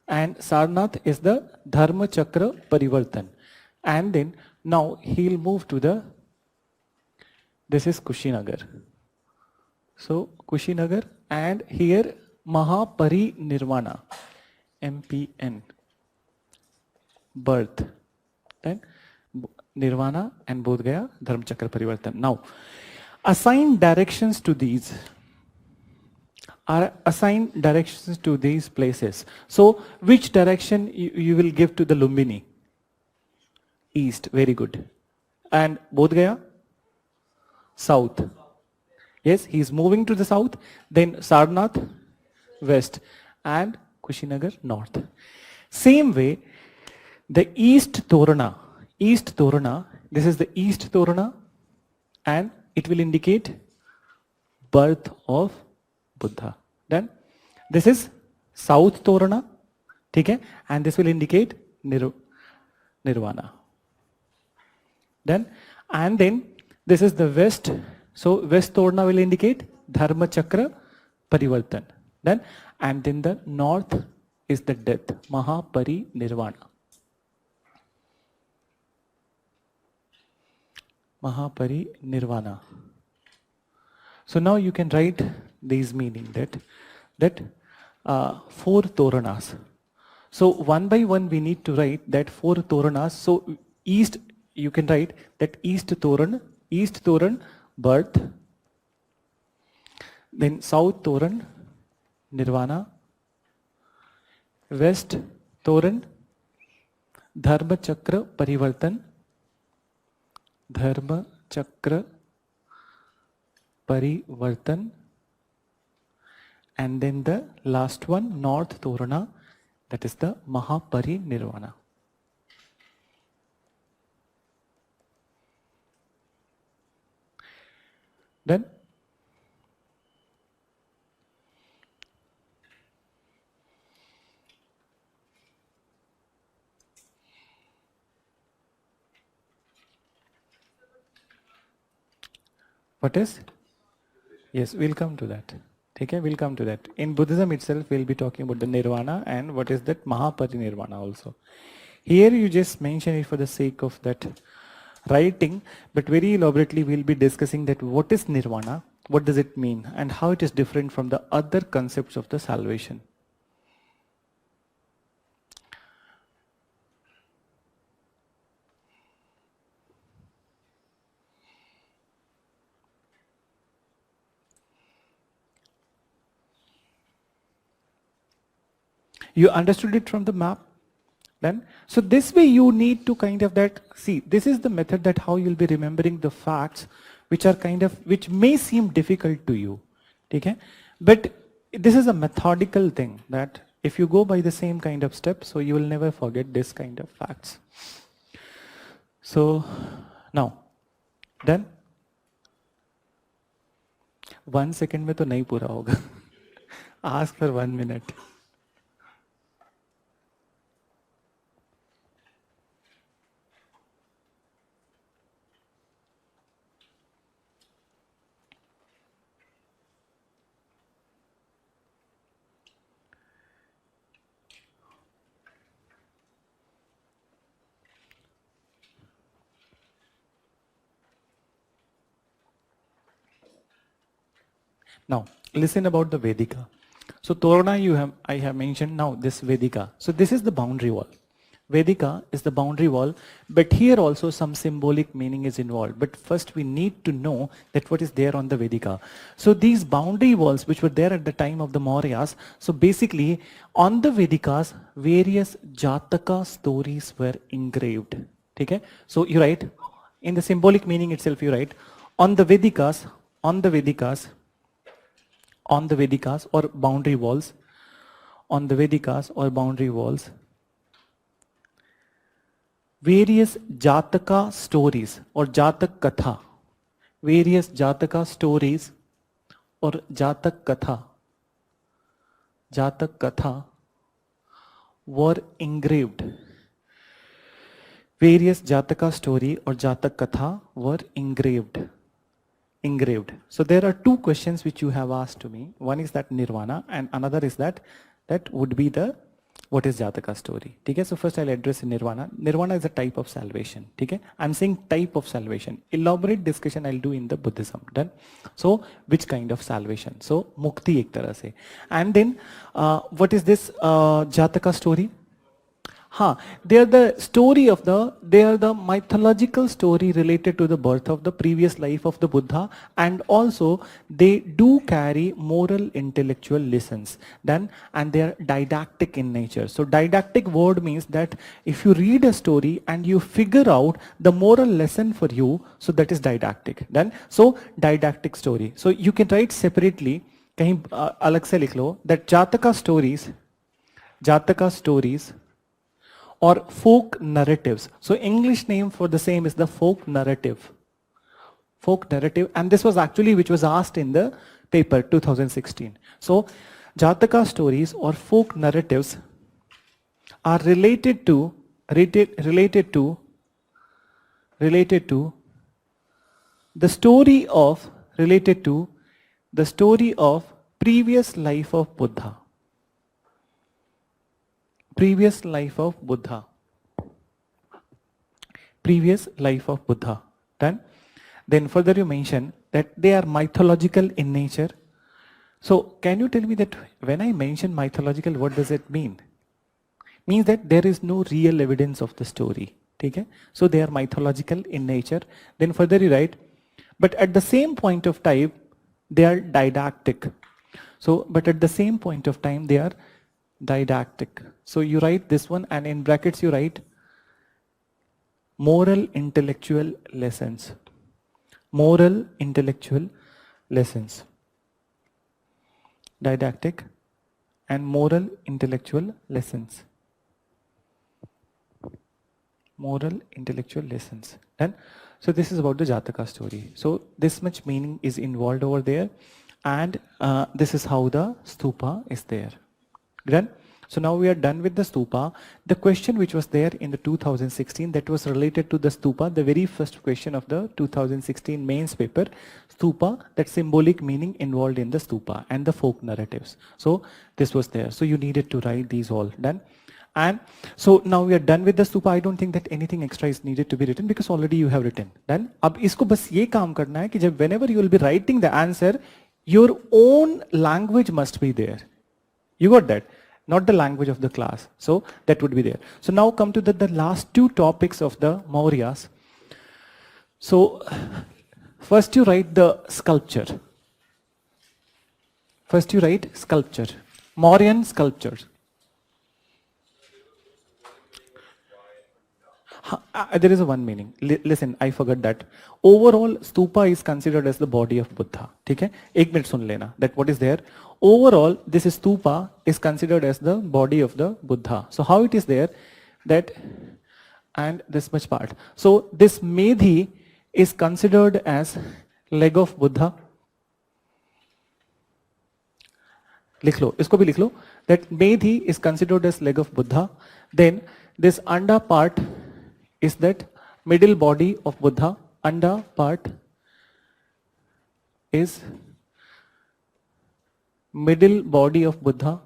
[SPEAKER 1] and Sarnath is the Dharma Chakra Parivartan. And then now he'll move to the, this is Kushinagar. So Kushinagar, and here Mahaparinirvana, MPN, birth. Then Nirvana and Bodh Gaya, Dharma Chakra Parivartan. Now assign directions to these. Are assigned directions to these places. So which direction you will give to the Lumbini? East. Very good. And Bodh Gaya? South. Yes, he is moving to the south. Then Sarnath, west. And Kushinagar, north. Same way, the East Torana. East Torana, this is the East Torana, and it will indicate birth of Buddha. Then this is South Torana, okay, and this will indicate Nirvana. Then this is the West. So West Torana will indicate Dharma Chakra Parivartan. Then the North is the death, Mahaparinirvana. Mahaparinirvana. So now you can write these meaning that 4 Toranas. So one by one we need to write that 4 Toranas. So East, you can write that East Toran, birth. Then South Toran, Nirvana. West Toran, Dharma Chakra Parivartan. Dharma Chakra Parivartan. And then the last one, North Torana, that is the Mahaparinirvana. Then what is? Yes, we'll come to that. Okay, we'll come to that. In Buddhism itself, we'll be talking about the Nirvana and what is that Mahaparinirvana also. Here you just mention it for the sake of that writing, but very elaborately we'll be discussing that what is Nirvana, what does it mean, and how it is different from the other concepts of the salvation. You understood it from the map? Then, so this way you need to kind of that, see, this is the method that how you'll be remembering the facts which are kind of, which may seem difficult to you. Okay? But this is a methodical thing that if you go by the same kind of steps, so you will never forget this kind of facts. So now, then 1 second में तो नहीं पूरा होगा. Ask for 1 minute. Now, listen about the Vedika. So Torana I have mentioned now this Vedika. So this is the boundary wall. Vedika is the boundary wall, but here also some symbolic meaning is involved. But first we need to know that what is there on the Vedika. So these boundary walls which were there at the time of the Mauryas, so basically on the Vedikas, various Jataka stories were engraved. Okay? So you write, in the symbolic meaning itself you write, on the Vedikas or boundary walls, various Jataka stories or Jatak Katha, or Jatak Katha were engraved. Various Jataka story or Jatak Katha were engraved. So there are 2 questions which you have asked to me. One is that Nirvana and another is that would be the what is Jataka story. Okay? So first I'll address Nirvana. Nirvana is a type of salvation. Okay? I'm saying type of salvation. Elaborate discussion I'll do in the Buddhism. Done? So which kind of salvation? So Mukti ek tarah se. And then what is this Jataka story? हाँ, they are the story of the, they are the mythological story related to the birth of the previous life of the Buddha, and also they do carry moral intellectual lessons. Then, and they are didactic in nature. So didactic word means that if you read a story and you figure out the moral lesson for you, so that is didactic. Then, so didactic story. So you can write separately, कहीं अलग से लिख लो, that Jataka stories or folk narratives. So English name for the same is the folk narrative. Folk narrative, and this was actually which was asked in the paper 2016. So Jataka stories or folk narratives are related to the story of previous life of Buddha. Previous life of Buddha. Then further you mention that they are mythological in nature. So can you tell me that when I mention mythological, what does it mean? Means that there is no real evidence of the story. Okay? So they are mythological in nature. Then further you write, but at the same point of time, they are didactic. So, but at the same point of time, they are didactic. So you write this one, and in brackets you write moral intellectual lessons. Moral intellectual lessons. Didactic and moral intellectual lessons. Moral intellectual lessons. And so this is about the Jataka story. So this much meaning is involved over there, and this is how the stupa is there. Done? So now we are done with the stupa. The question which was there in the 2016 that was related to the stupa, the very first question of the 2016 mains paper, stupa, that symbolic meaning involved in the stupa and the folk narratives. So this was there. So you needed to write these all. Done? And so now we are done with the stupa. I don't think that anything extra is needed to be written because already you have written. Done? अब इसको बस ये काम करना है कि जब whenever you will be writing the answer, your own language must be there. You got that? Not the language of the class. So that would be there. So now come to the last two topics of the Mauryas. So first you write the sculpture. First you write sculpture. Mauryan sculptures. There is a one meaning. Listen, I forgot that. Overall, stupa is considered as the body of Buddha. Okay? एक minute सुन लेना. That what is there? Overall, this stupa is considered as the body of the Buddha. So how it is there? That and this much part. So this medhi is considered as leg of Buddha. लिख लो, इसको भी लिख लो. That medhi is considered as leg of Buddha. Then this anda part is that middle body of Buddha. Anda part is middle body of Buddha.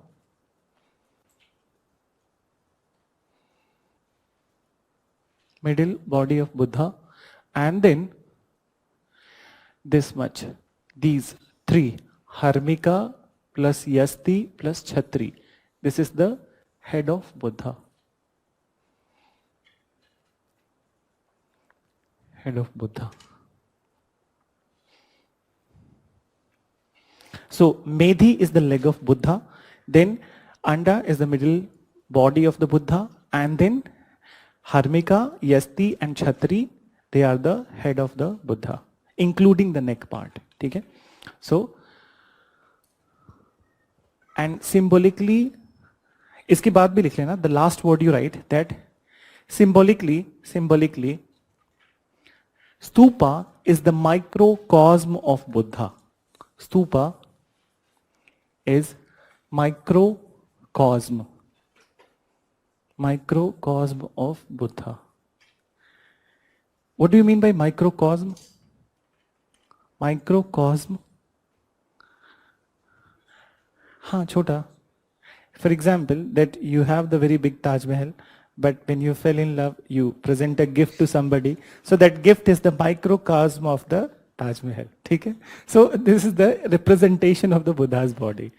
[SPEAKER 1] Middle body of Buddha. And then this much. These three. Harmika plus Yasti plus Chhatri. This is the head of Buddha. Head of Buddha. So Medhi is the leg of Buddha, then Anda is the middle body of the Buddha, and then Harmika, Yasti and Chhatri, they are the head of the Buddha, including the neck part. Okay? So, and symbolically, इसके बाद भी लिख लेना, the last word you write, that symbolically, stupa is the microcosm of Buddha. Stupa is microcosm of Buddha. What do you mean by microcosm? Microcosm? हाँ, छोटा. For example, that you have the very big Taj Mahal, but when you fell in love, you present a gift to somebody. So that gift is the microcosm of the Taj Mahal. Okay? So this is the representation of the Buddha's body.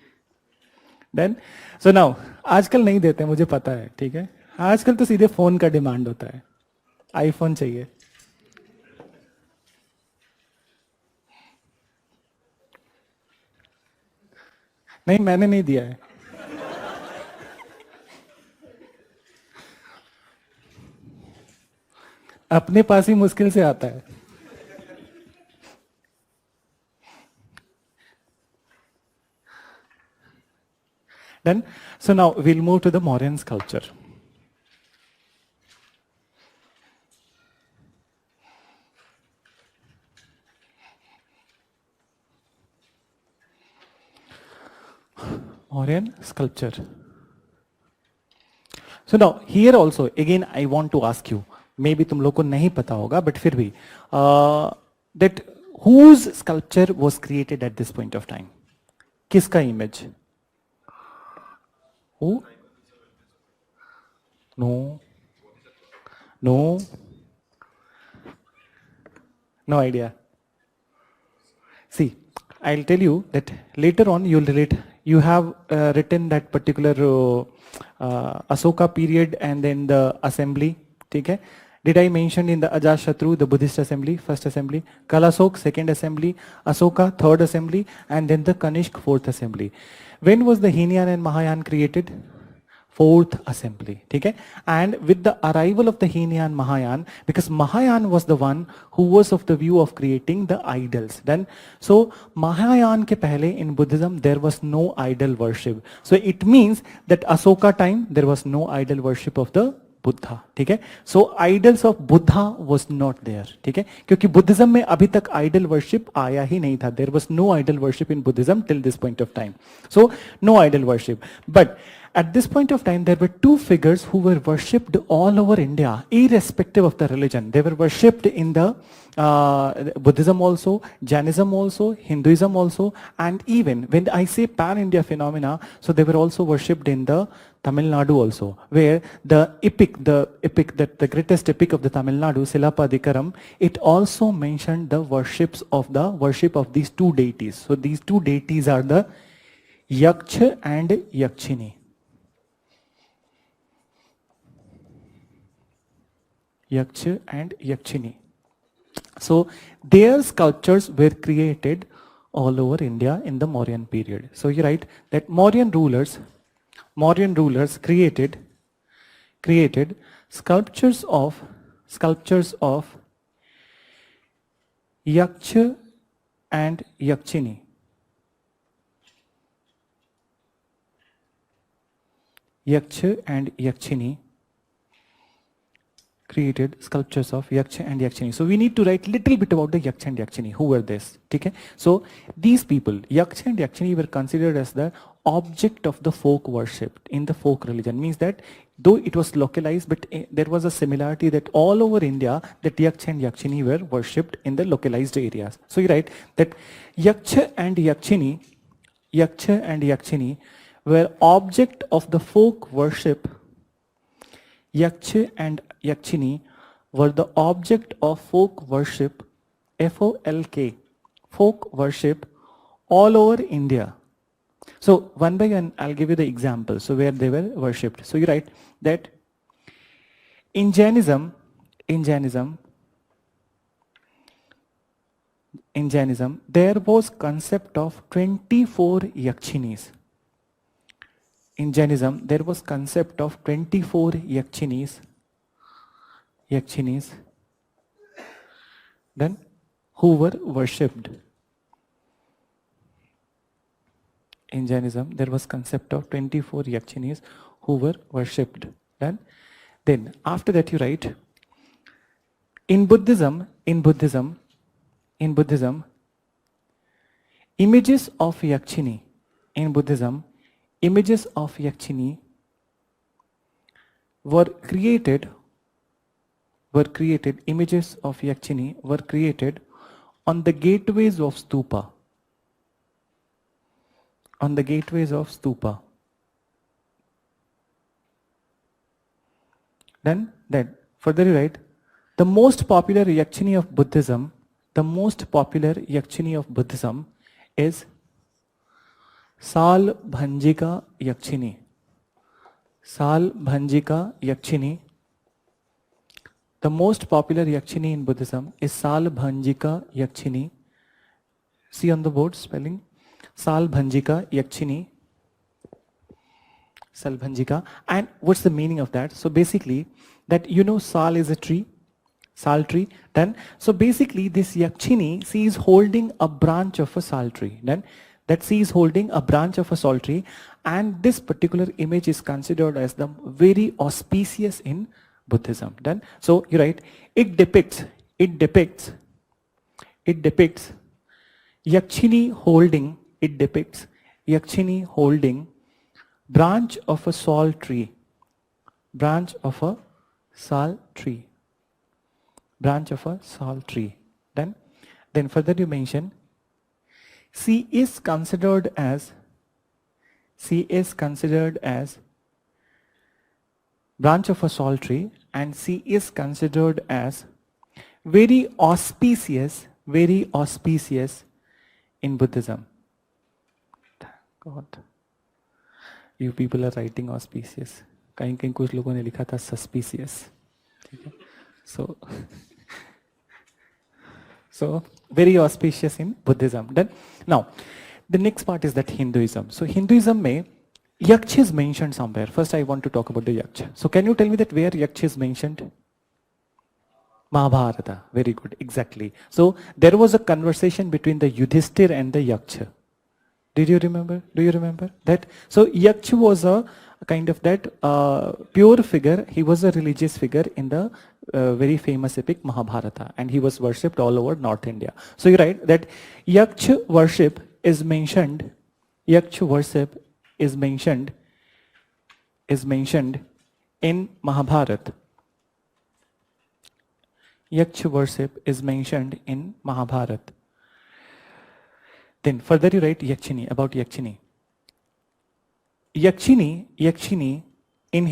[SPEAKER 1] Then, so now, आजकल नहीं देते मुझे पता है, ठीक है? आजकल तो सीधे फोन का डिमांड होता है, आईफोन चाहिए। नहीं, मैंने नहीं दिया है। अपने पास ही मुश्किल से आता है। Then, so now we'll move to the Mauryan sculpture. Mauryan sculpture. So now here also again I want to ask you, maybe तुम लोग को नहीं पता होगा, but फिर भी that whose sculpture was created at this point of time? किसका image? Who? No. No. No idea. See, I'll tell you that later on you'll relate. You have written that particular Asoka period and then the assembly. Okay? Did I mention in the Ajashatru, the Buddhist assembly, first assembly, Kalasok, second assembly, Asoka, third assembly, and then the Kanishk, fourth assembly. When was the Hinayan and Mahayan created? Fourth assembly. Okay? And with the arrival of the Hinayan Mahayan, because Mahayan was the one who was of the view of creating the idols. Then, so Mahayan ke pehle in Buddhism there was no idol worship. So it means that Asoka time there was no idol worship of the Buddha. ठीक है? So idols of Buddha was not there. ठीक है? क्योंकि Buddhism में अभी तक idol worship आया ही नहीं था. There was no idol worship in Buddhism till this point of time. So no idol worship. But at this point of time, there were two figures who were worshipped all over India, irrespective of the religion. They were worshipped in the Buddhism also, Jainism also, Hinduism also, and even when I say pan-India phenomena, so they were also worshipped in the Tamil Nadu also, where the greatest epic of the Tamil Nadu, Silappatikaram, it also mentioned the worship of these two deities. So these two deities are the Yaksha and Yakshini. Yaksha and Yakshini. So their sculptures were created all over India in the Mauryan period. So you write that Mauryan rulers created sculptures of Yaksha and Yakshini. Yaksha and Yakshini created sculptures of Yaksha and Yakshini. So we need to write little bit about the Yaksha and Yakshini. Who were this? Okay? So these people, Yaksha and Yakshini, were considered as the object of the folk worship in the folk religion. Means that though it was localized, but there was a similarity that all over India that Yaksha and Yakshini were worshipped in the localized areas. So you write that Yaksha and Yakshini were object of the folk worship. Yaksha and Yakshini were the object of folk worship, FOLK, folk worship all over India. So one by one, I'll give you the example. So where they were worshipped. So you write that in Jainism, there was concept of 24 Yakshinis. In Jainism, there was concept of 24 Yakshinis, then who were worshipped. In Jainism, there was concept of 24 Yakshinis who were worshipped. Then after that you write, in Buddhism, images of Yakshini, images of Yakshini were created, images of Yakshini were created on the gateways of stupa. On the gateways of stupa. Then further you write, the most popular Yakshini of Buddhism is Sal Bhanjika Yakshini. Sal Bhanjika Yakshini. The most popular Yakshini in Buddhism is Sal Bhanjika Yakshini. See on the board spelling. Sal Bhanjika Yakshini. Sal Bhanjika. And what's the meaning of that? So basically, that sal is a tree, sal tree. Then, so basically this Yakshini, she is holding a branch of a sal tree. Then, that she is holding a branch of a sal tree, and this particular image is considered as the very auspicious in Buddhism. Then, so you write, it depicts Yakshini holding, it depicts Yakshini holding branch of a sal tree, branch of a sal tree, branch of a sal tree. Then further you mention, she is considered as branch of a sal tree, and she is considered as very auspicious in Buddhism. God, you people are writing auspicious. कहीं कुछ लोगों ने लिखा था suspicious. So very auspicious in Buddhism. Then now the next part is that Hinduism. So Hinduism mein Yaksh is mentioned somewhere. First I want to talk about the Yaksh. So can you tell me that where Yaksh is mentioned? Mahabharata. Very good. Exactly. So there was a conversation between the Yudhishthir and the Yaksh. Did you remember? Do you remember that? So Yaksh was a kind of that pure figure. He was a religious figure in the very famous epic Mahabharata, and he was worshipped all over North India. So you write that Yaksh worship is mentioned. Yaksh worship is mentioned in Mahabharata. Yaksh worship is mentioned in Mahabharata. Then further you write Yakshini, about Yakshini. Yakshini in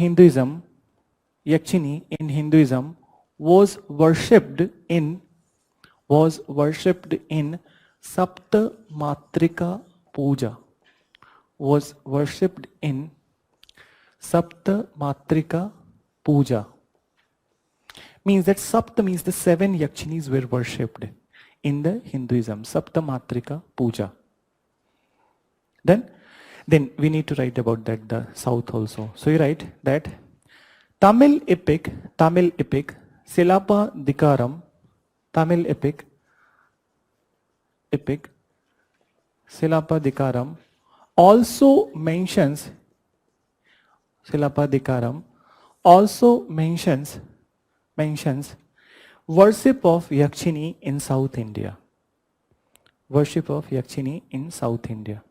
[SPEAKER 1] Hinduism, was worshipped in Sapta Matrika Puja. Was worshipped in Sapta Matrika Puja. Means that Sapta means the 7 Yakshinis were worshipped in the Hinduism, Sapta Matrika Puja. Then we need to write about that, the south also. So you write that Tamil epic, Silapa Dikaram, Tamil epic, Silapa Dikaram also mentions, worship of Yakshini in South India. Worship of Yakshini in South India.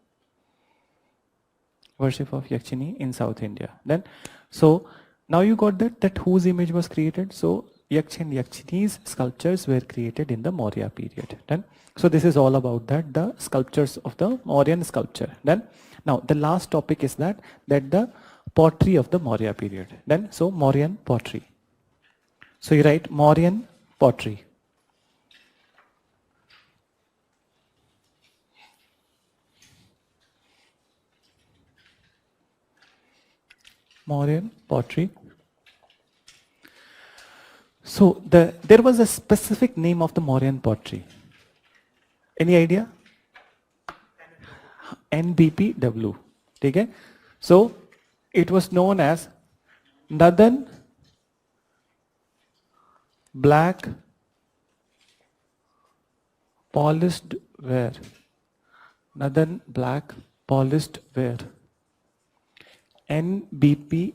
[SPEAKER 1] Worship of Yakshini in South India. Then, so now you got that whose image was created. So Yaksh and Yakshini's sculptures were created in the Maurya period. Then, so this is all about that, the sculptures of the Mauryan sculpture. Then, now the last topic is that the pottery of the Maurya period. Then, so Mauryan pottery. So you write Mauryan pottery. Mauryan pottery. So there was a specific name of the Mauryan pottery. Any idea? NBPW. Okay? So it was known as Nadan Black Polished Ware. Nadan Black Polished Ware. NBPW.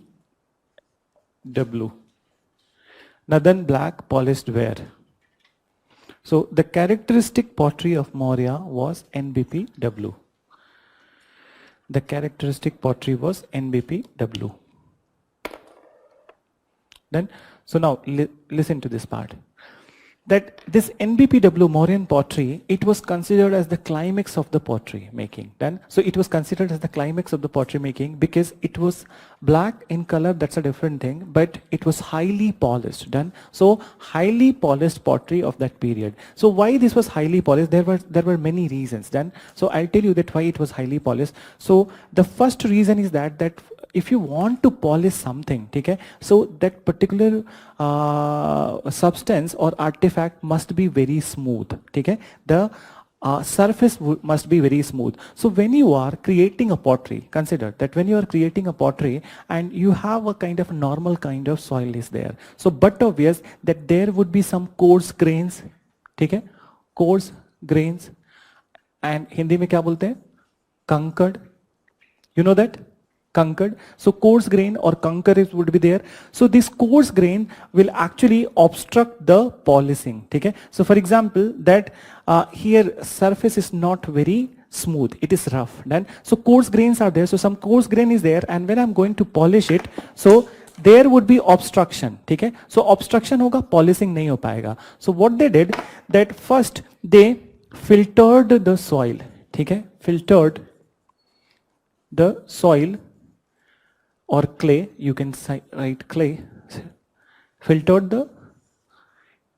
[SPEAKER 1] Nadan Black Polished Ware. So the characteristic pottery of Maurya was NBPW. The characteristic pottery was NBPW. Then, so now listen to this part. that this NBPW Mauryan pottery, it was considered as the climax of the pottery making. Then, so it was considered as the climax of the pottery making because it was black in color, that's a different thing, but it was highly polished. Done. So highly polished pottery of that period. So why this was highly polished? There were many reasons. Then, so I'll tell you that why it was highly polished. So the first reason is that if you want to polish something, okay, so that particular substance or artifact must be very smooth. Okay, the surface must be very smooth. So when you are creating a pottery, consider that when you are creating a pottery and you have a kind of normal kind of soil is there. So but obvious that there would be some coarse grains, okay, coarse grains, and Hindi में क्या बोलते हैं? Conquered. You know that? Conquered. So coarse grain or conquer would be there. So this coarse grain will actually obstruct the polishing. Okay? So for example, that here surface is not very smooth. It is rough. Then so coarse grains are there. So some coarse grain is there, and when I'm going to polish it, so there would be obstruction. Okay? So obstruction होगा, polishing नहीं हो पाएगा. So what they did, that first they filtered the soil. Okay? Filtered the soil or clay, you can write clay, filtered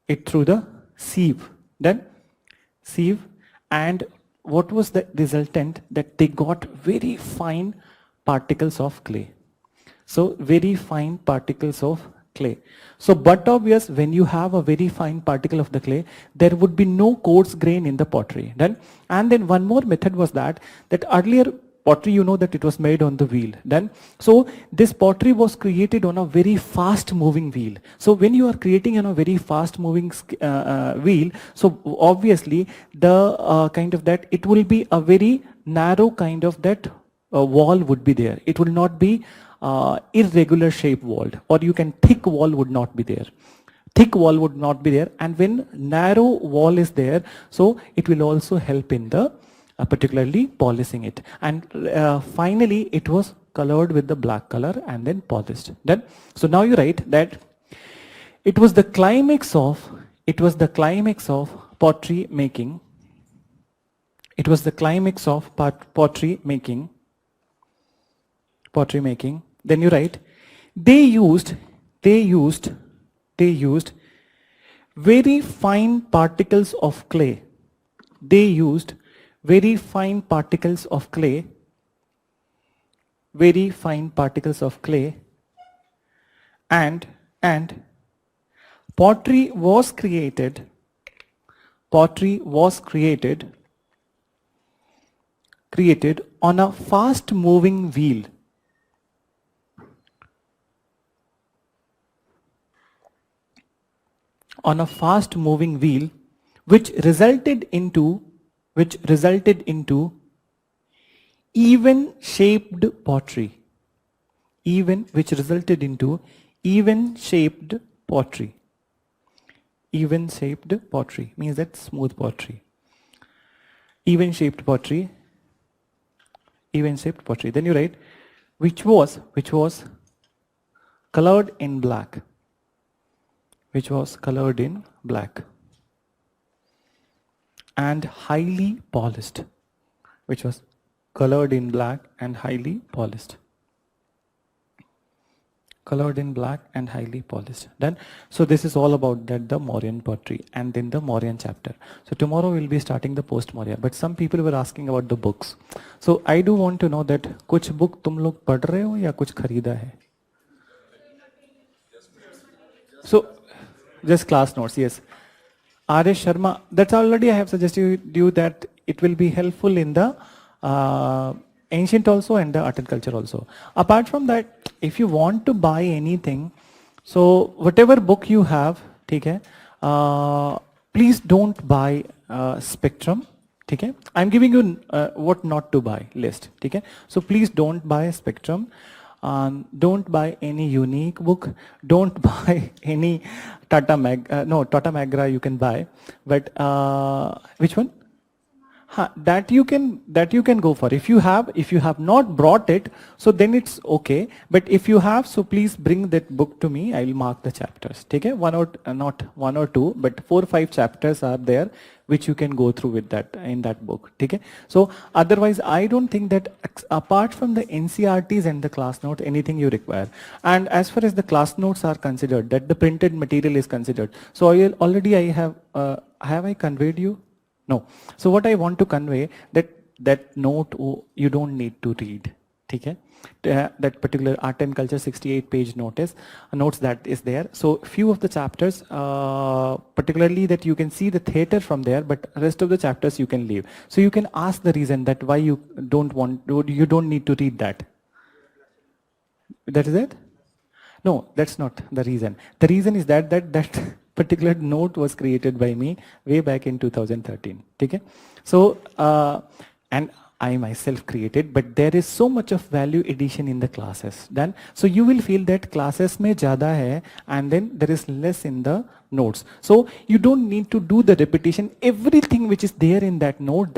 [SPEAKER 1] it through the sieve. Then sieve, and what was the resultant? That they got very fine particles of clay. So very fine particles of clay. So but obvious, when you have a very fine particle of the clay, there would be no coarse grain in the pottery. Then, and then one more method was that earlier pottery, you know that it was made on the wheel. Then, so this pottery was created on a very fast moving wheel. So when you are creating on a very fast moving wheel, so obviously the kind of that, it will be a very narrow kind of that wall would be there. It will not be irregular shape wall, or you can thick wall would not be there. Thick wall would not be there, and when narrow wall is there, so it will also help in the particularly polishing it. And finally it was colored with the black color and then polished. Then, so now you write that it was the climax of pottery making. It was the climax of pottery making. Then you write they used very fine particles of clay. They used very fine particles of clay, and pottery was created on a fast moving wheel. On a fast moving wheel, which resulted into even shaped pottery. Which resulted into even shaped pottery. Even shaped pottery means that smooth pottery. Even shaped pottery. Then you write which was colored in black. And highly polished. Which was colored in black and highly polished. Done. So this is all about that, the Mauryan pottery, and then the Mauryan chapter. So tomorrow we'll be starting the post Maurya. But some people were asking about the books. So I do want to know that कुछ book तुम लोग पढ़ रहे हो या कुछ खरीदा है? So just class notes, yes. R.S. Sharma, that's already I have suggested you that it will be helpful in the ancient also and the art and culture also. Apart from that, if you want to buy anything, so whatever book you have, okay, please don't buy Spectrum. Okay, I'm giving you what not to buy list. Okay, so please don't buy Spectrum. Don't buy any unique book. Don't buy any Tata Magra you can buy. But which one? that you can go for. If you have not brought it, so then it's okay. But if you have, so please bring that book to me. I will mark the chapters. Okay, not one or two, but 4 or 5 chapters are there which you can go through with that in that book. Okay, so otherwise I don't think that apart from the NCRTs and the class notes, anything you require. And as far as the class notes are considered, that the printed material is considered. So I have I conveyed you? No. So what I want to convey that note you don't need to read. Okay? That particular art and culture 68 page notes that is there. So few of the chapters, particularly that you can see the theater from there, but rest of the chapters you can leave. So you can ask the reason that why you don't need to read that. That is it? No, that's not the reason. The reason is that particular note was created by me way back in 2013. Okay? So, and I myself created, but there is so much of value addition in the classes. Then, so you will feel that classes mein zyada hai, and then there is less in the notes. So you don't need to do the repetition. Everything which is there in that note,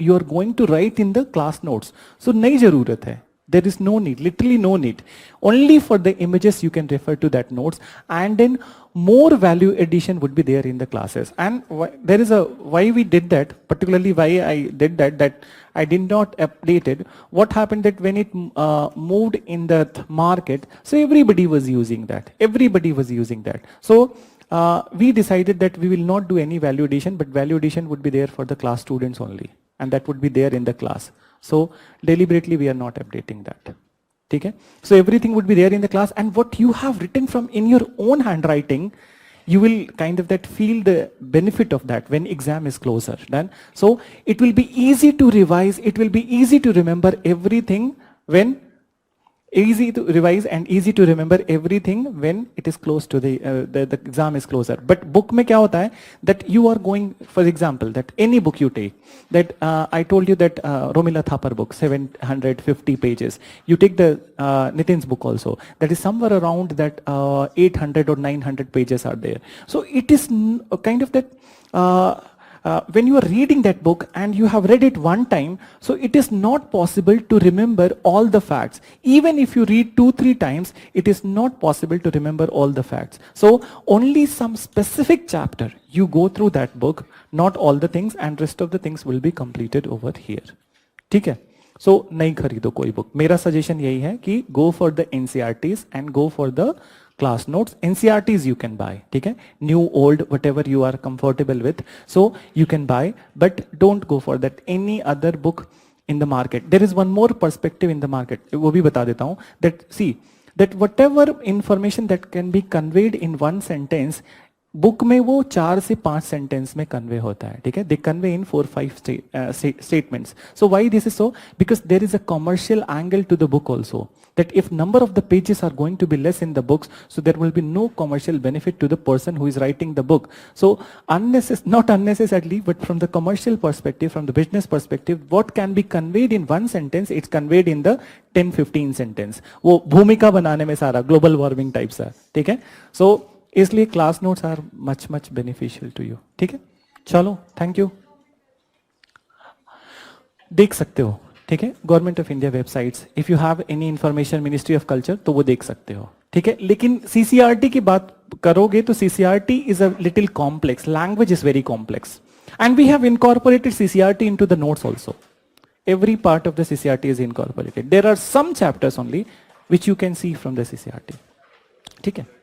[SPEAKER 1] you are going to write in the class notes. So nahi zarurat hai. There is no need, literally no need. Only for the images you can refer to that notes, and then more value addition would be there in the classes. And why we did that, particularly why I did that I did not update it. What happened that when it moved in the market, so everybody was using that. So we decided that we will not do any value addition, but value addition would be there for the class students only, and that would be there in the class. So deliberately we are not updating that. Okay? So everything would be there in the class, and what you have written from in your own handwriting, you will kind of that feel the benefit of that when exam is closer. Then, so it will be easy to revise, it will be easy to remember everything when easy to revise and easy to remember everything when it is close to the exam is closer. But book mein kya hota hai that you are going, for example, that any book you take, that I told you that Romila Thapar book, 750 pages. You take the Nitin's book also, that is somewhere around that 800 or 900 pages are there. So it is kind of that when you are reading that book and you have read it one time, so it is not possible to remember all the facts. Even if you read 2-3 times, it is not possible to remember all the facts. So only some specific chapter you go through that book, not all the things, and rest of the things will be completed over here. ठीक है? So नहीं खरीदो कोई book. मेरा suggestion यही है कि go for the NCRTs and go for the class notes. NCRTs you can buy, okay? New, old, whatever you are comfortable with. So you can buy, but don't go for that any other book in the market. There is one more perspective in the market. वो भी बता देता हूँ. That see, that whatever information that can be conveyed in one sentence, book में वो 4 से 5 sentence में convey होता है. ठीक है? They convey in 4-5 statements. So why this is so? Because there is a commercial angle to the book also. That if number of the pages are going to be less in the books, so there will be no commercial benefit to the person who is writing the book. So not unnecessarily, but from the commercial perspective, from the business perspective, what can be conveyed in one sentence, it's conveyed in the 10-15 sentence. वो भूमिका बनाने में सारा global warming types है. ठीक है? So इसलिए class notes are much beneficial to you. ठीक है, चलो, थैंक यू. देख सकते हो, ठीक है, government of India websites. If you have any information, ministry of culture, तो वो देख सकते हो. ठीक है, लेकिन सीसीआरटी की बात करोगे तो CCRT is a little complex, language is very complex, and we have incorporated CCRT into the notes also. Every part of the CCRT is incorporated. There are some chapters only which you can see from the CCRT. ठीक है.